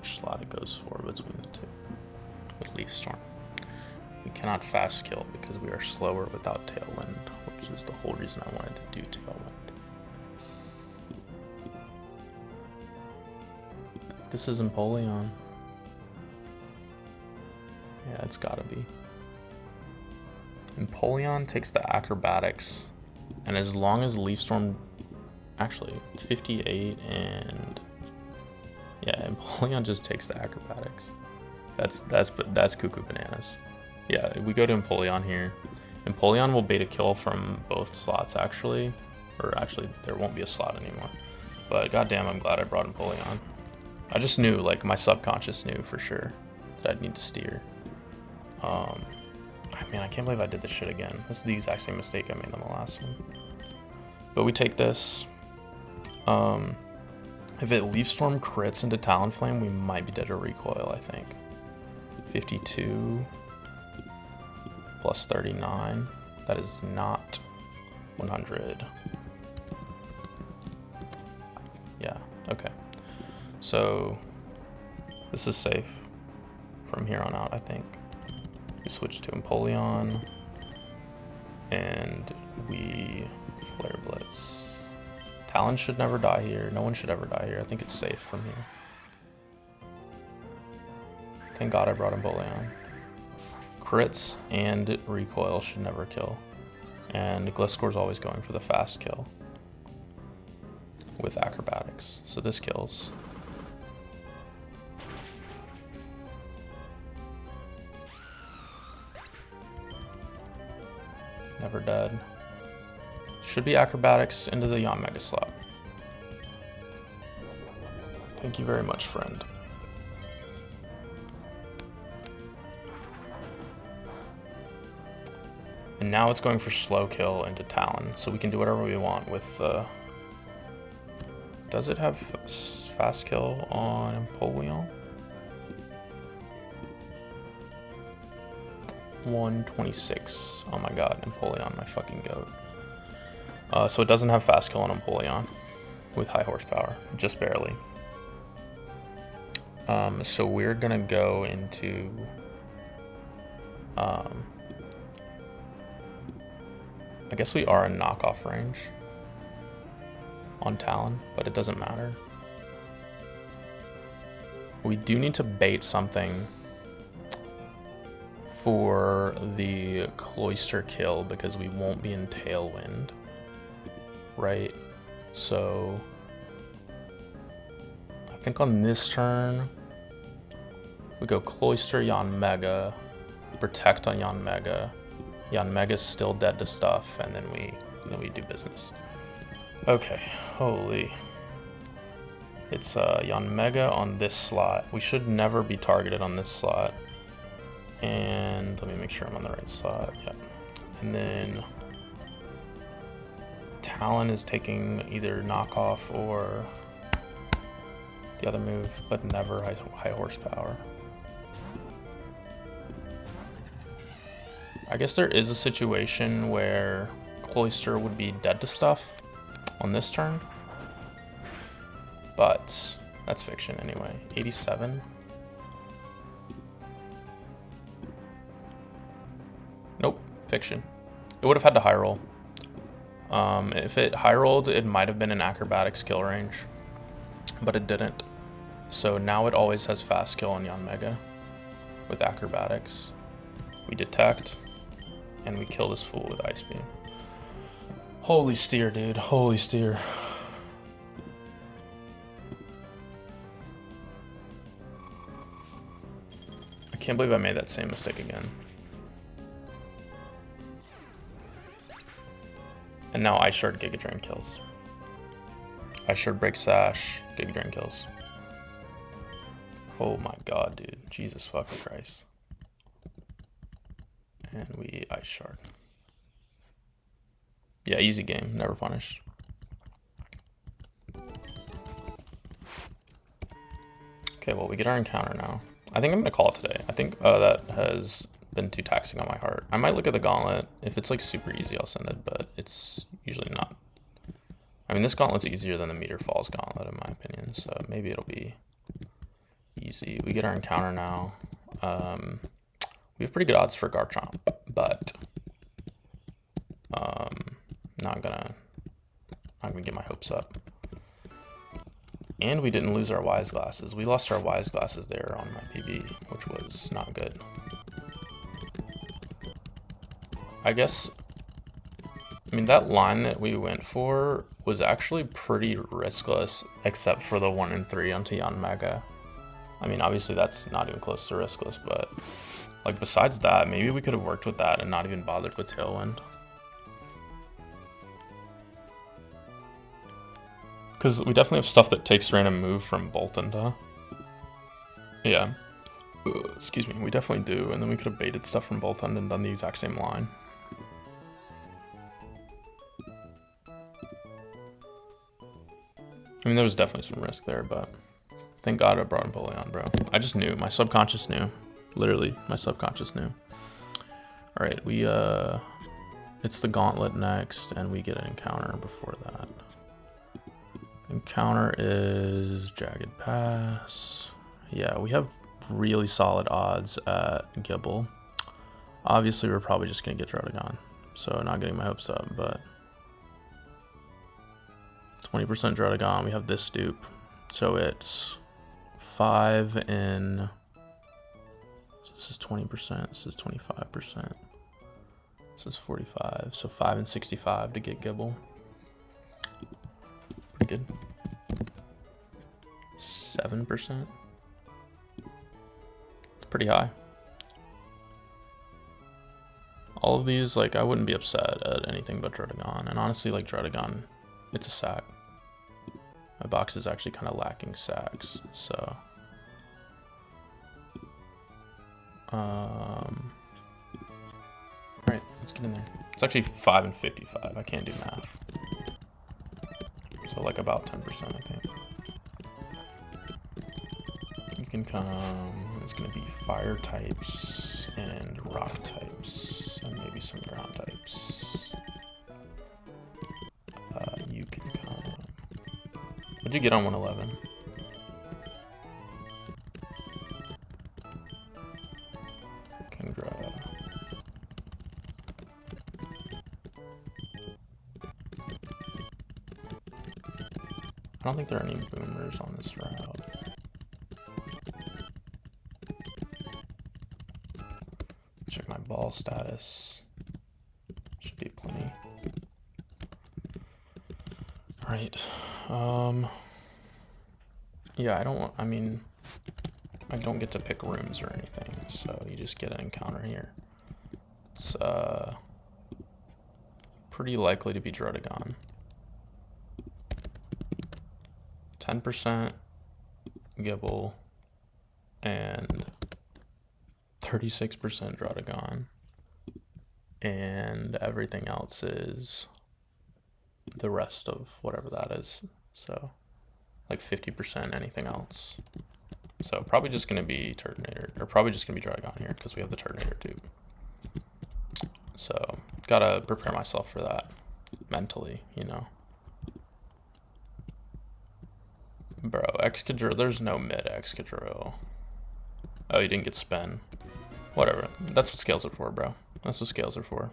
slot it goes for between the two with Leaf Storm. We cannot fast kill because we are slower without Tailwind, which is the whole reason I wanted to do Tailwind. This is Empoleon. Yeah, it's gotta be. Empoleon takes the Acrobatics, and as long as Leaf Storm, actually 58 and yeah, Empoleon just takes the Acrobatics. That's cuckoo bananas. Yeah, we go to Empoleon here. Empoleon will bait a kill from both slots actually, or actually there won't be a slot anymore. But goddamn, I'm glad I brought Empoleon. I just knew, like my subconscious knew for sure that I'd need to steer. Man, I can't believe I did this shit again. This is the exact same mistake I made on the last one. But we take this. If it Leaf Storm crits into Talonflame, we might be dead to recoil, I think. 52 plus 39. That is not 100. Yeah, okay. So this is safe from here on out, I think. We switch to Empoleon, and we Flare Blitz. Talon should never die here. No one should ever die here. I think it's safe from here. Thank God I brought in Bullion. Crits and recoil should never kill. And Gliscor's always going for the fast kill with acrobatics. So this kills. Never dead. Should be acrobatics into the Yon Mega slot. Thank you very much, friend. And now it's going for slow kill into Talon, so we can do whatever we want with the... Does it have fast kill on Empoleon? 126. Oh my god, Empoleon, my fucking goat. So it doesn't have fast kill on Empoleon with high horsepower, just barely. So we're gonna go into... I guess we are in knockoff range on Talon, but it doesn't matter. We do need to bait something for the Cloyster kill because we won't be in Tailwind, right? So I think on this turn we go Cloyster, Yon Mega, protect on Yon Mega. Yon Mega's still dead to stuff, and then we do business. Okay, holy. It's Yon Mega on this slot. We should never be targeted on this slot. And let me make sure I'm on the right slot. Yep. And then Talon is taking either knockoff or the other move, but never high horsepower. I guess there is a situation where Cloyster would be dead to stuff on this turn, but that's fiction anyway. 87. Nope, fiction. It would have had to high roll. If it high rolled, it might have been an acrobatics kill range, but it didn't. So now it always has fast kill on Yon Mega with acrobatics. We detect, and we kill this fool with Ice Beam. Holy steer, dude. Holy steer. I can't believe I made that same mistake again. And now Ice Shard Giga Drain kills. Ice Shard Break Sash, Giga Drain kills. Oh my god, dude. Jesus fucking Christ. And we Ice Shard. Yeah, easy game, never punished. Okay, well, we get our encounter now. I think I'm gonna call it today. I think that has been too taxing on my heart. I might look at the gauntlet. If it's like super easy, I'll send it, but it's usually not. I mean, this gauntlet's easier than the Meteor Falls gauntlet, in my opinion, so maybe it'll be easy. We get our encounter now. We have pretty good odds for Garchomp, but not gonna get my hopes up. And we didn't lose our Wise Glasses. We lost our Wise Glasses there on my PB, which was not good. I guess, I mean, that line that we went for was actually pretty riskless, except for the 1 and 3 onto Yon Mega. I mean, obviously that's not even close to riskless, but like besides that, maybe we could have worked with that and not even bothered with Tailwind. Because we definitely have stuff that takes random move from Boltund, huh? Yeah. Excuse me, we definitely do, and then we could have baited stuff from Boltund and done the exact same line. I mean, there was definitely some risk there, but thank God I brought in Bullion, bro. I just knew. My subconscious knew. Literally, my subconscious knew. All right, it's the gauntlet next, and we get an encounter before that. Encounter is Jagged Pass. Yeah, we have really solid odds at Gibble. Obviously, we're probably just gonna get Drotagon, so not getting my hopes up, but 20% Druddigon. We have this dupe. So it's 5 in... So this is 20%. This is 25%. This is 45. So 5 and 65 to get Gibble. Pretty good. 7%. It's pretty high. All of these, like, I wouldn't be upset at anything but Druddigon. And honestly, like, Druddigon, it's a sack. My box is actually kind of lacking sacks, so... Alright, let's get in there. It's actually 5 and 55. I can't do math. So, like, about 10%, I think. You can come... It's going to be fire types and rock types. And maybe some ground types. You can come... What'd you get on 111? Kendra. I don't think there are any boomers on this route. Check my ball status. Should be plenty. Alright. Yeah, I don't get to pick rooms or anything, so you just get an encounter here. It's pretty likely to be Druddigon. 10% Gibble and 36% Druddigon, and everything else is the rest of whatever that is. So like 50% anything else. So probably just gonna be Turtonator, or probably just gonna be Druddigon here because we have the Turtonator tube. So gotta prepare myself for that mentally, you know. Bro, Excadrill, there's no mid Excadrill. Oh, you didn't get spin. Whatever. That's what scales are for, bro. That's what scales are for.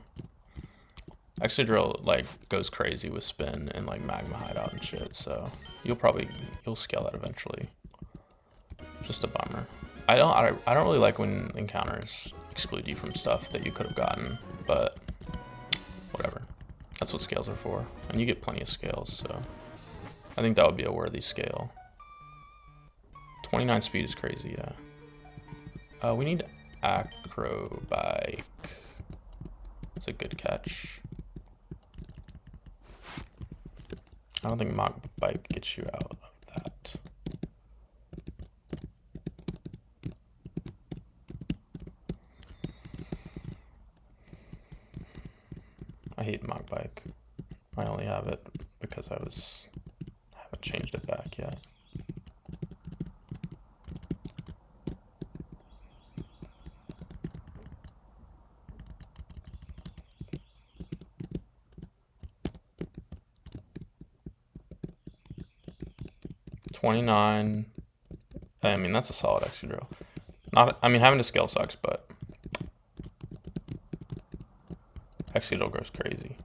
Excadrill, like, goes crazy with spin and, like, magma hideout and shit, so you'll scale that eventually. Just a bummer. I don't really like when encounters exclude you from stuff that you could have gotten, but whatever. That's what scales are for. And you get plenty of scales, so I think that would be a worthy scale. 29 speed is crazy, yeah. We need Acrobike. That's a good catch. I don't think Mach Bike gets you out of that. I hate Mach Bike. I only have it because I haven't changed it back yet. $29. I mean, that's a solid Excadrill. Having to scale sucks, but Excadrill goes crazy.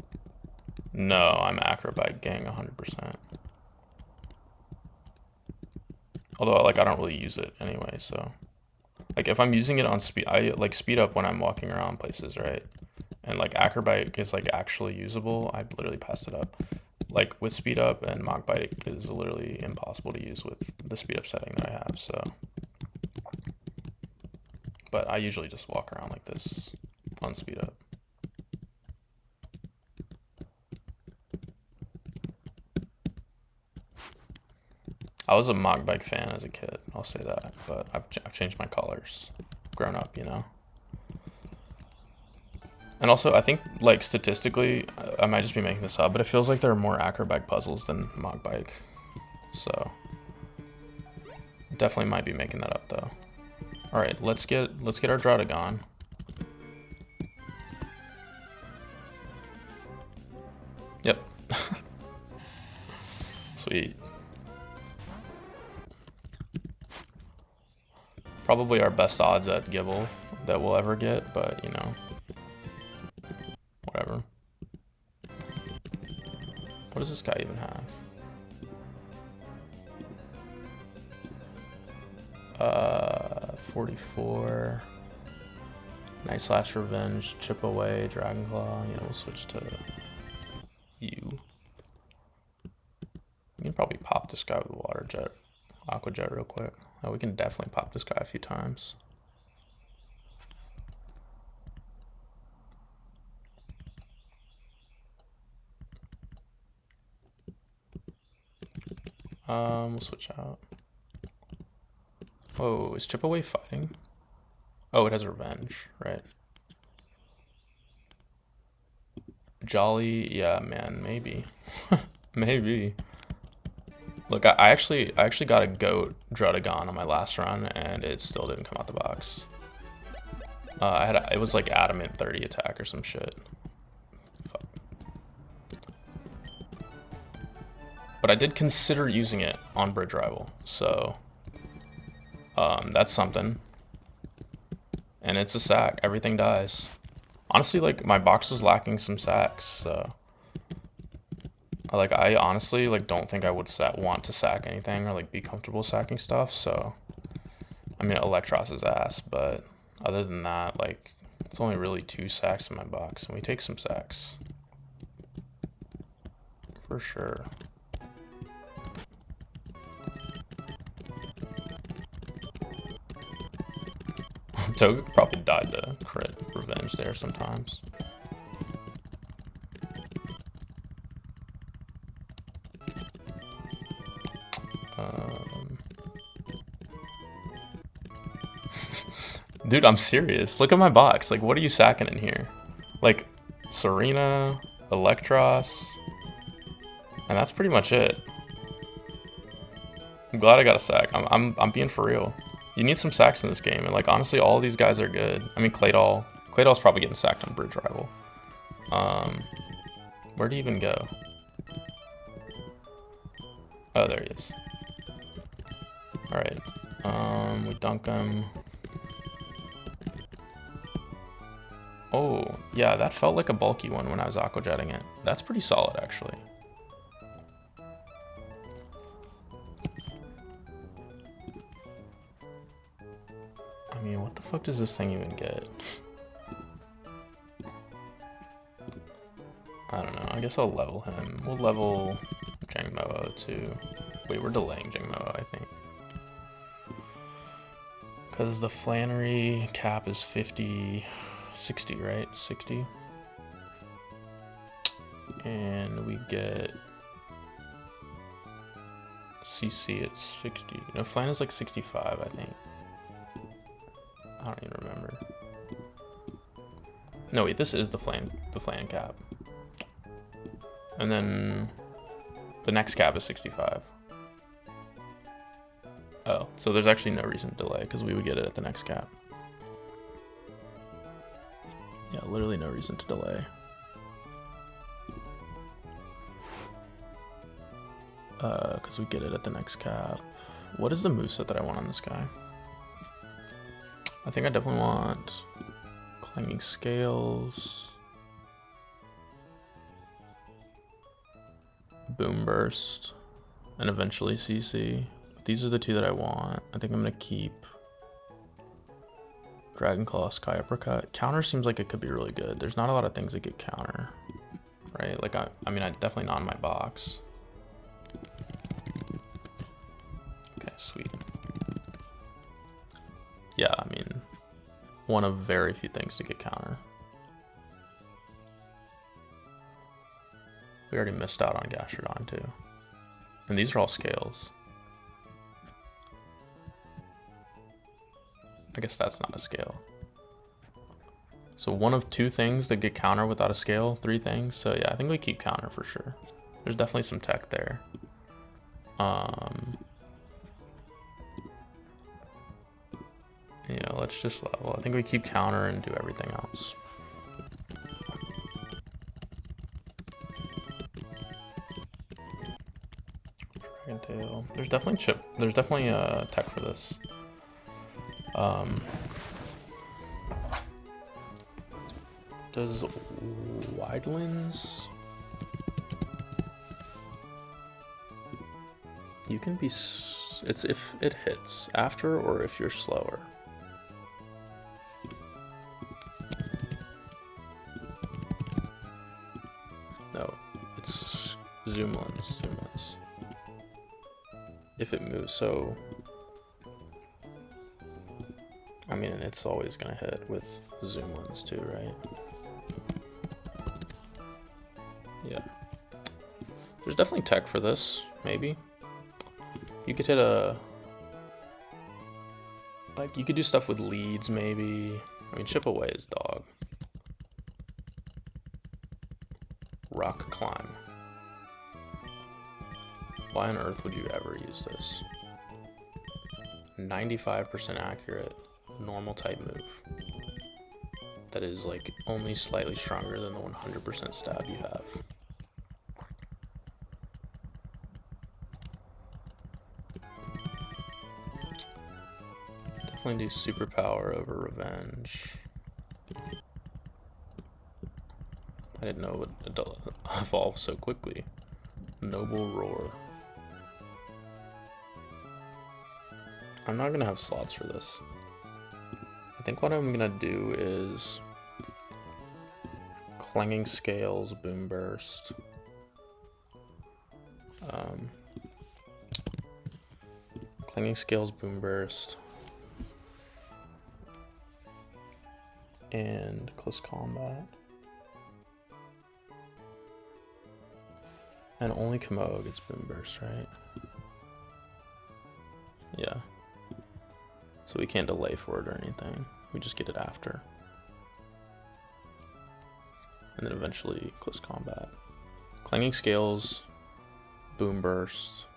No, I'm Acrobike gang 100%. Although, like, I don't really use it anyway, so. Like, if I'm using it on speed, I, like, speed up when I'm walking around places, right? And, like, Acrobike is, like, actually usable. I literally passed it up. Like, with speed up and Mach Bite is literally impossible to use with the speed up setting that I have, so. But I usually just walk around like this on speed up. I was a Mach Bike fan as a kid, I'll say that, but I've changed my colors, grown up, you know. And also, I think, like, statistically, I might just be making this up, but it feels like there are more Acrobike puzzles than Mach Bike. So, definitely might be making that up, though. All right, let's get our Druddigon. Yep. Sweet. Probably our best odds at Gibble that we'll ever get, but, you know. Whatever. What does this guy even have? 44. Night Slash Revenge, Chip Away, Dragon Claw. Yeah, we'll switch to you. We can probably pop this guy with Water Jet, Aqua Jet real quick. Oh, we can definitely pop this guy a few times. We'll switch out. Oh, is Chip Away fighting? Oh, it has Revenge, right? Jolly, yeah, man, maybe. Maybe. Look, I actually got a goat Drudagon on my last run, and it still didn't come out the box. It was like adamant 30 attack or some shit. Fuck. But I did consider using it on Bridge Rival, so that's something. And it's a sack. Everything dies. Honestly, like, my box was lacking some sacks, so like, I honestly like don't think I would want to sack anything or like be comfortable sacking stuff. So I mean, Electros is ass, but other than that, like, it's only really 2 sacks in my box, and we take some sacks for sure. Toga probably died to crit Revenge there sometimes. Dude, I'm serious. Look at my box. Like, what are you sacking in here? Like, Serena, Electros, and that's pretty much it. I'm glad I got a sack. I'm being for real. You need some sacks in this game, and like, honestly, all these guys are good. I mean, Claydol's probably getting sacked on Bridge Rival. Where'd he even go? Oh, there he is. Alright. We dunk him. Oh, yeah, that felt like a bulky one when I was Aqua Jetting it. That's pretty solid, actually. I mean, what the fuck does this thing even get? I don't know. I guess I'll level him. We'll level Jangmo too. Wait, we're delaying Jangmo, I think. Because the Flannery cap is 50... 60, right? 60. And we get CC at 60. No, Flan is like 65, I think. I don't even remember. No, wait, this is the Flan cap. And then the next cap is 65. Oh, so there's actually no reason to delay because we would get it at the next cap. Yeah, literally no reason to delay. Because we get it at the next cap. What is the moveset that I want on this guy? I think I definitely want Clanging Scales, Boom Burst, and eventually CC. But these are the 2 that I want. I think I'm gonna keep Dragon Claw, Sky Uppercut. Counter seems like it could be really good. There's not a lot of things that get counter, right? Like, I mean, I definitely not in my box. Okay, sweet. Yeah, I mean, one of very few things to get counter. We already missed out on Gastrodon too. And these are all scales. I guess that's not a scale. So one of 2 things that get counter without a scale, 3 things. So yeah, I think we keep counter for sure. There's definitely some tech there. Yeah, let's just level. I think we keep counter and do everything else. Dragon Tail. There's definitely tech for this. Does Widelands? You can be moves. It's if it hits after or if you're slower. No, it's zoom lens. If it moves, so I mean, it's always gonna hit with zoom lens too, right? Yeah. There's definitely tech for this, maybe. You could hit like, you could do stuff with leads, maybe. I mean, chip away is dog. Rock climb. Why on earth would you ever use this? 95% accurate, normal type move. That is like only slightly stronger than the 100% stab you have. Definitely do superpower over revenge. I didn't know it would evolve so quickly. Noble roar. I'm not gonna have slots for this. I think what I'm gonna do is clanging scales, boom burst. Clanging scales, boom burst, and close combat. And only Kamo gets boom burst, right? Yeah. So we can't delay for it or anything. We just get it after. And then eventually close combat. Clanging scales, boom burst.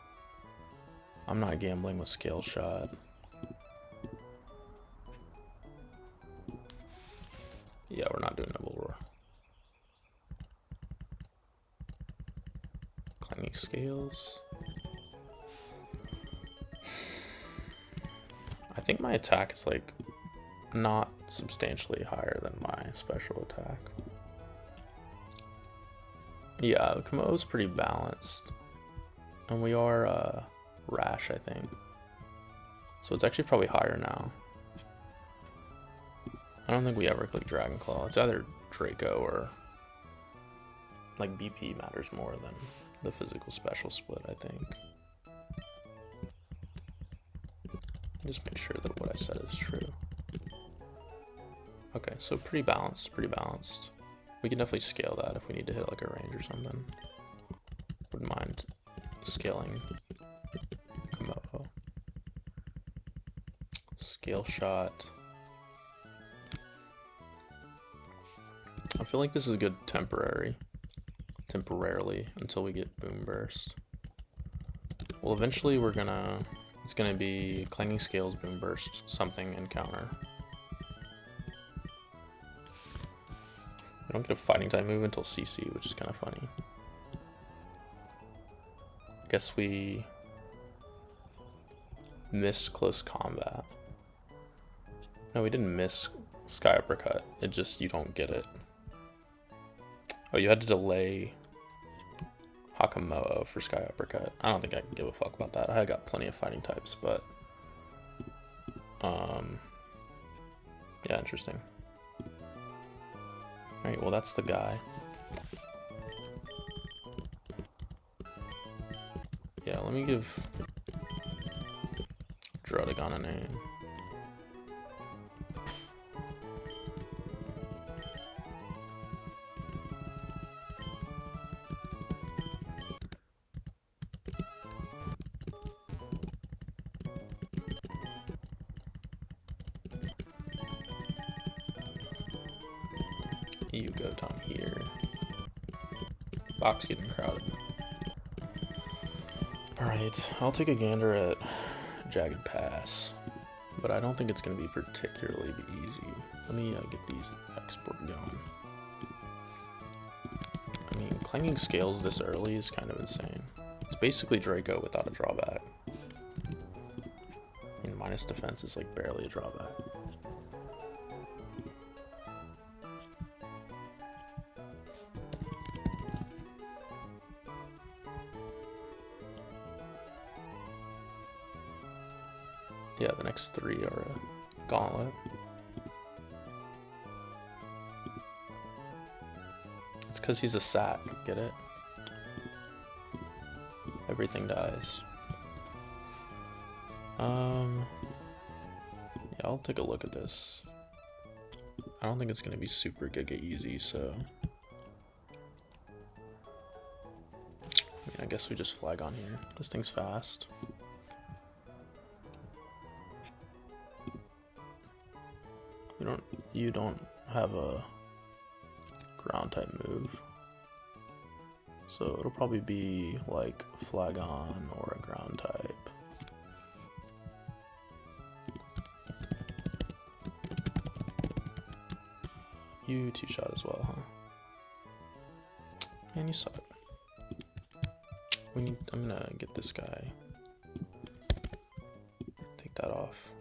I'm not gambling with scale shot. Yeah, we're not doing Noble Roar. Clanging scales. I think my attack is like not substantially higher than my special attack. Yeah, Kamo is pretty balanced. And we are rash, I think. So it's actually probably higher now. I don't think we ever click Dragon Claw. It's either Draco or like BP matters more than the physical special split, I think. Just make sure that what I said is true. Okay, so pretty balanced, pretty balanced. We can definitely scale that if we need to hit like a range or something. Wouldn't mind scaling Kamo. Scale shot. I feel like this is good temporarily until we get boom burst. Well, eventually it's gonna be clanging scales, boom burst, something, and counter. We don't get a fighting type move until CC, which is kind of funny. I guess we missed close combat. No, we didn't miss Sky Uppercut. It just, you don't get it. Oh, you had to delay Hakamoa for Sky Uppercut. I don't think I can give a fuck about that. I got plenty of fighting types, but yeah, interesting. Alright, well that's the guy. Yeah, let me give Drodagon a name. You go down here. Box getting crowded. Alright, I'll take a gander at Jagged Pass, but I don't think it's going to be particularly easy. Let me get these export going. I mean, clanging scales this early is kind of insane. It's basically Draco without a drawback. I mean, minus defense is like barely a drawback. Yeah, the next 3 are a gauntlet. It's because he's a sack, get it? Everything dies. Yeah, I'll take a look at this. I don't think it's gonna be super giga easy, so I guess we just flag on here. This thing's fast. You don't have a ground type move. So it'll probably be like flag on or a ground type. You 2-shot as well, huh? Man, you suck. I'm gonna get this guy. Take that off.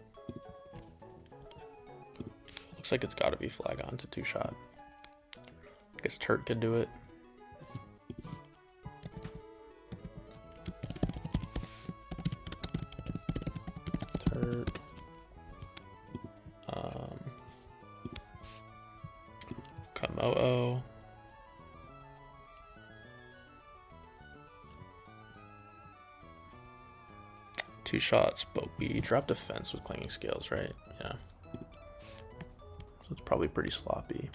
Looks like it's gotta be flag on to 2-shot. I guess Turk could do it. Turk. Kamo'o. Two shots, but we dropped a fence with clanging scales, right? Yeah. So it's probably pretty sloppy.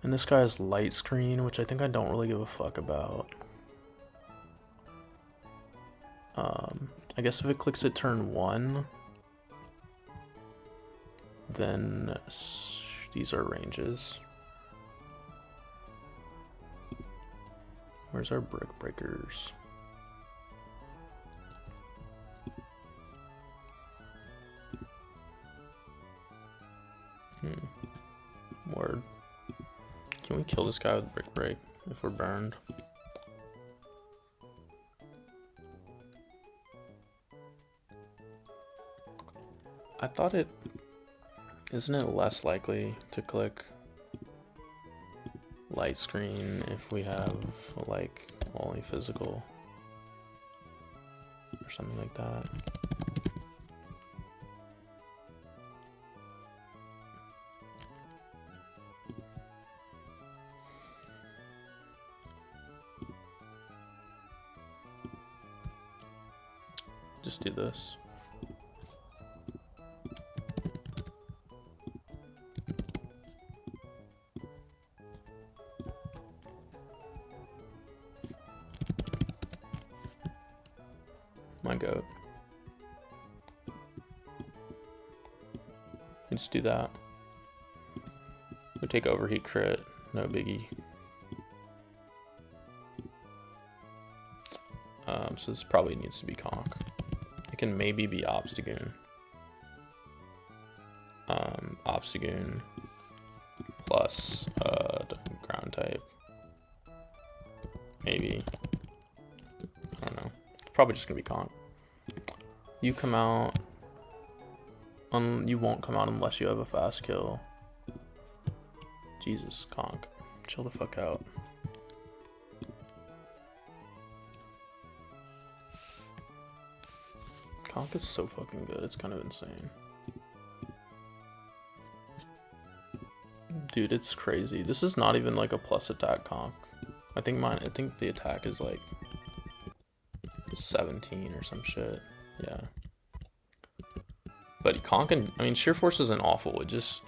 And this guy has light screen, which I think I don't really give a fuck about. I guess if it clicks at turn 1, then these are ranges. Where's our brick breakers? Word. Can we kill this guy with brick break if we're burned? I thought it... Isn't it less likely to click light screen if we have like only physical or something like that? Just do this. My goat. We just do that. We take overheat crit, no biggie. So this probably needs to be conk. It can maybe be obstagoon. Obstagoon plus ground type. Maybe. I don't know. It's probably just gonna be conk. You come out. You won't come out unless you have a fast kill. Jesus, conk. Chill the fuck out. Conk is so fucking good, it's kind of insane. Dude, it's crazy. This is not even like a plus attack conk. I think the attack is like 17 or some shit. Yeah. But conk and, I mean, sheer force isn't awful. It just,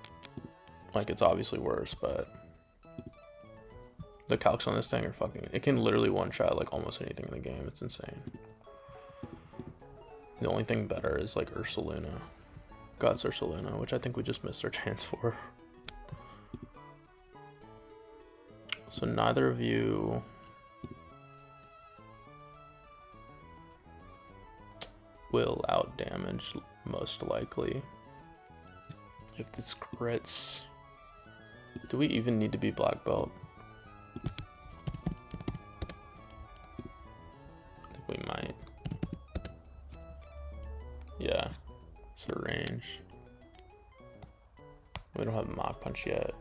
like, it's obviously worse, but the calcs on this thing are fucking, it can literally one-shot like almost anything in the game. It's insane. The only thing better is like Ursaluna. God's Ursaluna, which I think we just missed our chance for. So neither of you will out damage most likely. If this crits, do we even need to be black belt? I think we might. Yeah, it's a range. We don't have mock punch yet.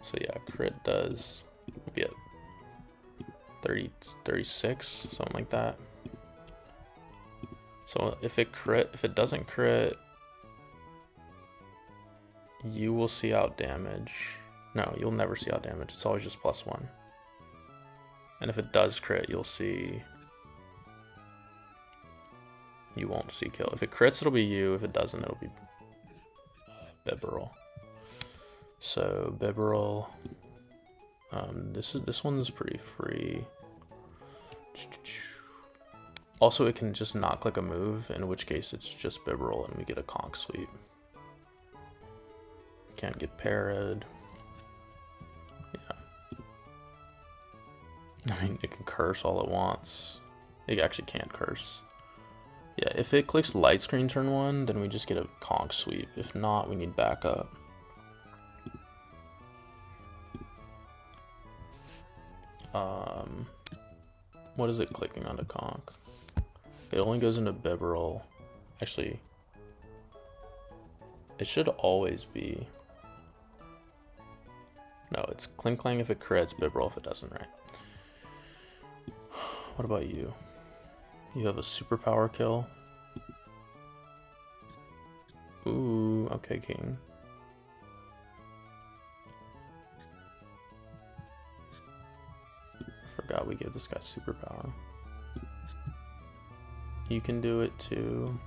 So yeah, crit does be at 30, 36, something like that. So if it doesn't crit, you will see out damage. No, you'll never see out damage. It's always just +1. And if it does crit, you'll see. You won't see kill. If it crits, it'll be you. If it doesn't, it'll be Bibarel. So Bibarel. This one's pretty free. Also, it can just not click a move, in which case it's just Bibarel and we get a conch sweep. Can't get parried. Yeah. I mean, it can curse all it wants. It actually can't curse. Yeah, if it clicks light screen turn 1, then we just get a conch sweep. If not, we need backup. What is it clicking onto conch? It only goes into Bibarel. Actually, it should always be. No, it's Clink Clang if it crits, Bibarel if it doesn't, right? What about you? You have a superpower kill. Ooh, okay, King. Forgot we gave this guy superpower. You can do it too.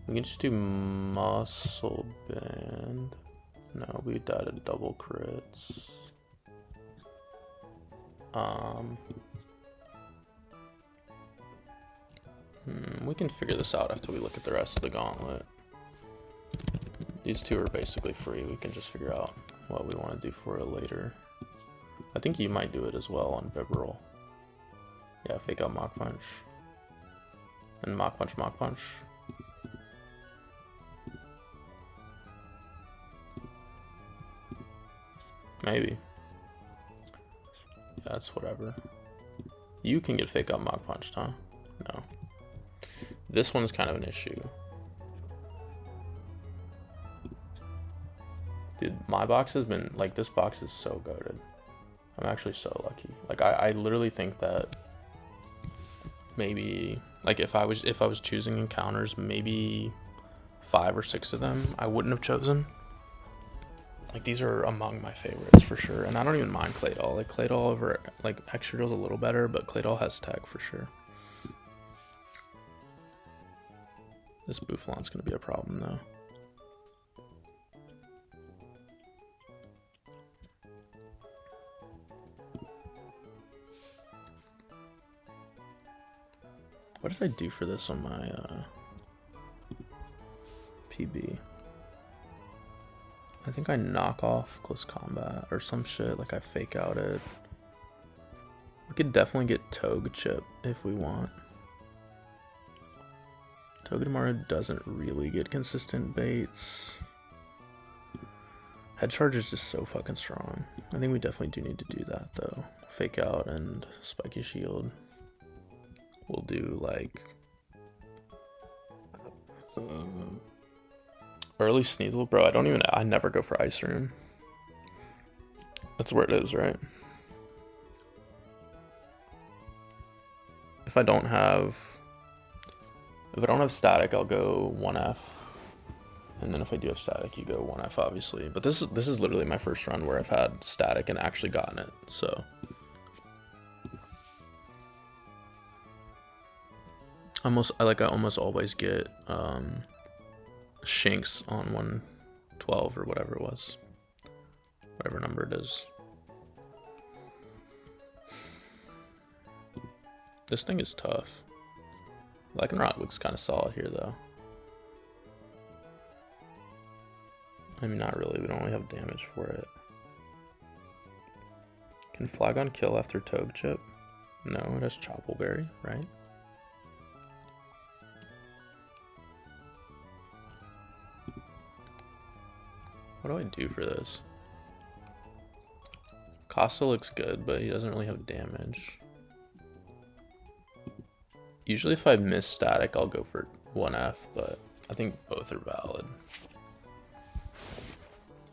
We can just do muscle band. No, we died at double crits. We can figure this out after we look at the rest of the gauntlet. These two are basically free. We can just figure out what we want to do for it later. I think you might do it as well on Bibarel. Yeah, fake out Mach Punch. And Mach Punch, Mach Punch. Maybe. Yeah, that's whatever. You can get fake out Mach Punched, huh? No. This one's kind of an issue. Dude, my box has been, like, this box is so goated. I'm actually so lucky. Like, I literally think that maybe, like, if I was choosing encounters, maybe 5 or 6 of them I wouldn't have chosen. Like, these are among my favorites for sure. And I don't even mind Claydol. Like, Claydol over, like, Excadrill's a little better, but Claydol has tech for sure. This Bouffalant's gonna be a problem though. What did I do for this on my PB? I think I knock off close combat or some shit, like I fake out it. We could definitely get Togechip if we want. Togedemaru doesn't really get consistent baits. Head Charge is just so fucking strong. I think we definitely do need to do that though. Fake out and Spiky Shield. We'll do like early Sneasel, bro. I never go for Ice Rune. That's where it is, right? If I don't have static, I'll go 1F. And then if I do have static, you go 1F obviously. But this is literally my first run where I've had static and actually gotten it. So I almost always get Shinx on 112 or whatever it was. Whatever number it is. This thing is tough. Lycanroc looks kind of solid here though. I mean, not really. We don't really have damage for it. Can Flygon kill after Togechip? No, it has Choppleberry, right? What do I do for this? Costa looks good, but he doesn't really have damage. Usually if I miss static, I'll go for 1F, but I think both are valid.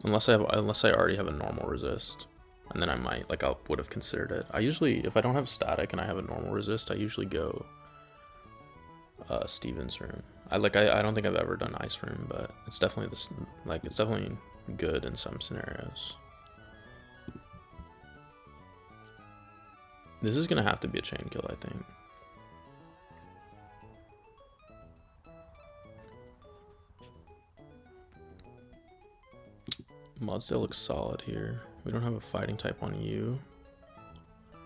Unless I already have a normal resist. And then I might, like, I would have considered it. I usually, if I don't have static and I have a normal resist, I usually go Steven's room. I don't think I've ever done ice room, but it's definitely this, like, it's definitely good in some scenarios. This is gonna have to be a chain kill, I think. Mudsdale looks solid here. We don't have a fighting type on you.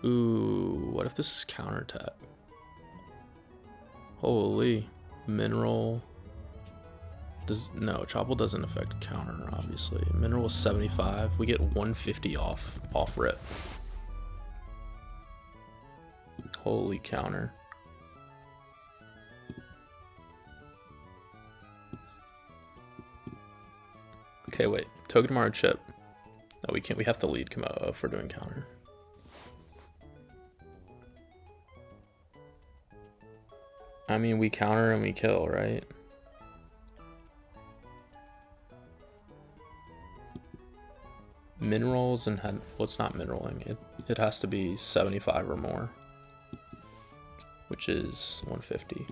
Ooh, what if this is counterattack? Holy. Mineral. No, Chopple doesn't affect counter, obviously. Mineral is 75. We get 150 off rip. Holy counter. Okay, wait. Togedemaru chip. No, we can't. We have to lead Komodo if we're doing counter. I mean, we counter and we kill, right? Minerals and well, it's not mineraling. It has to be 75 or more, which is 150.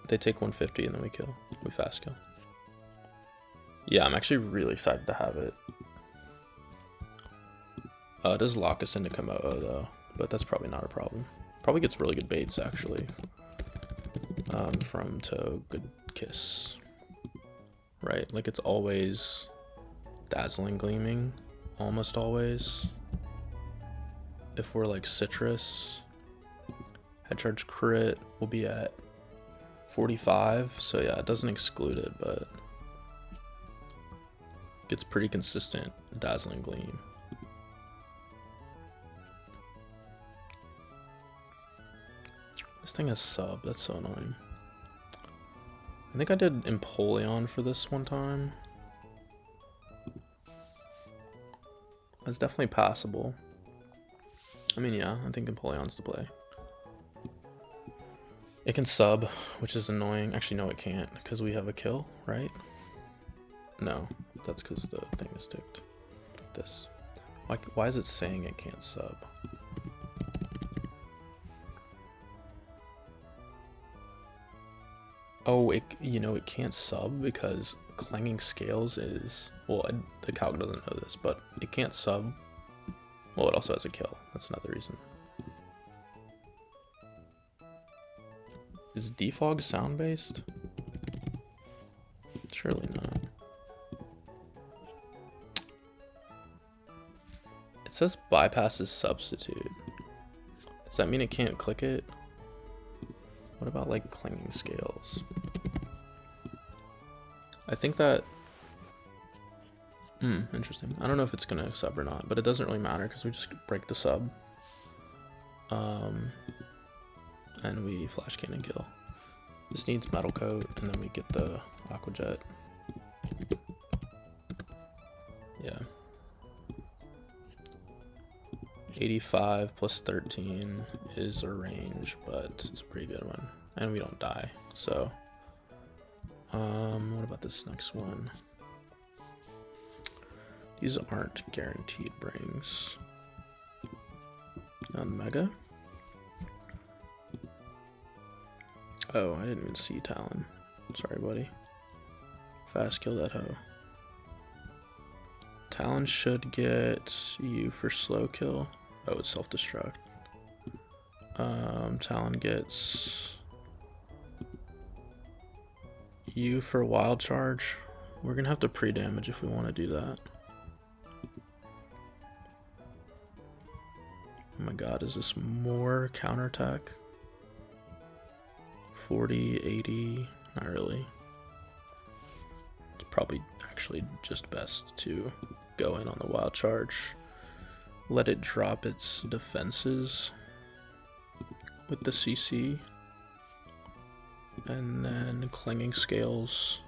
They take 150 and then we kill. We fast kill. Yeah, I'm actually really excited to have it. It does lock us into Komodo though, but that's probably not a problem. Probably gets really good baits actually. From Good Kiss. Right, like it's always dazzling gleaming, almost always. If we're like citrus, head charge crit will be at 45, so yeah, it doesn't exclude it, but gets pretty consistent dazzling gleam. This thing has sub, that's so annoying. I think I did Empoleon for this one time. It's definitely passable. I mean, yeah, I think Empoleon's the play. It can sub, which is annoying. Actually, no, it can't, because we have a kill, right? No, that's because the thing is ticked. Like this. Why is it saying it can't sub? Oh, it can't sub because clanging scales is, well, the calc doesn't know this, but it can't sub. Well, it also has a kill. That's another reason. Is defog sound based? Surely not. It says bypasses substitute. Does that mean it can't click it? What about like clanging scales? I think that, interesting. I don't know if it's gonna sub or not, but it doesn't really matter because we just break the sub. And we flash cannon kill. This needs metal coat, and then we get the aqua jet. Yeah. 85 plus 13 is a range, but it's a pretty good one. And we don't die, so. What about this next one? These aren't guaranteed brings. Mega? Oh, I didn't even see Talon. Sorry, buddy. Fast kill that hoe. Talon should get you for slow kill. Oh, it's self-destruct. Talon gets you for wild charge. We're gonna have to pre-damage if we want to do that. Oh my god, is this more counterattack? 40, 80, not really. It's probably actually just best to go in on the wild charge. Let it drop its defenses with the CC. And then clinging scales.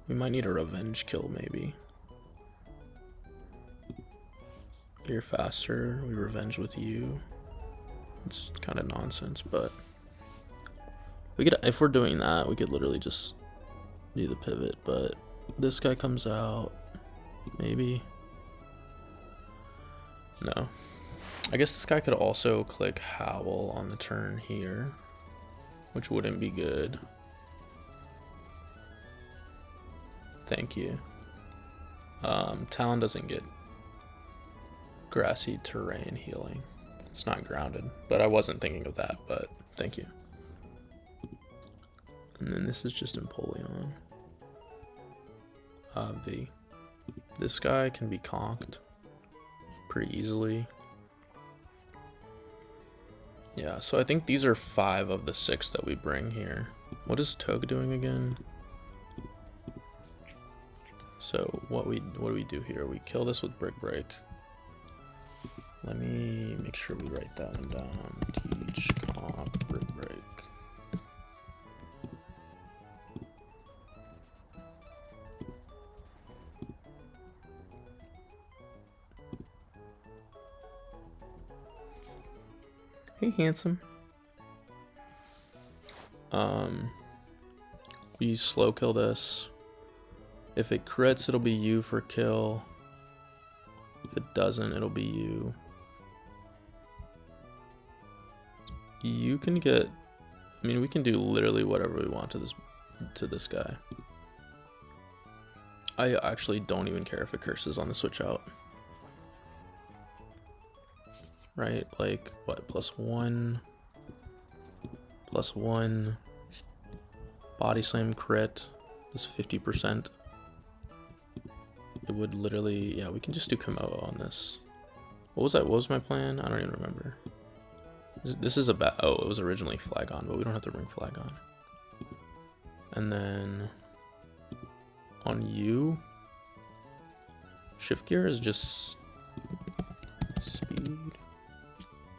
We might need a revenge kill maybe. You're faster, we revenge with you. It's kind of nonsense, but we could, if we're doing that, we could literally just do the pivot, but this guy comes out, maybe. No. I guess this guy could also click Howl on the turn here, which wouldn't be good. Thank you. Talon doesn't get grassy terrain healing. It's not grounded, but I wasn't thinking of that, but thank you. And then this is just Empoleon. V. This guy can be conked pretty easily. Yeah, so I think these are 5 of the 6 that we bring here. What is Tug doing again? So what do we do here? We kill this with Brick Break. Let me make sure we write that one down. Teach comp Brick Break. Hey, handsome. We slow kill this. If it crits, it'll be you for kill. If it doesn't, it'll be you. You can get, I mean, we can do literally whatever we want to this guy. I actually don't even care if it curses on the switch out. Right, like what, +1, +1, body slam crit is 50%. It would literally, yeah, we can just do Komodo on this. What was that? What was my plan? I don't even remember. This is a bad, oh, it was originally Flagon, but we don't have to bring Flagon. And then on you, shift gear is just speed,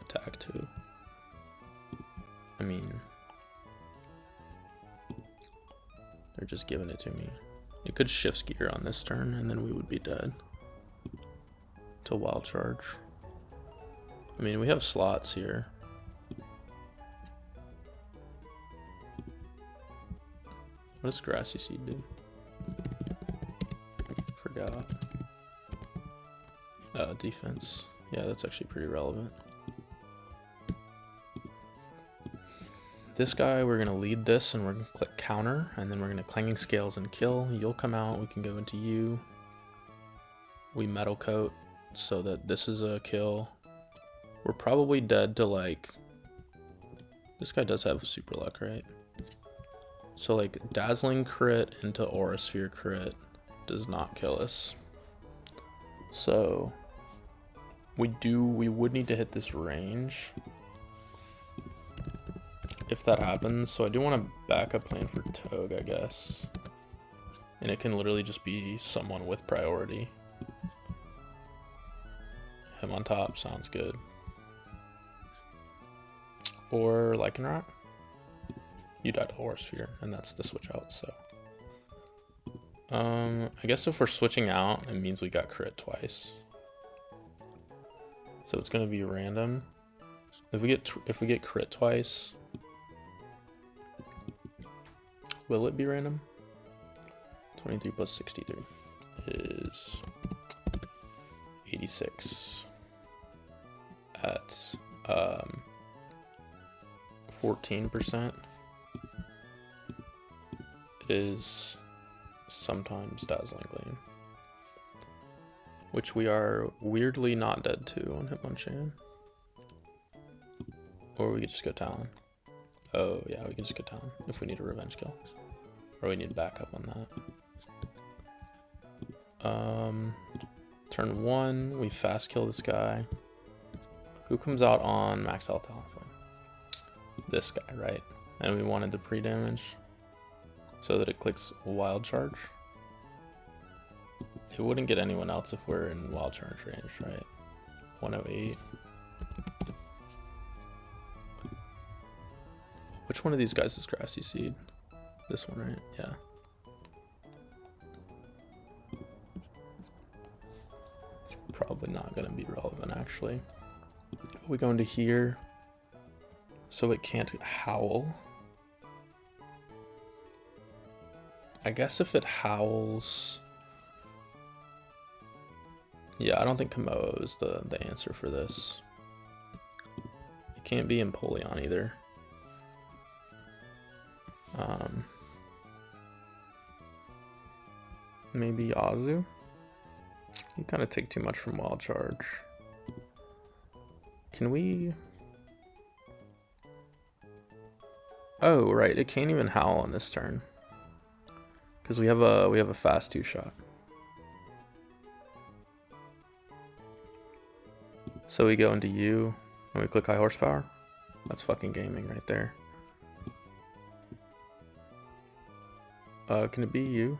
attack 2. I mean, they're just giving it to me. It could shift gear on this turn and then we would be dead to wild charge. I mean, we have slots here. What does Grassy Seed do? Forgot. Defense. Yeah, that's actually pretty relevant. This guy, we're going to lead this and we're going to click counter, and then we're going to Clanging Scales and kill. You'll come out, we can go into you. We metal coat so that this is a kill. We're probably dead to like, this guy does have super luck, right? So like Dazzling crit into Aura Sphere crit does not kill us. So we would need to hit this range if that happens. So I do want a backup plan for Togue, I guess. And it can literally just be someone with priority. Him on top sounds good. Or Lycanroc. You died to Aura Sphere, and that's the switch out, so. I guess if we're switching out, it means we got crit twice. So it's gonna be random. If we get crit twice, will it be random? 23 plus 63 is 86 at 14%. It is sometimes Dazzling Gleam, which we are weirdly not dead to on Hitmonchan. Or we could just go Talon. Oh yeah, we can just go Talon if we need a revenge kill. Or we need backup on that. Turn 1, we fast kill this guy. Who comes out on max health Talonflame? This guy, right? And we wanted the pre-damage so that it clicks wild charge. It wouldn't get anyone else if we're in wild charge range, right? 108. Which one of these guys is Grassy Seed? This one, right? Yeah. It's probably not going to be relevant, actually. We go into here, so it can't howl. I guess if it howls... Yeah, I don't think Komodo is the answer for this. can't be Empoleon either. Maybe Azu? You kind of take too much from Wild Charge. Can we... Oh, right, it can't even Howl on this turn. Because we have a fast 2-shot. So we go into U, and we click high horsepower. That's fucking gaming right there. Can it be U?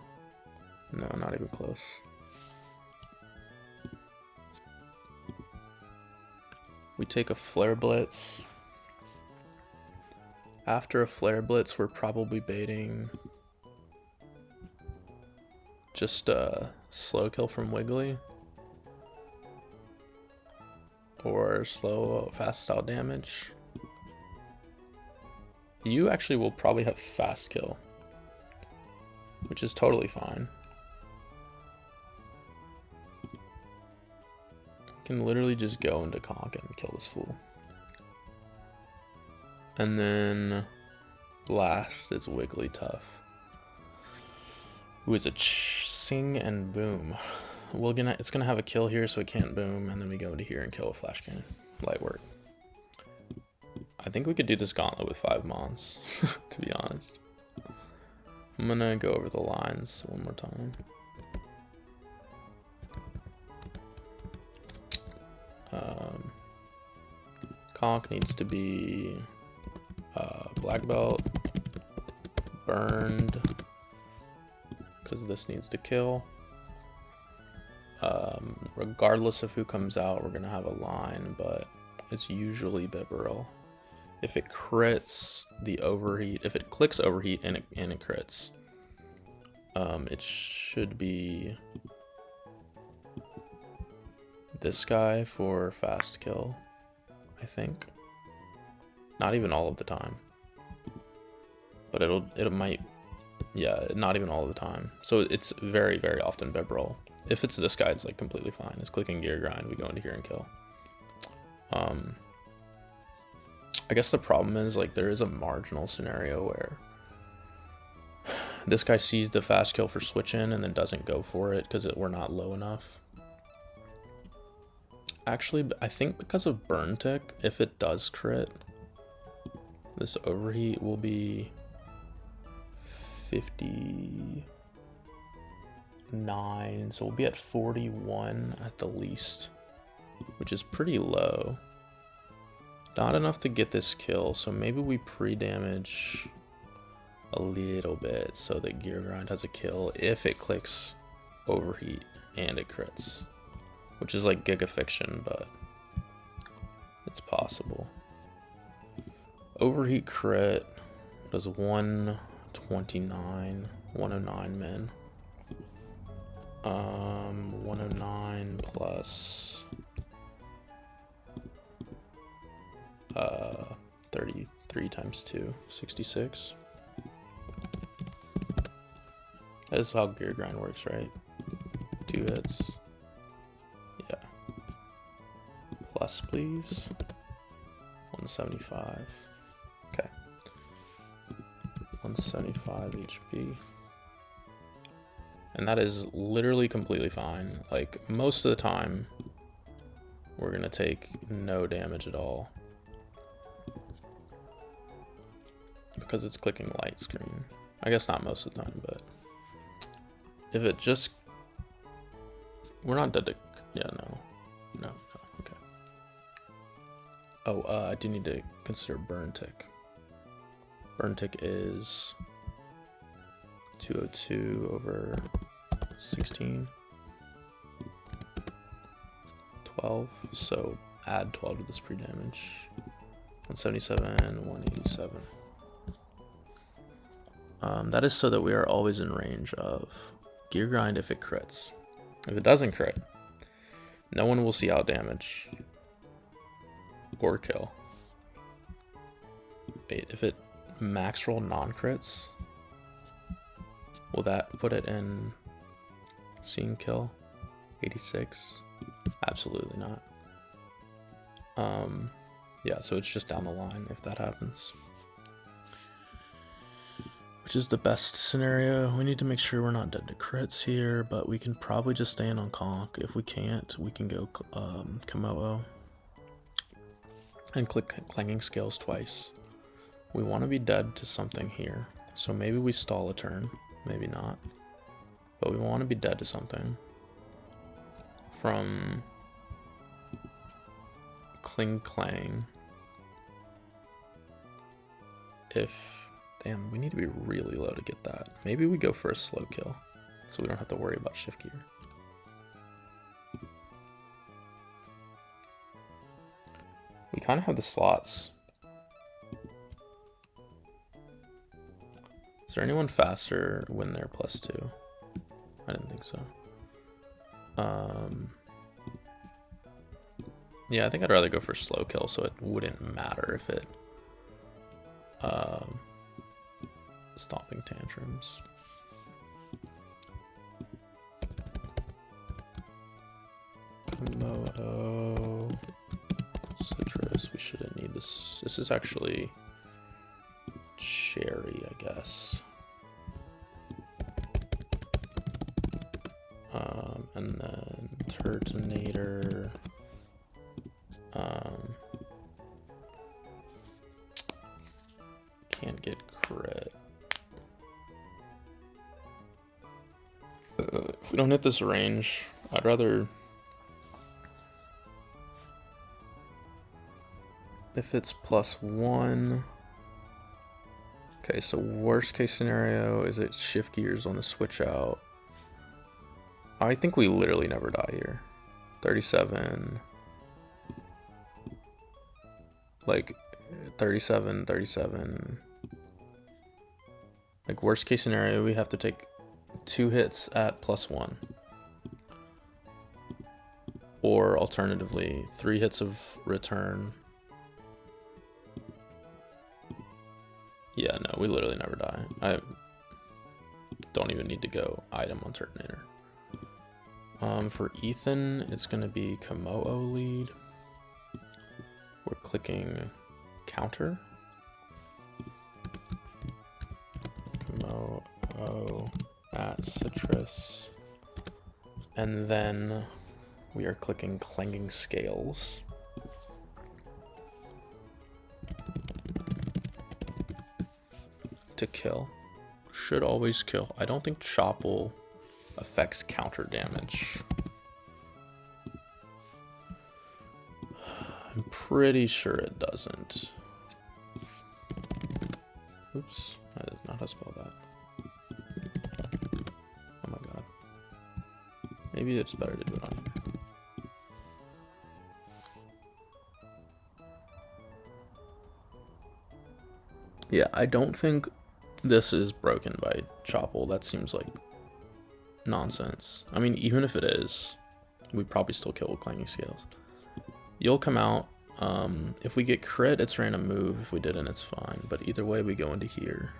No, not even close. We take a Flare Blitz. After a Flare Blitz, we're probably baiting just a slow kill from Wiggly. Or slow fast style damage. You actually will probably have fast kill, which is totally fine. Can literally just go into Conk and kill this fool. And then last is Wigglytuff, who is a Sing and Boom. It's gonna have a kill here, so it can't boom, and then we go into here and kill a Flash Cannon. Light work. I think we could do this gauntlet with 5 Mons, to be honest. I'm gonna go over the lines one more time. Conk needs to be black belt, burned, because this needs to kill. Regardless of who comes out, we're gonna have a line, but it's usually Bibarel. If it crits the overheat, if it clicks overheat and it crits, it should be this guy for fast kill, I think. Not even all of the time, but it might, yeah, not even all of the time. So it's very, very often Bibarel. If it's this guy, it's like completely fine. It's clicking Gear Grind, we go into here and kill. I guess the problem is, like, there is a marginal scenario where this guy sees the fast kill for switch in and then doesn't go for it because we're not low enough. Actually, I think because of Burn Tick, if it does crit, this overheat will be 59, so we'll be at 41 at the least, which is pretty low. Not enough to get this kill, so maybe we pre-damage a little bit so that Gear Grind has a kill if it clicks overheat and it crits, which is like Giga Fiction, but it's possible. Overheat crit does 129, 109 min. 109 plus 33 times 2, 66. That is how Gear Grind works, right? 2 hits. Yeah. Plus, please. 175. Okay. 175 HP. And that is literally completely fine. Like, most of the time, we're gonna take no damage at all, because it's clicking light screen. I guess not most of the time, but if it just, we're not dead to, yeah, no, okay. Oh, I do need to consider Burn Tick. Burn Tick is 202 over 16, 12, so add 12 to this pre-damage. 177, 187. That is so that we are always in range of Gear Grind if it crits. If it doesn't crit, no one will see out damage or kill. Wait, if it max roll non-crits, will that put it in seeing kill? 86? Absolutely not. Yeah, so it's just down the line if that happens. Which is the best scenario. We need to make sure we're not dead to crits here, but we can probably just stand on conk. If we can't, we can go Komodo and click clanging scales twice. We want to be dead to something here, so maybe we stall a turn, maybe not, but we want to be dead to something. From Cling Clang, damn, we need to be really low to get that. Maybe we go for a slow kill, so we don't have to worry about shift gear. We kind of have the slots. Is there anyone faster when they're +2? I didn't think so. Yeah, I think I'd rather go for slow kill, so it wouldn't matter if it stomping tantrums. Komodo, citrus. We shouldn't need this. This is actually cherry, I guess. And then Turtonator. Can't get crit. If we don't hit this range, I'd rather... If it's +1... Okay, so worst case scenario is it shift gears on the switch out. I think we literally never die here. 37. Like 37, 37. Like worst case scenario, we have to take 2 hits at +1. Or alternatively, 3 hits of return. Yeah, no, we literally never die. I don't even need to go item on Turtonator. For Ethan, it's gonna be Komodo lead. We're clicking counter. Komodo at citrus. And then we are clicking clanging scales. To kill. Should always kill. I don't think Chopple affects counter damage. I'm pretty sure it doesn't. Oops, that is not how to spell that. Oh my god. Maybe it's better to do it on here. Yeah, I don't think this is broken by Chopple. That seems like nonsense. I mean, even if it is, we'd probably still kill with clanging scales. You'll come out. If we get crit, it's random move. If we didn't, it's fine. But either way, we go into here.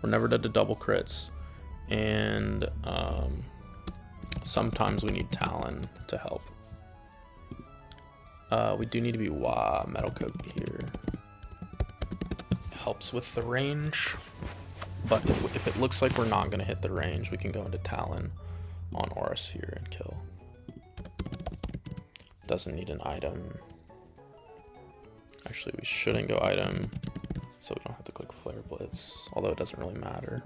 We're never dead to double crits. And sometimes we need Talon to help. We do need to be Metal Coat here. Helps with the range. But if it looks like we're not going to hit the range, we can go into Talon on Aura Sphere and kill. Doesn't need an item. Actually, we shouldn't go item, so we don't have to click Flare Blitz, although it doesn't really matter.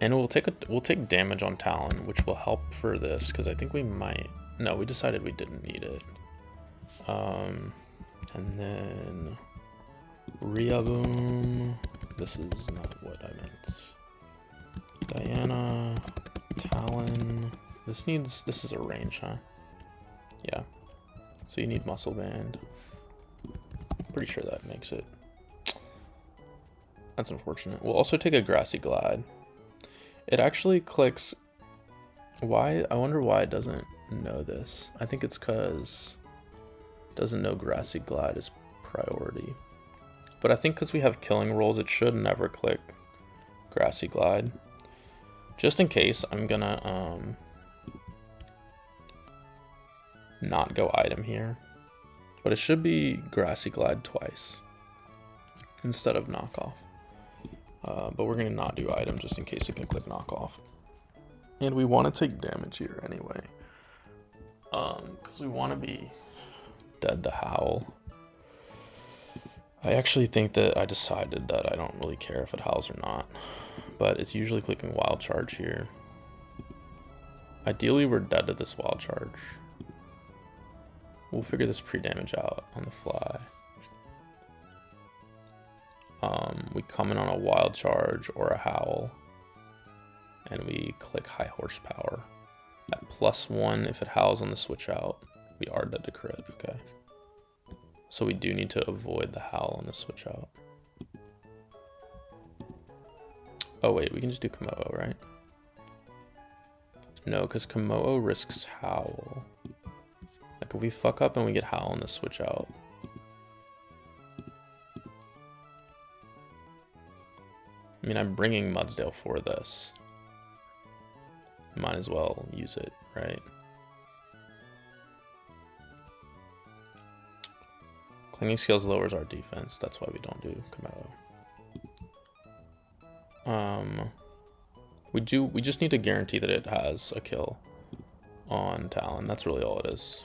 And we'll take damage on Talon, which will help for this, because I think we might... No, we decided we didn't need it. And then... Riaboom. This is not what I meant. Diana. Talon. This is a range, huh? Yeah. So you need Muscle Band. Pretty sure that makes it. That's unfortunate. We'll also take a Grassy Glide. It actually clicks. Why? I wonder why it doesn't know this. I think it's because it doesn't know Grassy Glide is priority. But I think because we have killing rolls, it should never click Grassy Glide. Just in case, I'm gonna not go item here. But it should be Grassy Glide twice instead of knockoff. But we're gonna not do item just in case it can click knockoff. And we want to take damage here anyway. Because we want to be dead to Howl. I actually think that I decided that I don't really care if it howls or not. But it's usually clicking Wild Charge here. Ideally, we're dead to this Wild Charge. We'll figure this pre-damage out on the fly. We come in on a Wild Charge or a Howl. And we click High Horsepower. At +1, if it howls on the switch out, we are dead to crit, okay. So we do need to avoid the howl on the switch out. Oh wait, we can just do Komodo, right? No, because Komodo risks howl. Like if we fuck up and we get howl on the switch out. I mean, I'm bringing Mudsdale for this. Might as well use it, right? Clinging skills lowers our defense. That's why we don't do Komodo. We just need to guarantee that it has a kill on Talon. That's really all it is.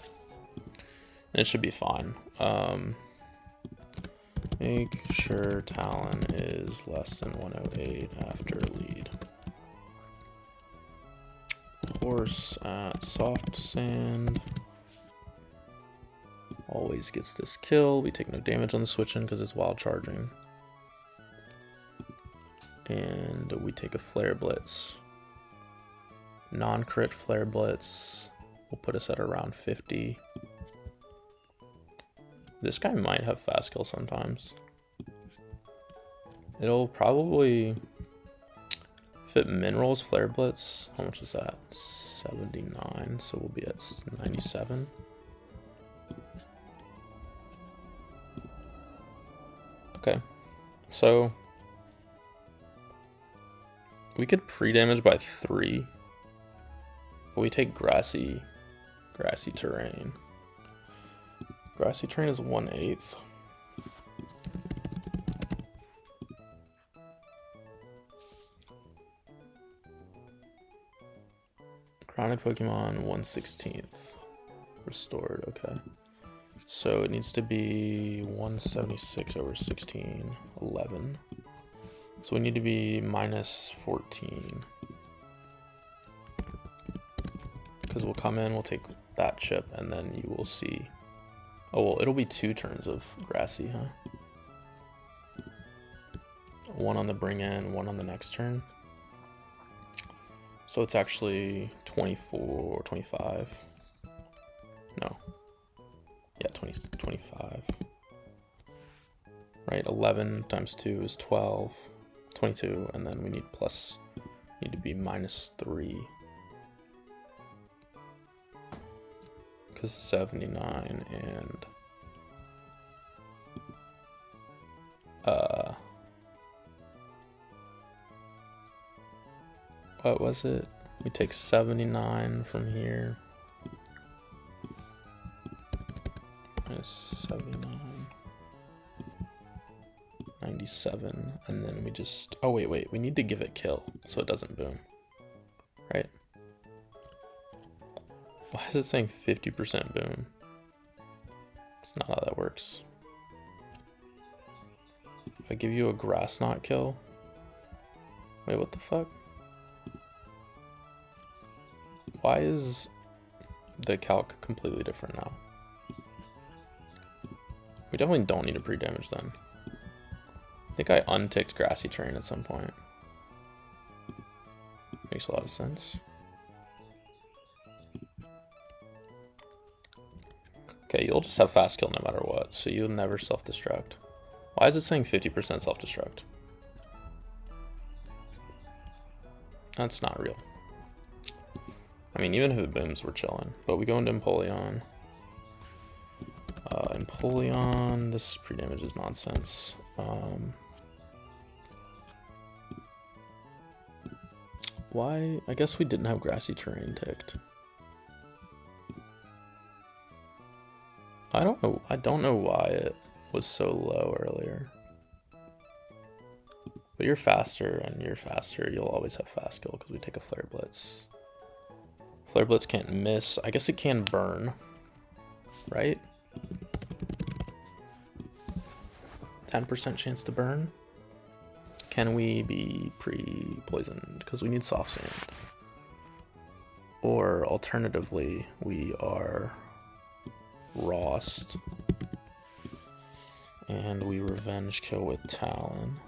And it should be fine. Make sure Talon is less than 108 after lead. Horse at soft sand. Always gets this kill. We take no damage on the switch in because it's wild charging. And we take a flare blitz. Non-crit flare blitz will put us at around 50. This guy might have fast kill sometimes. It'll probably, if it min rolls flare blitz, how much is that? 79, so we'll be at 97. Okay, so we could pre-damage by 3, but we take grassy terrain. Grassy terrain is 1/8. Grounded Pokemon 1/16. Restored, okay. So it needs to be 176 over 16, 11. So we need to be -14. Because we'll come in, we'll take that chip, and then you will see. Oh, well, it'll be 2 turns of grassy, huh? 1 on the bring in, 1 on the next turn. So it's actually 24, 25. No. Yeah, 25. Right, 11 times 2 is 12. 22, and then we need to be -3. Because 79 and what was it? We take 79 from here. -79. 97, and then we just, oh wait, we need to give it kill so it doesn't boom, right? Why is it saying 50% boom? It's not how that works. If I give you a grass knot kill, wait, what the fuck? Why is the calc completely different now? We definitely don't need a pre-damage then. I think I unticked grassy terrain at some point. Makes a lot of sense. Okay, you'll just have fast kill no matter what, so you'll never self-destruct. Why is it saying 50% self-destruct? That's not real. I mean, even if it booms, we're chilling. But we go into Empoleon. Empoleon, this pre-damage is nonsense. Why? I guess we didn't have grassy terrain ticked. I don't know why it was so low earlier. But you're faster, and you're faster. You'll always have fast kill because we take a flare blitz. Flare blitz can't miss. I guess it can burn, right? 10% chance to burn. Can we be pre-poisoned? Because we need soft sand. Or alternatively, we are Rost. And we revenge kill with Talon.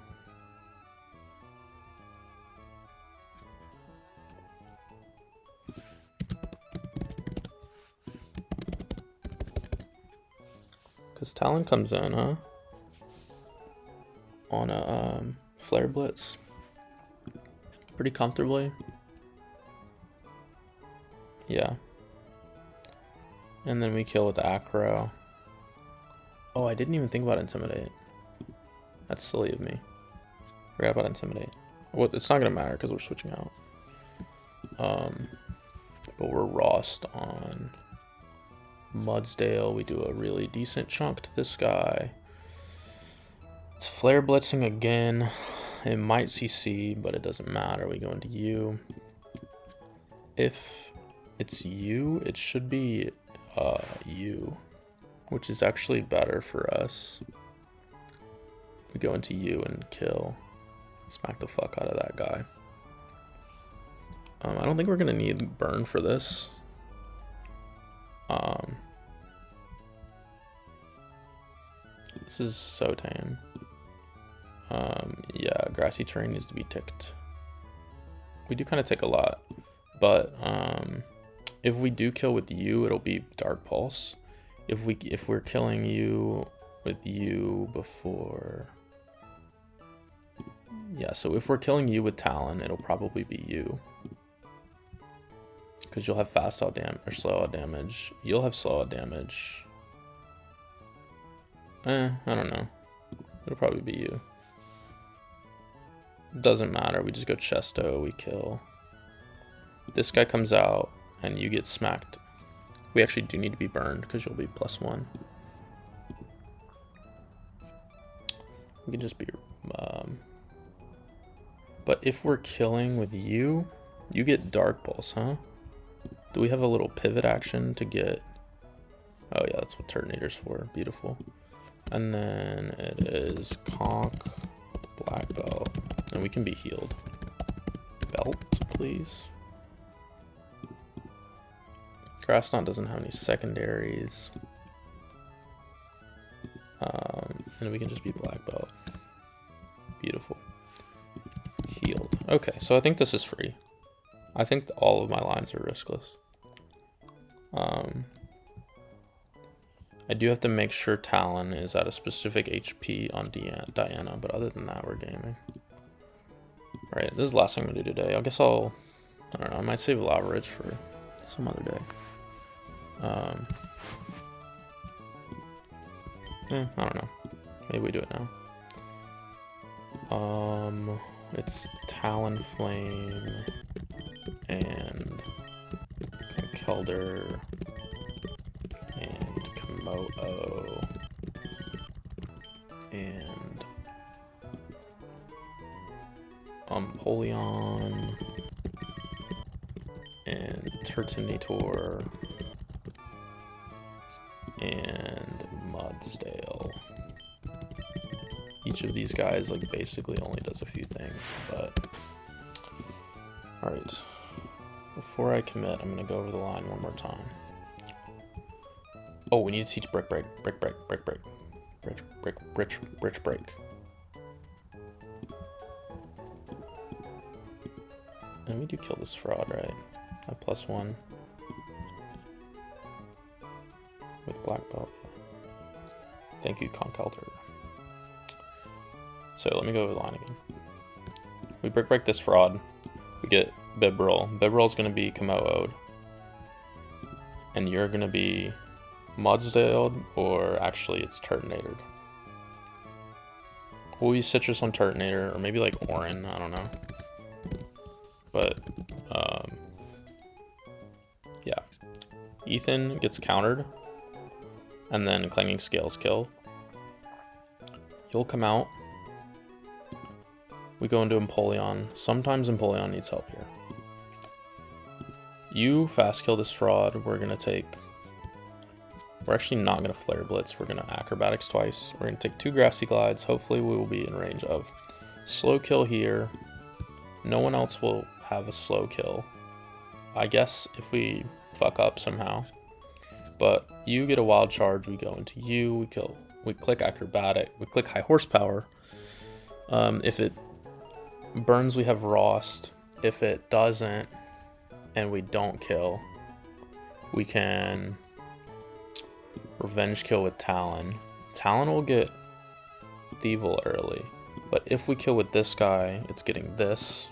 Because Talon comes in, huh? On a flare blitz. Pretty comfortably. Yeah. And then we kill with acro. Oh, I didn't even think about intimidate. That's silly of me. Forgot about intimidate. Well, it's not gonna matter because we're switching out. But we're Rost on Mudsdale. We do a really decent chunk to this guy. It's flare blitzing again. It might CC, but it doesn't matter. We go into U. If it's U, it should be U, which is actually better for us. We go into U and kill. Smack the fuck out of that guy. I don't think we're gonna need burn for this. This is so tame. Yeah, grassy terrain needs to be ticked. We do kind of tick a lot, but if we do kill with you, it'll be Dark Pulse. If we're killing you with you before, yeah. So if we're killing you with Talon, it'll probably be you, because you'll have fast out damage or slow out damage. You'll have slow out damage. I don't know. It'll probably be you. Doesn't matter. We just go chesto. We kill. This guy comes out and you get smacked. We actually do need to be burned because you'll be +1. We can just be. But if we're killing with you, you get Dark Pulse, huh? Do we have a little pivot action to get? Oh yeah, that's what Turtonator's for. Beautiful. And then it is conk, black belt, and we can be healed. Belt, please. Grass Knot doesn't have any secondaries. And we can just be black belt. Beautiful. Healed. Okay, so I think this is free. I think all of my lines are riskless. I do have to make sure Talon is at a specific HP on Diana, but other than that, we're gaming. Alright, this is the last thing I'm gonna do today. I guess I don't know, I might save Lava Ridge for some other day. I don't know. Maybe we do it now. It's Talon Flame and Kelder and Komodo and Polion and Turtonator and Mudsdale. Each of these guys like basically only does a few things, but alright. Before I commit, I'm gonna go over the line one more time. Oh, we need to teach brick break. Bridge break. And we do kill this fraud, right? At +1 with black belt. Thank you, Conkelter. So let me go over the line again. We brick break this fraud. We get Bibril. Bibril's gonna be Komodo'd. And you're gonna be Mudsdale, or actually it's Turtonator. We'll use Citrus on Turtonator, or maybe like Orin, I don't know. But, yeah. Ethan gets countered. and then Clanging Scales kill. You'll come out. We go into Empoleon. Sometimes Empoleon needs help here. You fast kill this fraud. We're actually not gonna Flare Blitz. We're gonna Acrobatics twice. We're gonna take 2 Grassy Glides. Hopefully we will be in range of slow kill here. No one else will have a slow kill. I guess if we fuck up somehow. But you get a Wild Charge, we go into you, we click Acrobatic, we click High Horsepower. If it burns, we have Rost. If it doesn't, and we don't kill, we can Revenge kill with Talon. Talon will get Thievel early, but if we kill with this guy, it's getting this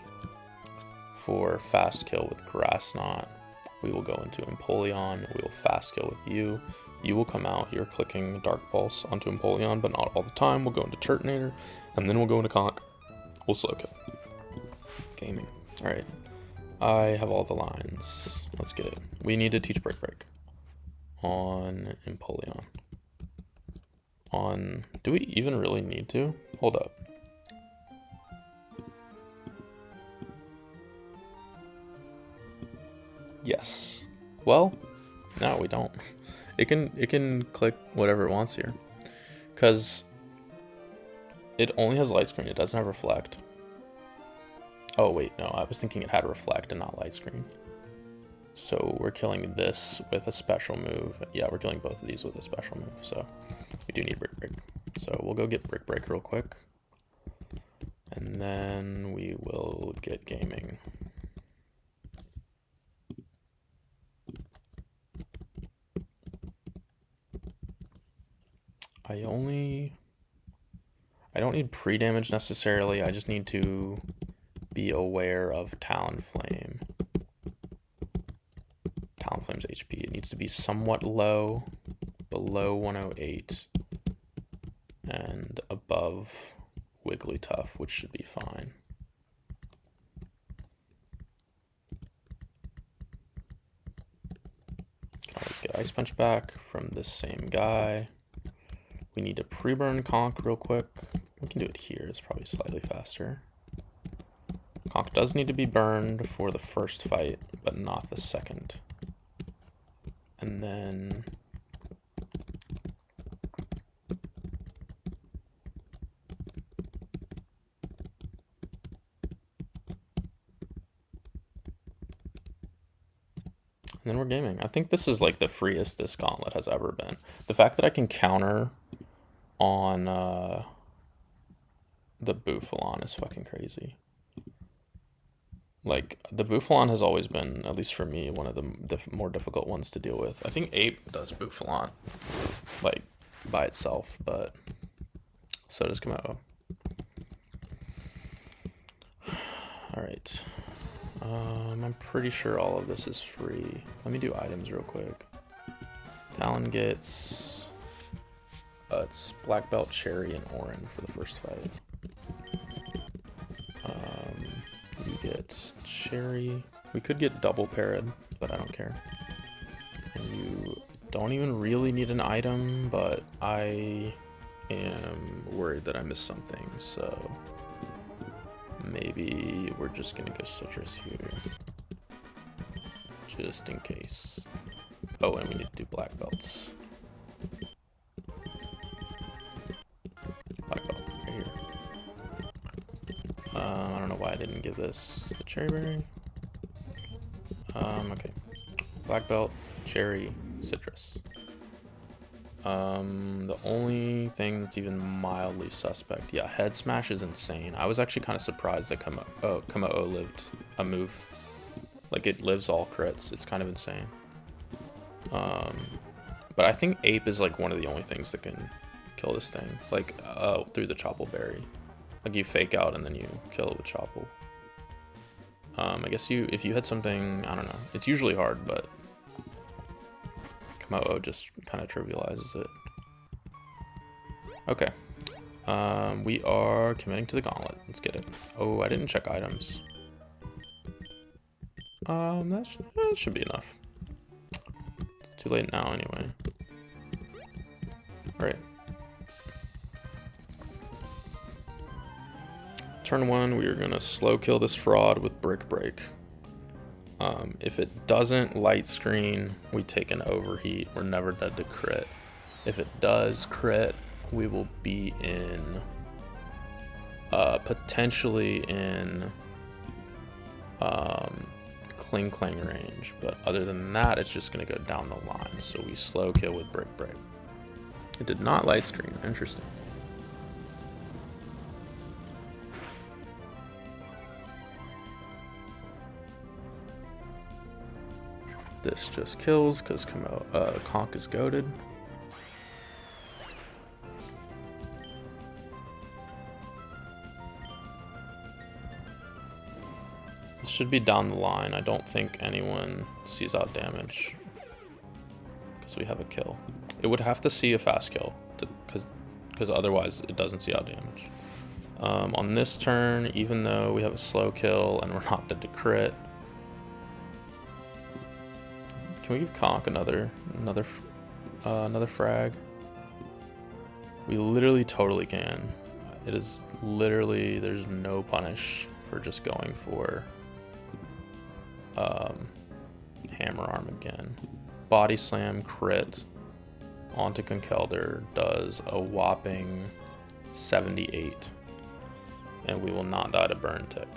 for fast kill with Grass Knot. We will go into Empoleon, we will fast kill with you. You will come out, you're clicking Dark Pulse onto Empoleon, but not all the time. We'll go into Turtonator, and then we'll go into Conch. We'll slow kill. Gaming. Alright. I have all the lines. Let's get it. We need to teach Break Break on Empoleon. Do we even really need to? Hold up. Yes. Well, no, we don't. It can click whatever it wants here, because it only has Light Screen. It doesn't have Reflect. Oh wait, no, I was thinking it had Reflect and not Light Screen. So we're killing this with a special move. Yeah, we're killing both of these with a special move. So we do need Break Break. So we'll go get Break Break real quick, and then we will get gaming. I don't need pre-damage necessarily, I just need to be aware of Talonflame. Talonflame's HP, it needs to be somewhat low, below 108, and above Wigglytuff, which should be fine. Can always get Ice Punch back from this same guy. We need to pre-burn Conch real quick. We can do it here, it's probably slightly faster. Conch does need to be burned for the first fight, but not the second. And then we're gaming. I think this is like the freest this gauntlet has ever been. The fact that I can counter on the Bouffalon is fucking crazy. Like, the Bouffalon has always been, at least for me, one of the more difficult ones to deal with. I think Ape does Bouffalon, like, by itself, but so does Komodo. Alright. I'm pretty sure all of this is free. Let me do items real quick. Talon gets... it's Black Belt, Cherry, and Orin for the first fight. You get Cherry. We could get double parried, but I don't care. And you don't even really need an item, but I am worried that I missed something, so maybe we're just gonna go Citrus here, just in case. Oh, and we need to do Black Belts. Black Belt right here. I don't know why I didn't give this the Cherry Berry. Okay. Black Belt, Cherry, Citrus. The only thing that's even mildly suspect, yeah, Head Smash is insane. I was actually kind of surprised that Komodo lived a move. Like, it lives all crits. It's kind of insane. But I think Ape is like one of the only things that can kill this thing, like through the Chople Berry. Like, you fake out and then you kill it with Chople. I guess if you had something, I don't know, it's usually hard, but Komodo just kind of trivializes it. Okay. We are committing to the gauntlet. Let's get it. Oh, I didn't check items. That should be enough. It's too late now anyway. Right. Turn 1, we are going to slow kill this fraud with Brick Break. If it doesn't light screen, we take an overheat. We're never dead to crit. If it does crit, we will be in, potentially in Cling Clang range. But other than that, it's just going to go down the line. So we slow kill with Brick Break. It did not light screen. Interesting. This just kills because Conk is goated. This should be down the line. I don't think anyone sees out damage because we have a kill. It would have to see a fast kill because otherwise it doesn't see out damage. On this turn, even though we have a slow kill and we're not dead to crit, can we give Conk another frag? We literally totally can. It is literally, there's no punish for just going for hammer arm again. Body slam crit onto Conkelder does a whopping 78, and we will not die to burn tick.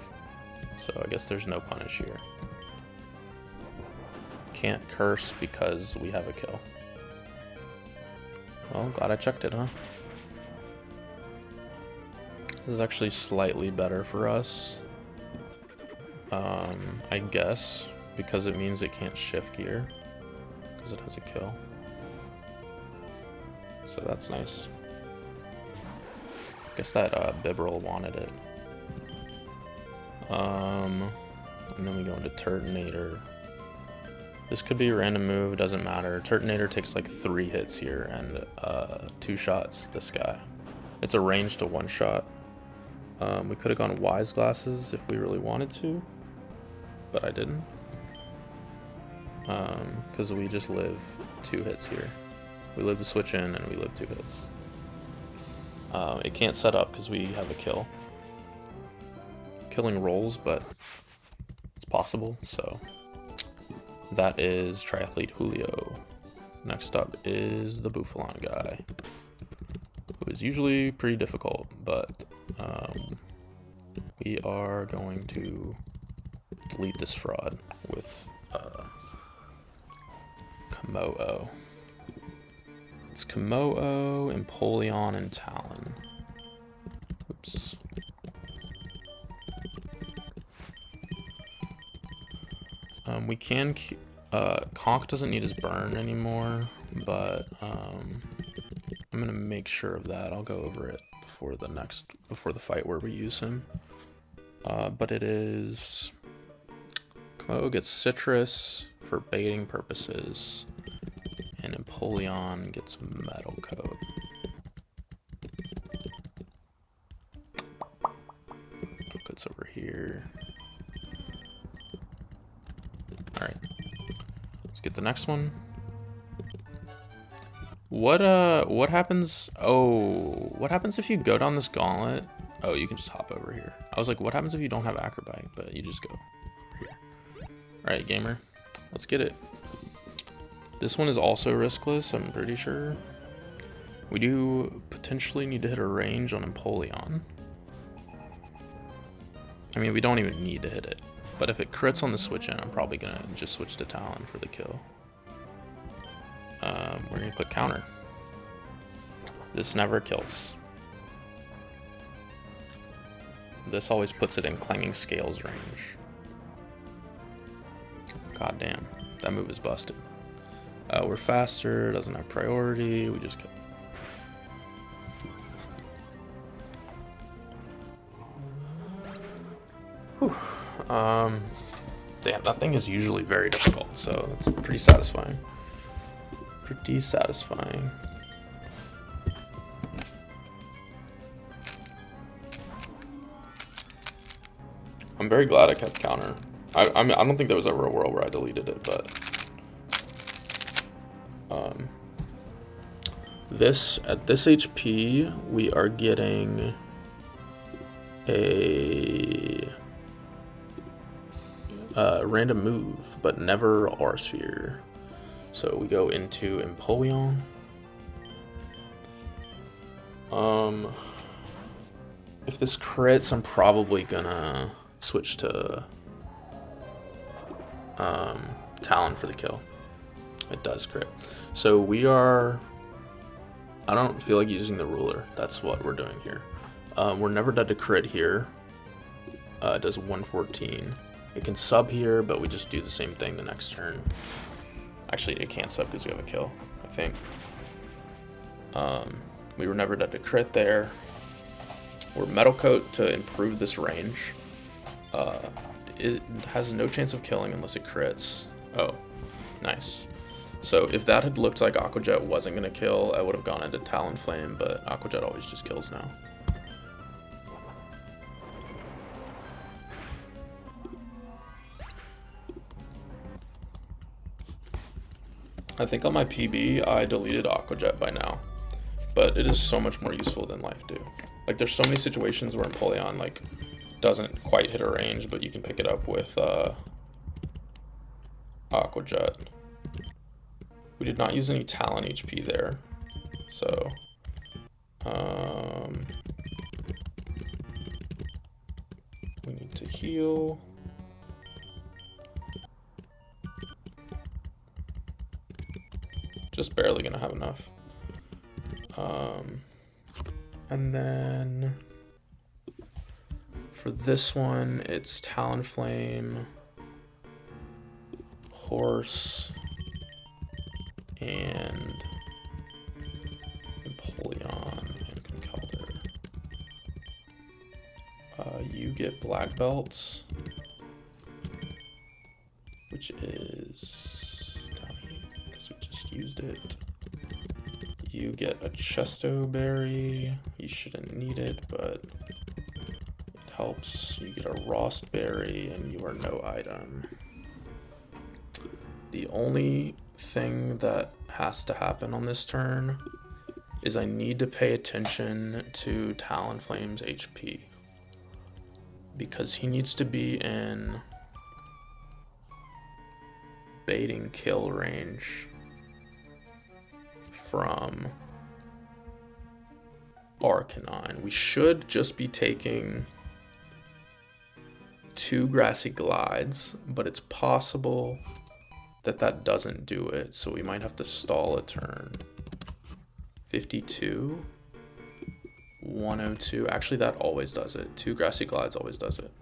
So I guess there's no punish here. Can't curse because we have a kill. Well, glad I checked it, huh? This is actually slightly better for us. I guess, because it means it can't shift gear, because it has a kill. So that's nice. Guess that Bibrel wanted it. And then we go into Turtonator. This could be a random move, doesn't matter. Turtonator takes like 3 hits here and 2 shots this guy. It's a range to 1 shot. We could have gone Wise Glasses if we really wanted to, but I didn't. Because we just live 2 hits here. We live to switch in and we live 2 hits. It can't set up because we have a kill. Killing rolls, but it's possible, so. That is Triathlete Julio. Next up is the Bouffalon guy, who is usually pretty difficult, but we are going to delete this fraud with Komodo. It's Komodo, Empoleon, and Talon. Oops. We can, Conk doesn't need his burn anymore, but I'm gonna make sure of that. I'll go over it before the fight where we use him. But it is, Komodo gets Citrus for baiting purposes, and Empoleon gets Metal Coat. Metal Coat's over here. Alright, let's get the next one. What happens? Oh, what happens if you go down this gauntlet? Oh, you can just hop over here. I was like, what happens if you don't have acrobat, but you just go over here? Alright, gamer, let's get it. This one is also riskless, I'm pretty sure. We do potentially need to hit a range on Empoleon. I mean, we don't even need to hit it. But if it crits on the switch in, I'm probably gonna just switch to Talon for the kill. We're gonna click counter. This never kills. This always puts it in Clanging Scales range. God damn, that move is busted. We're faster, doesn't have priority, we just kill. Whew. Damn, that thing is usually very difficult, so that's pretty satisfying. Pretty satisfying. I'm very glad I kept counter. I mean, I don't think there was ever a world where I deleted it, but At this HP, we are getting a random move, but never R sphere. So we go into Empoleon. If this crits, I'm probably gonna switch to Talon for the kill. It does crit. So we are... I don't feel like using the ruler. That's what we're doing here. We're never dead to crit here. It does 114. It can sub here, but we just do the same thing the next turn. Actually, it can't sub because we have a kill, I think. We were never dead to crit there. We're Metal Coat to improve this range. It has no chance of killing unless it crits. Oh, nice. So if that had looked like Aqua Jet wasn't going to kill, I would have gone into Talonflame, but Aqua Jet always just kills now. I think on my PB, I deleted Aqua Jet by now, but it is so much more useful than Life Dew. Like, there's so many situations where Empoleon, like, doesn't quite hit a range, but you can pick it up with Aqua Jet. We did not use any Talon HP there, so we need to heal. Just barely gonna have enough. And then for this one, it's Talonflame, Horse, and Empoleon and Conkeldurr. You get Black Belts, which is down here because we just used it. You get a Chesto Berry. You shouldn't need it, but it helps. You get a Rost Berry, and you are no item. The only thing that has to happen on this turn is I need to pay attention to Talonflame's HP, because he needs to be in baiting kill range from Arcanine. We should just be taking 2 Grassy Glides, but it's possible that that doesn't do it, so we might have to stall a turn. 52, 102. Actually, that always does it. 2 Grassy Glides always does it.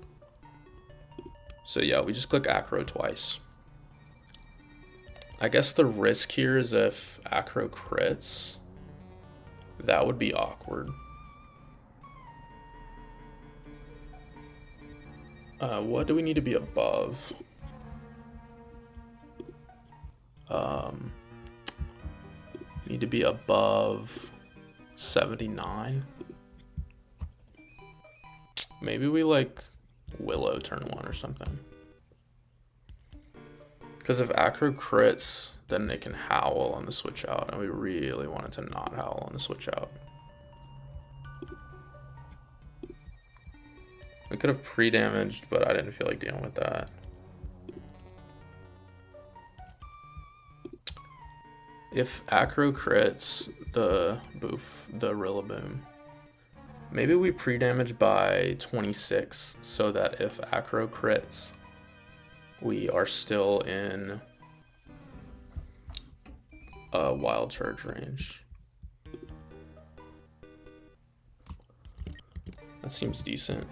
So yeah, we just click Acro twice. I guess the risk here is if Acro crits, that would be awkward. What do we need to be above? Need to be above 79. Maybe we like Willow turn 1 or something. Because if Acro crits, then it can Howl on the switch out, and we really wanted to not Howl on the switch out. We could have pre-damaged, but I didn't feel like dealing with that. If Acro crits the Rillaboom, maybe we pre-damage by 26 so that if Acro crits, we are still in wild charge range. That seems decent.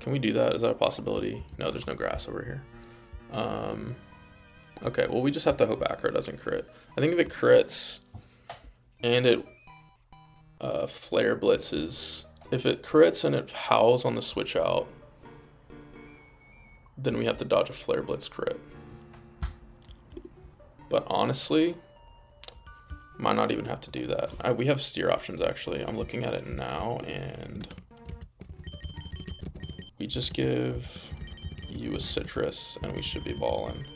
Can we do that? Is that a possibility? No, there's no grass over here. Okay, well, we just have to hope Acro doesn't crit. I think if it crits and it Flare Blitzes, if it crits and it Howls on the switch out, then we have to dodge a Flare Blitz crit. But honestly, might not even have to do that. We have steer options, actually. I'm looking at it now, and we just give you a Citrus, and we should be balling.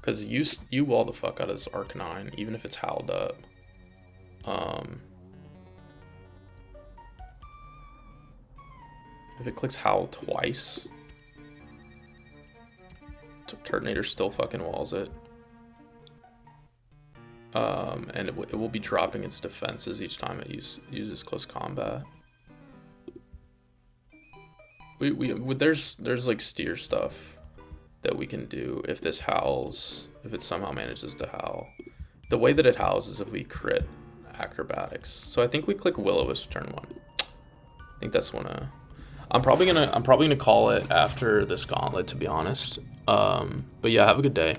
Because you wall the fuck out of this Arcanine, even if it's howled up. If it clicks Howl twice, Turtonator still fucking walls it. And it will be dropping its defenses each time it uses close combat. There's like steer stuff that we can do if this howls, if it somehow manages to howl. The way that it howls is if we crit acrobatics. So I think we click Will-O-Wisp turn 1. I think that's one. I'm probably gonna call it after this gauntlet, to be honest. But yeah, have a good day.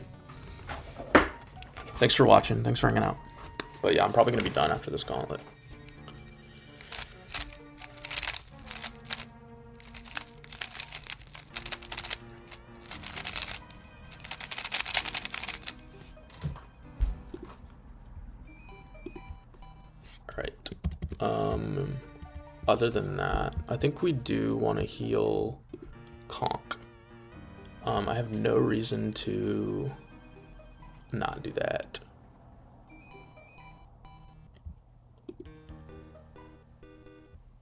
Thanks for watching. Thanks for hanging out. But yeah, I'm probably gonna be done after this gauntlet. Other than that, I think we do want to heal Conk. I have no reason to not do that.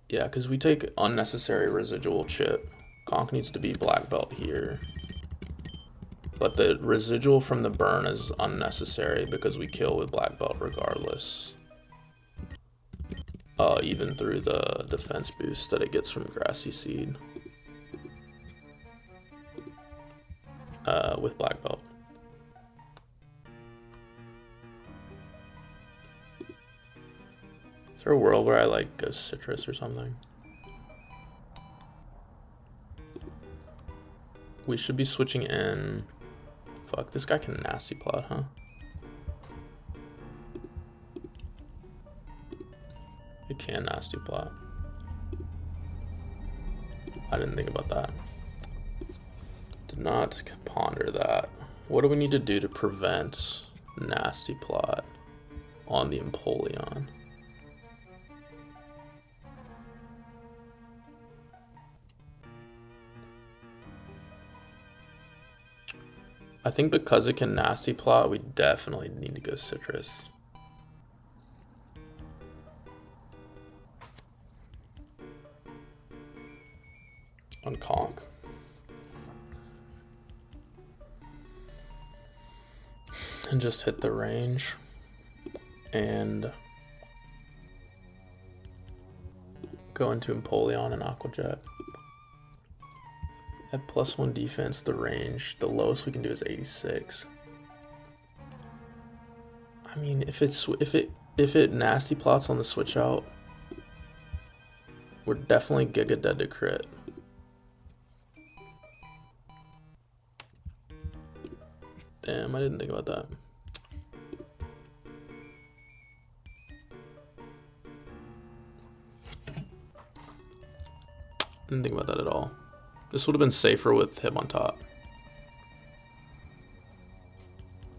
Yeah, because we take unnecessary residual chip. Conk needs to be black belt here. But the residual from the burn is unnecessary because we kill with black belt regardless. Even through the defense boost that it gets from Grassy Seed. With black belt. Is there a world where I like go citrus or something? We should be switching in. Fuck, this guy can nasty plot, huh? It can nasty plot. I didn't think about that. Did not ponder that. What do we need to do to prevent nasty plot on the Empoleon? I think because it can nasty plot, we definitely need to go citrus. On Conk. And just hit the range and go into Empoleon and Aqua Jet. At +1 defense, the range, the lowest we can do is 86. I mean, if it nasty plots on the switch out, we're definitely Giga dead to crit. Damn, I didn't think about that. Didn't think about that at all. This would have been safer with him on top.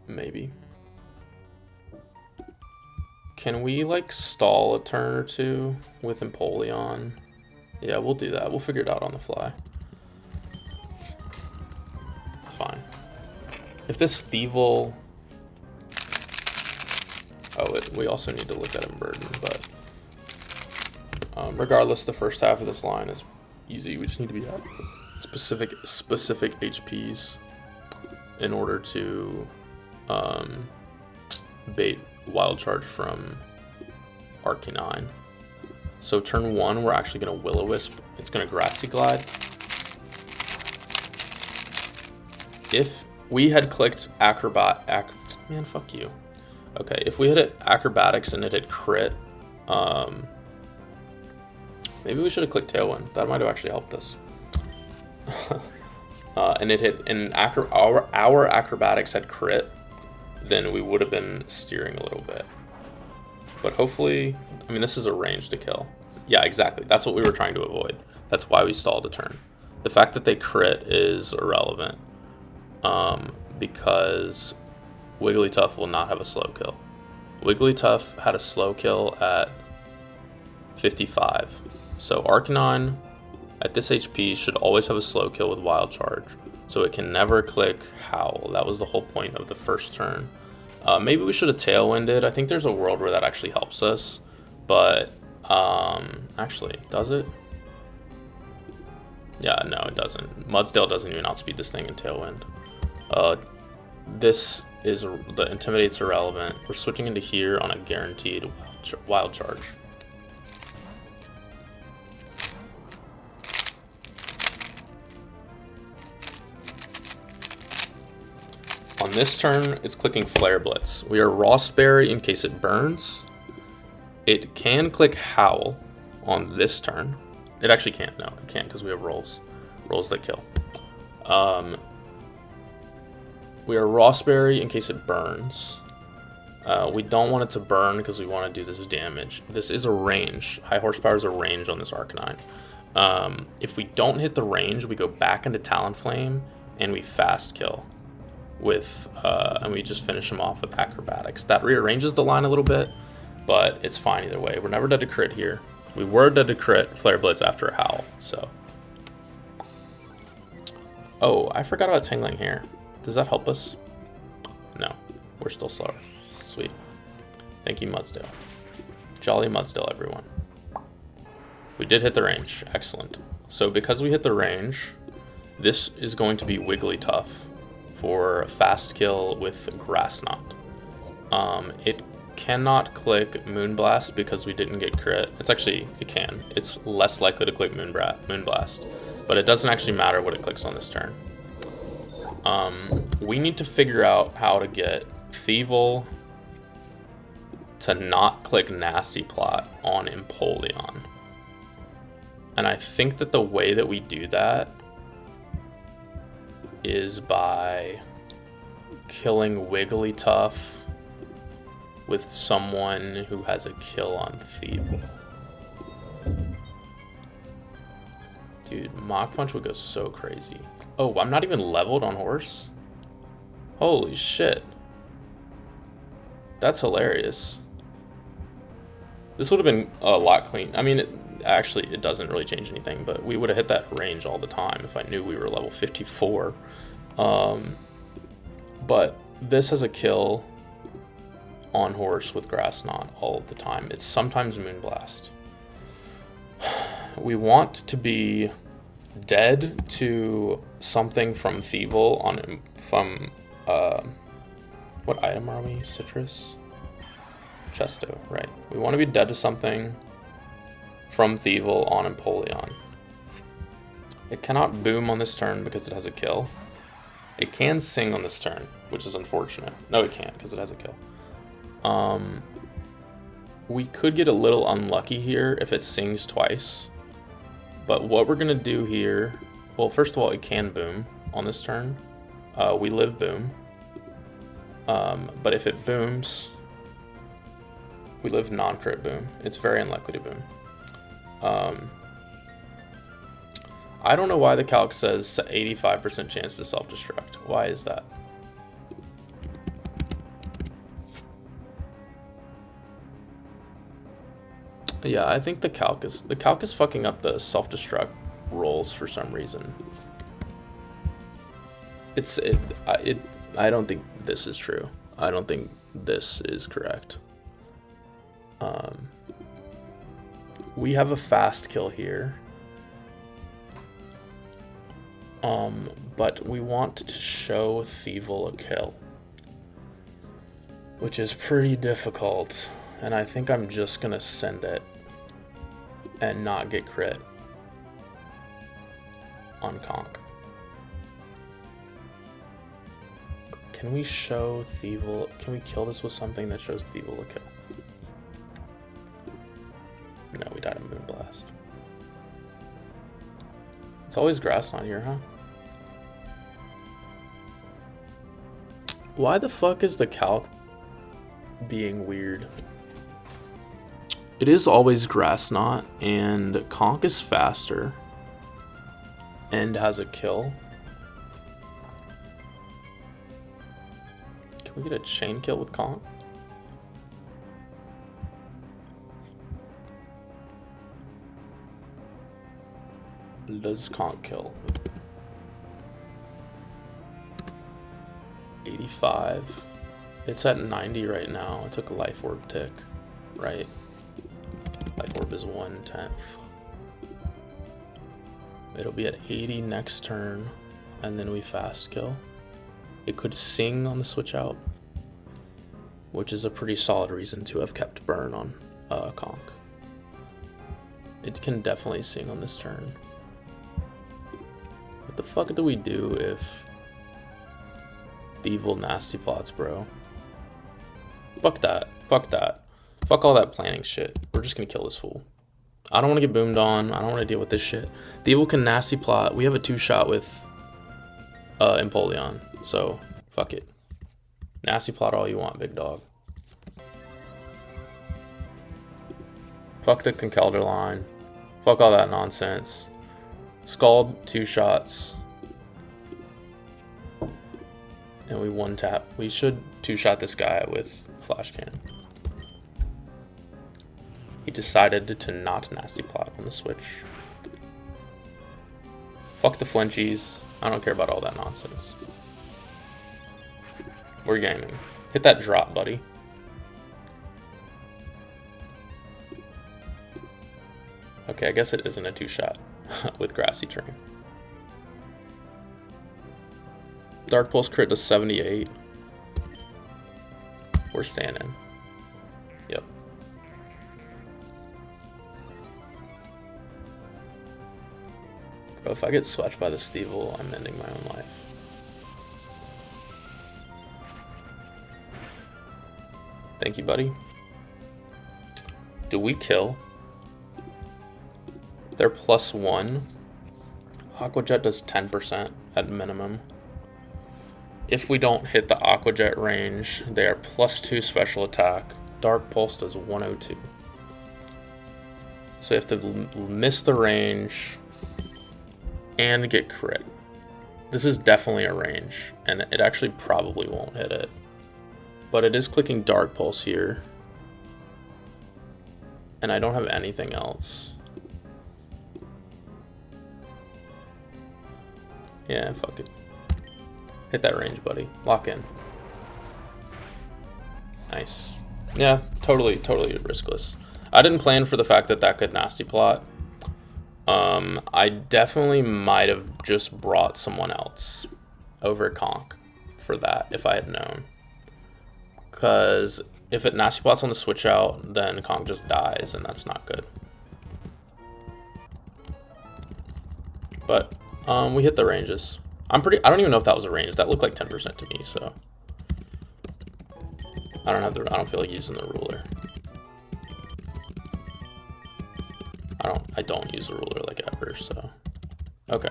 Maybe. Can we like stall a turn or two with Empoleon? Yeah, we'll do that. We'll figure it out on the fly. It's fine. If this Thievul... Oh, we also need to look at Burden, but... regardless, the first half of this line is easy. We just need to be at specific HPs in order to bait Wild Charge from Arcanine. So turn 1, we're actually going to Will-O-Wisp. It's going to Grassy Glide. If we had clicked man, fuck you. Okay, if we hit Acrobatics and it had crit, maybe we should have clicked Tailwind. That might have actually helped us. And it hit, and our Acrobatics had crit, then we would have been steering a little bit. But hopefully, I mean, this is a range to kill. Yeah, exactly. That's what we were trying to avoid. That's why we stalled a turn. The fact that they crit is irrelevant. Because Wigglytuff will not have a slow kill. Wigglytuff had a slow kill at 55. So Arcanine at this HP should always have a slow kill with Wild Charge. So it can never click Howl. That was the whole point of the first turn. Maybe we should have tailwinded. I think there's a world where that actually helps us. But, actually, does it? Yeah, no, it doesn't. Mudsdale doesn't even outspeed this thing in tailwind. This is, the Intimidate's irrelevant. We're switching into here on a guaranteed wild charge. On this turn, it's clicking Flare Blitz. We are Rawsberry in case it burns. It can click Howl on this turn. It actually can't. No, it can't because we have rolls. Rolls that kill. We are Rawsberry in case it burns. We don't want it to burn because we want to do this damage. This is a range. High Horsepower is a range on this Arcanine. If we don't hit the range, we go back into Talonflame and we fast kill. And we just finish him off with Acrobatics. That rearranges the line a little bit, but it's fine either way. We're never dead to crit here. We were dead to crit Flare Blitz after a Howl, so. Oh, I forgot about Tingling here. Does that help us? No, we're still slower. Sweet. Thank you, Mudsdale. Jolly Mudsdale, everyone. We did hit the range. Excellent. So because we hit the range, this is going to be Wigglytuff for a fast kill with Grass Knot. It cannot click Moonblast because we didn't get crit. It's actually, it can. It's less likely to click Moonblast, but it doesn't actually matter what it clicks on this turn. We need to figure out how to get Thievul to not click Nasty Plot on Empoleon. And I think that the way that we do that is by killing Wigglytuff with someone who has a kill on Thievul. Dude, Mach Punch would go so crazy. Oh, I'm not even leveled on horse? Holy shit. That's hilarious. This would have been a lot clean. I mean, actually, it doesn't really change anything, but we would have hit that range all the time if I knew we were level 54. But this has a kill on horse with Grass Knot all of the time. It's sometimes Moonblast. We want to be dead to something from Thievul from what item are we? Citrus? Chesto, right. We want to be dead to something from Thievul on Empoleon. It cannot boom on this turn because it has a kill. It can sing on this turn, which is unfortunate. No, it can't because it has a kill. We could get a little unlucky here if it sings twice. But what we're going to do here... Well, first of all, it can boom on this turn. We live boom. But if it booms... We live non-crit boom. It's very unlikely to boom. I don't know why the calc says 85% chance to self-destruct. Why is that? Yeah, I think the calc is fucking up the self-destruct rolls for some reason. I don't think this is true. I don't think this is correct. We have a fast kill here. But we want to show Thievul a kill, which is pretty difficult, and I think I'm just gonna send it and not get crit on Conk. Can we show Thievul? Can we kill this with something that shows Thievul a kill? No, we died of Moonblast. It's always Grass Knot here, huh? Why the fuck is the calc being weird? It is always Grass Knot, and Conk is faster and has a kill. Can we get a chain kill with Conk? Does Conk kill? 85. It's at 90 right now. I took a life orb tick, right? Life orb is 1/10. It'll be at 80 next turn, and then we fast kill. It could sing on the switch out, which is a pretty solid reason to have kept burn on Conk. It can definitely sing on this turn. What the fuck do we do if the evil nasty plots, bro? Fuck that. Fuck that. Fuck all that planning shit. We're just gonna kill this fool. I don't want to get boomed on. I don't want to deal with this shit. The evil can nasty plot. We have a 2-shot with Empoleon, so fuck it. Nasty plot all you want, big dog. Fuck the Conkeldurr line. Fuck all that nonsense. Scald 2 shots. And we 1-tap. We should 2-shot this guy with Flash Cannon. He decided to not nasty plot on the switch. Fuck the flinchies. I don't care about all that nonsense. We're gaming. Hit that drop, buddy. Okay, I guess it isn't a 2-shot with Grassy Terrain. Dark Pulse crit to 78. We're staying in. Yep. Bro, if I get swept by the Stevel, I'm ending my own life. Thank you, buddy. Do we kill? They're +1. Aqua Jet does 10% at minimum. If we don't hit the Aqua Jet range, they are +2 special attack. Dark Pulse does 102. So you have to miss the range and get crit. This is definitely a range, and it actually probably won't hit it. But it is clicking Dark Pulse here. And I don't have anything else. Yeah, fuck it. Hit that range, buddy. Lock in. Nice. Yeah, totally riskless. I didn't plan for the fact that that could nasty plot. I definitely might have just brought someone else over Conk for that if I had known. Because if it nasty plots on the switch out, then Conk just dies, and that's not good. But we hit the ranges. I don't even know if that was a range. That looked like 10% to me, so I don't feel like using the ruler. I don't use the ruler like ever, so okay.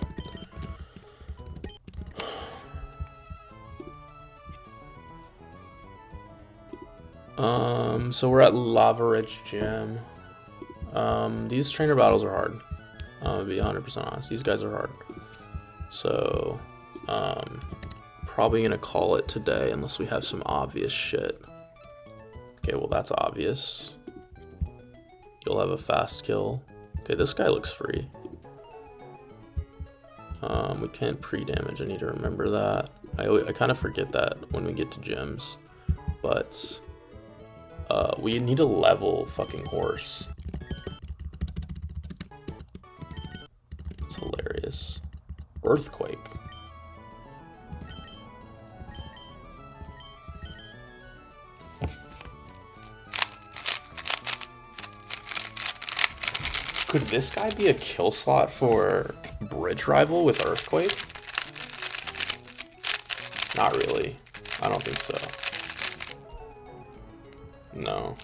So we're at Lava Ridge Gym. These trainer battles are hard. I'm gonna be 100% honest. These guys are hard. So, probably gonna call it today unless we have some obvious shit. Okay, well that's obvious. You'll have a fast kill. Okay, this guy looks free. We can't pre-damage. I need to remember that. I kind of forget that when we get to gyms, but we need a level fucking horse. It's hilarious. Earthquake. Could this guy be a kill slot for Bridge Rival with Earthquake? Not really. I don't think so. No.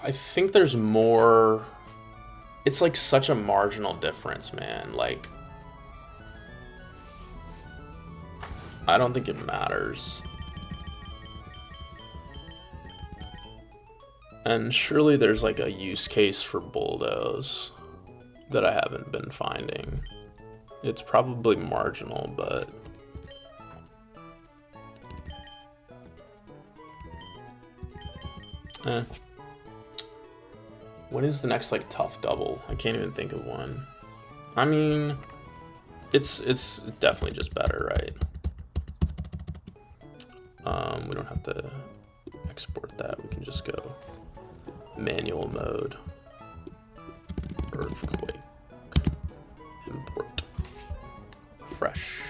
I think there's more. It's like such a marginal difference, man. Like, I don't think it matters. And surely there's like a use case for Bulldoze that I haven't been finding. It's probably marginal, but When is the next like tough double? I can't even think of one. I mean, it's definitely just better, right? We don't have to export that. We can just go manual mode, earthquake, import, fresh.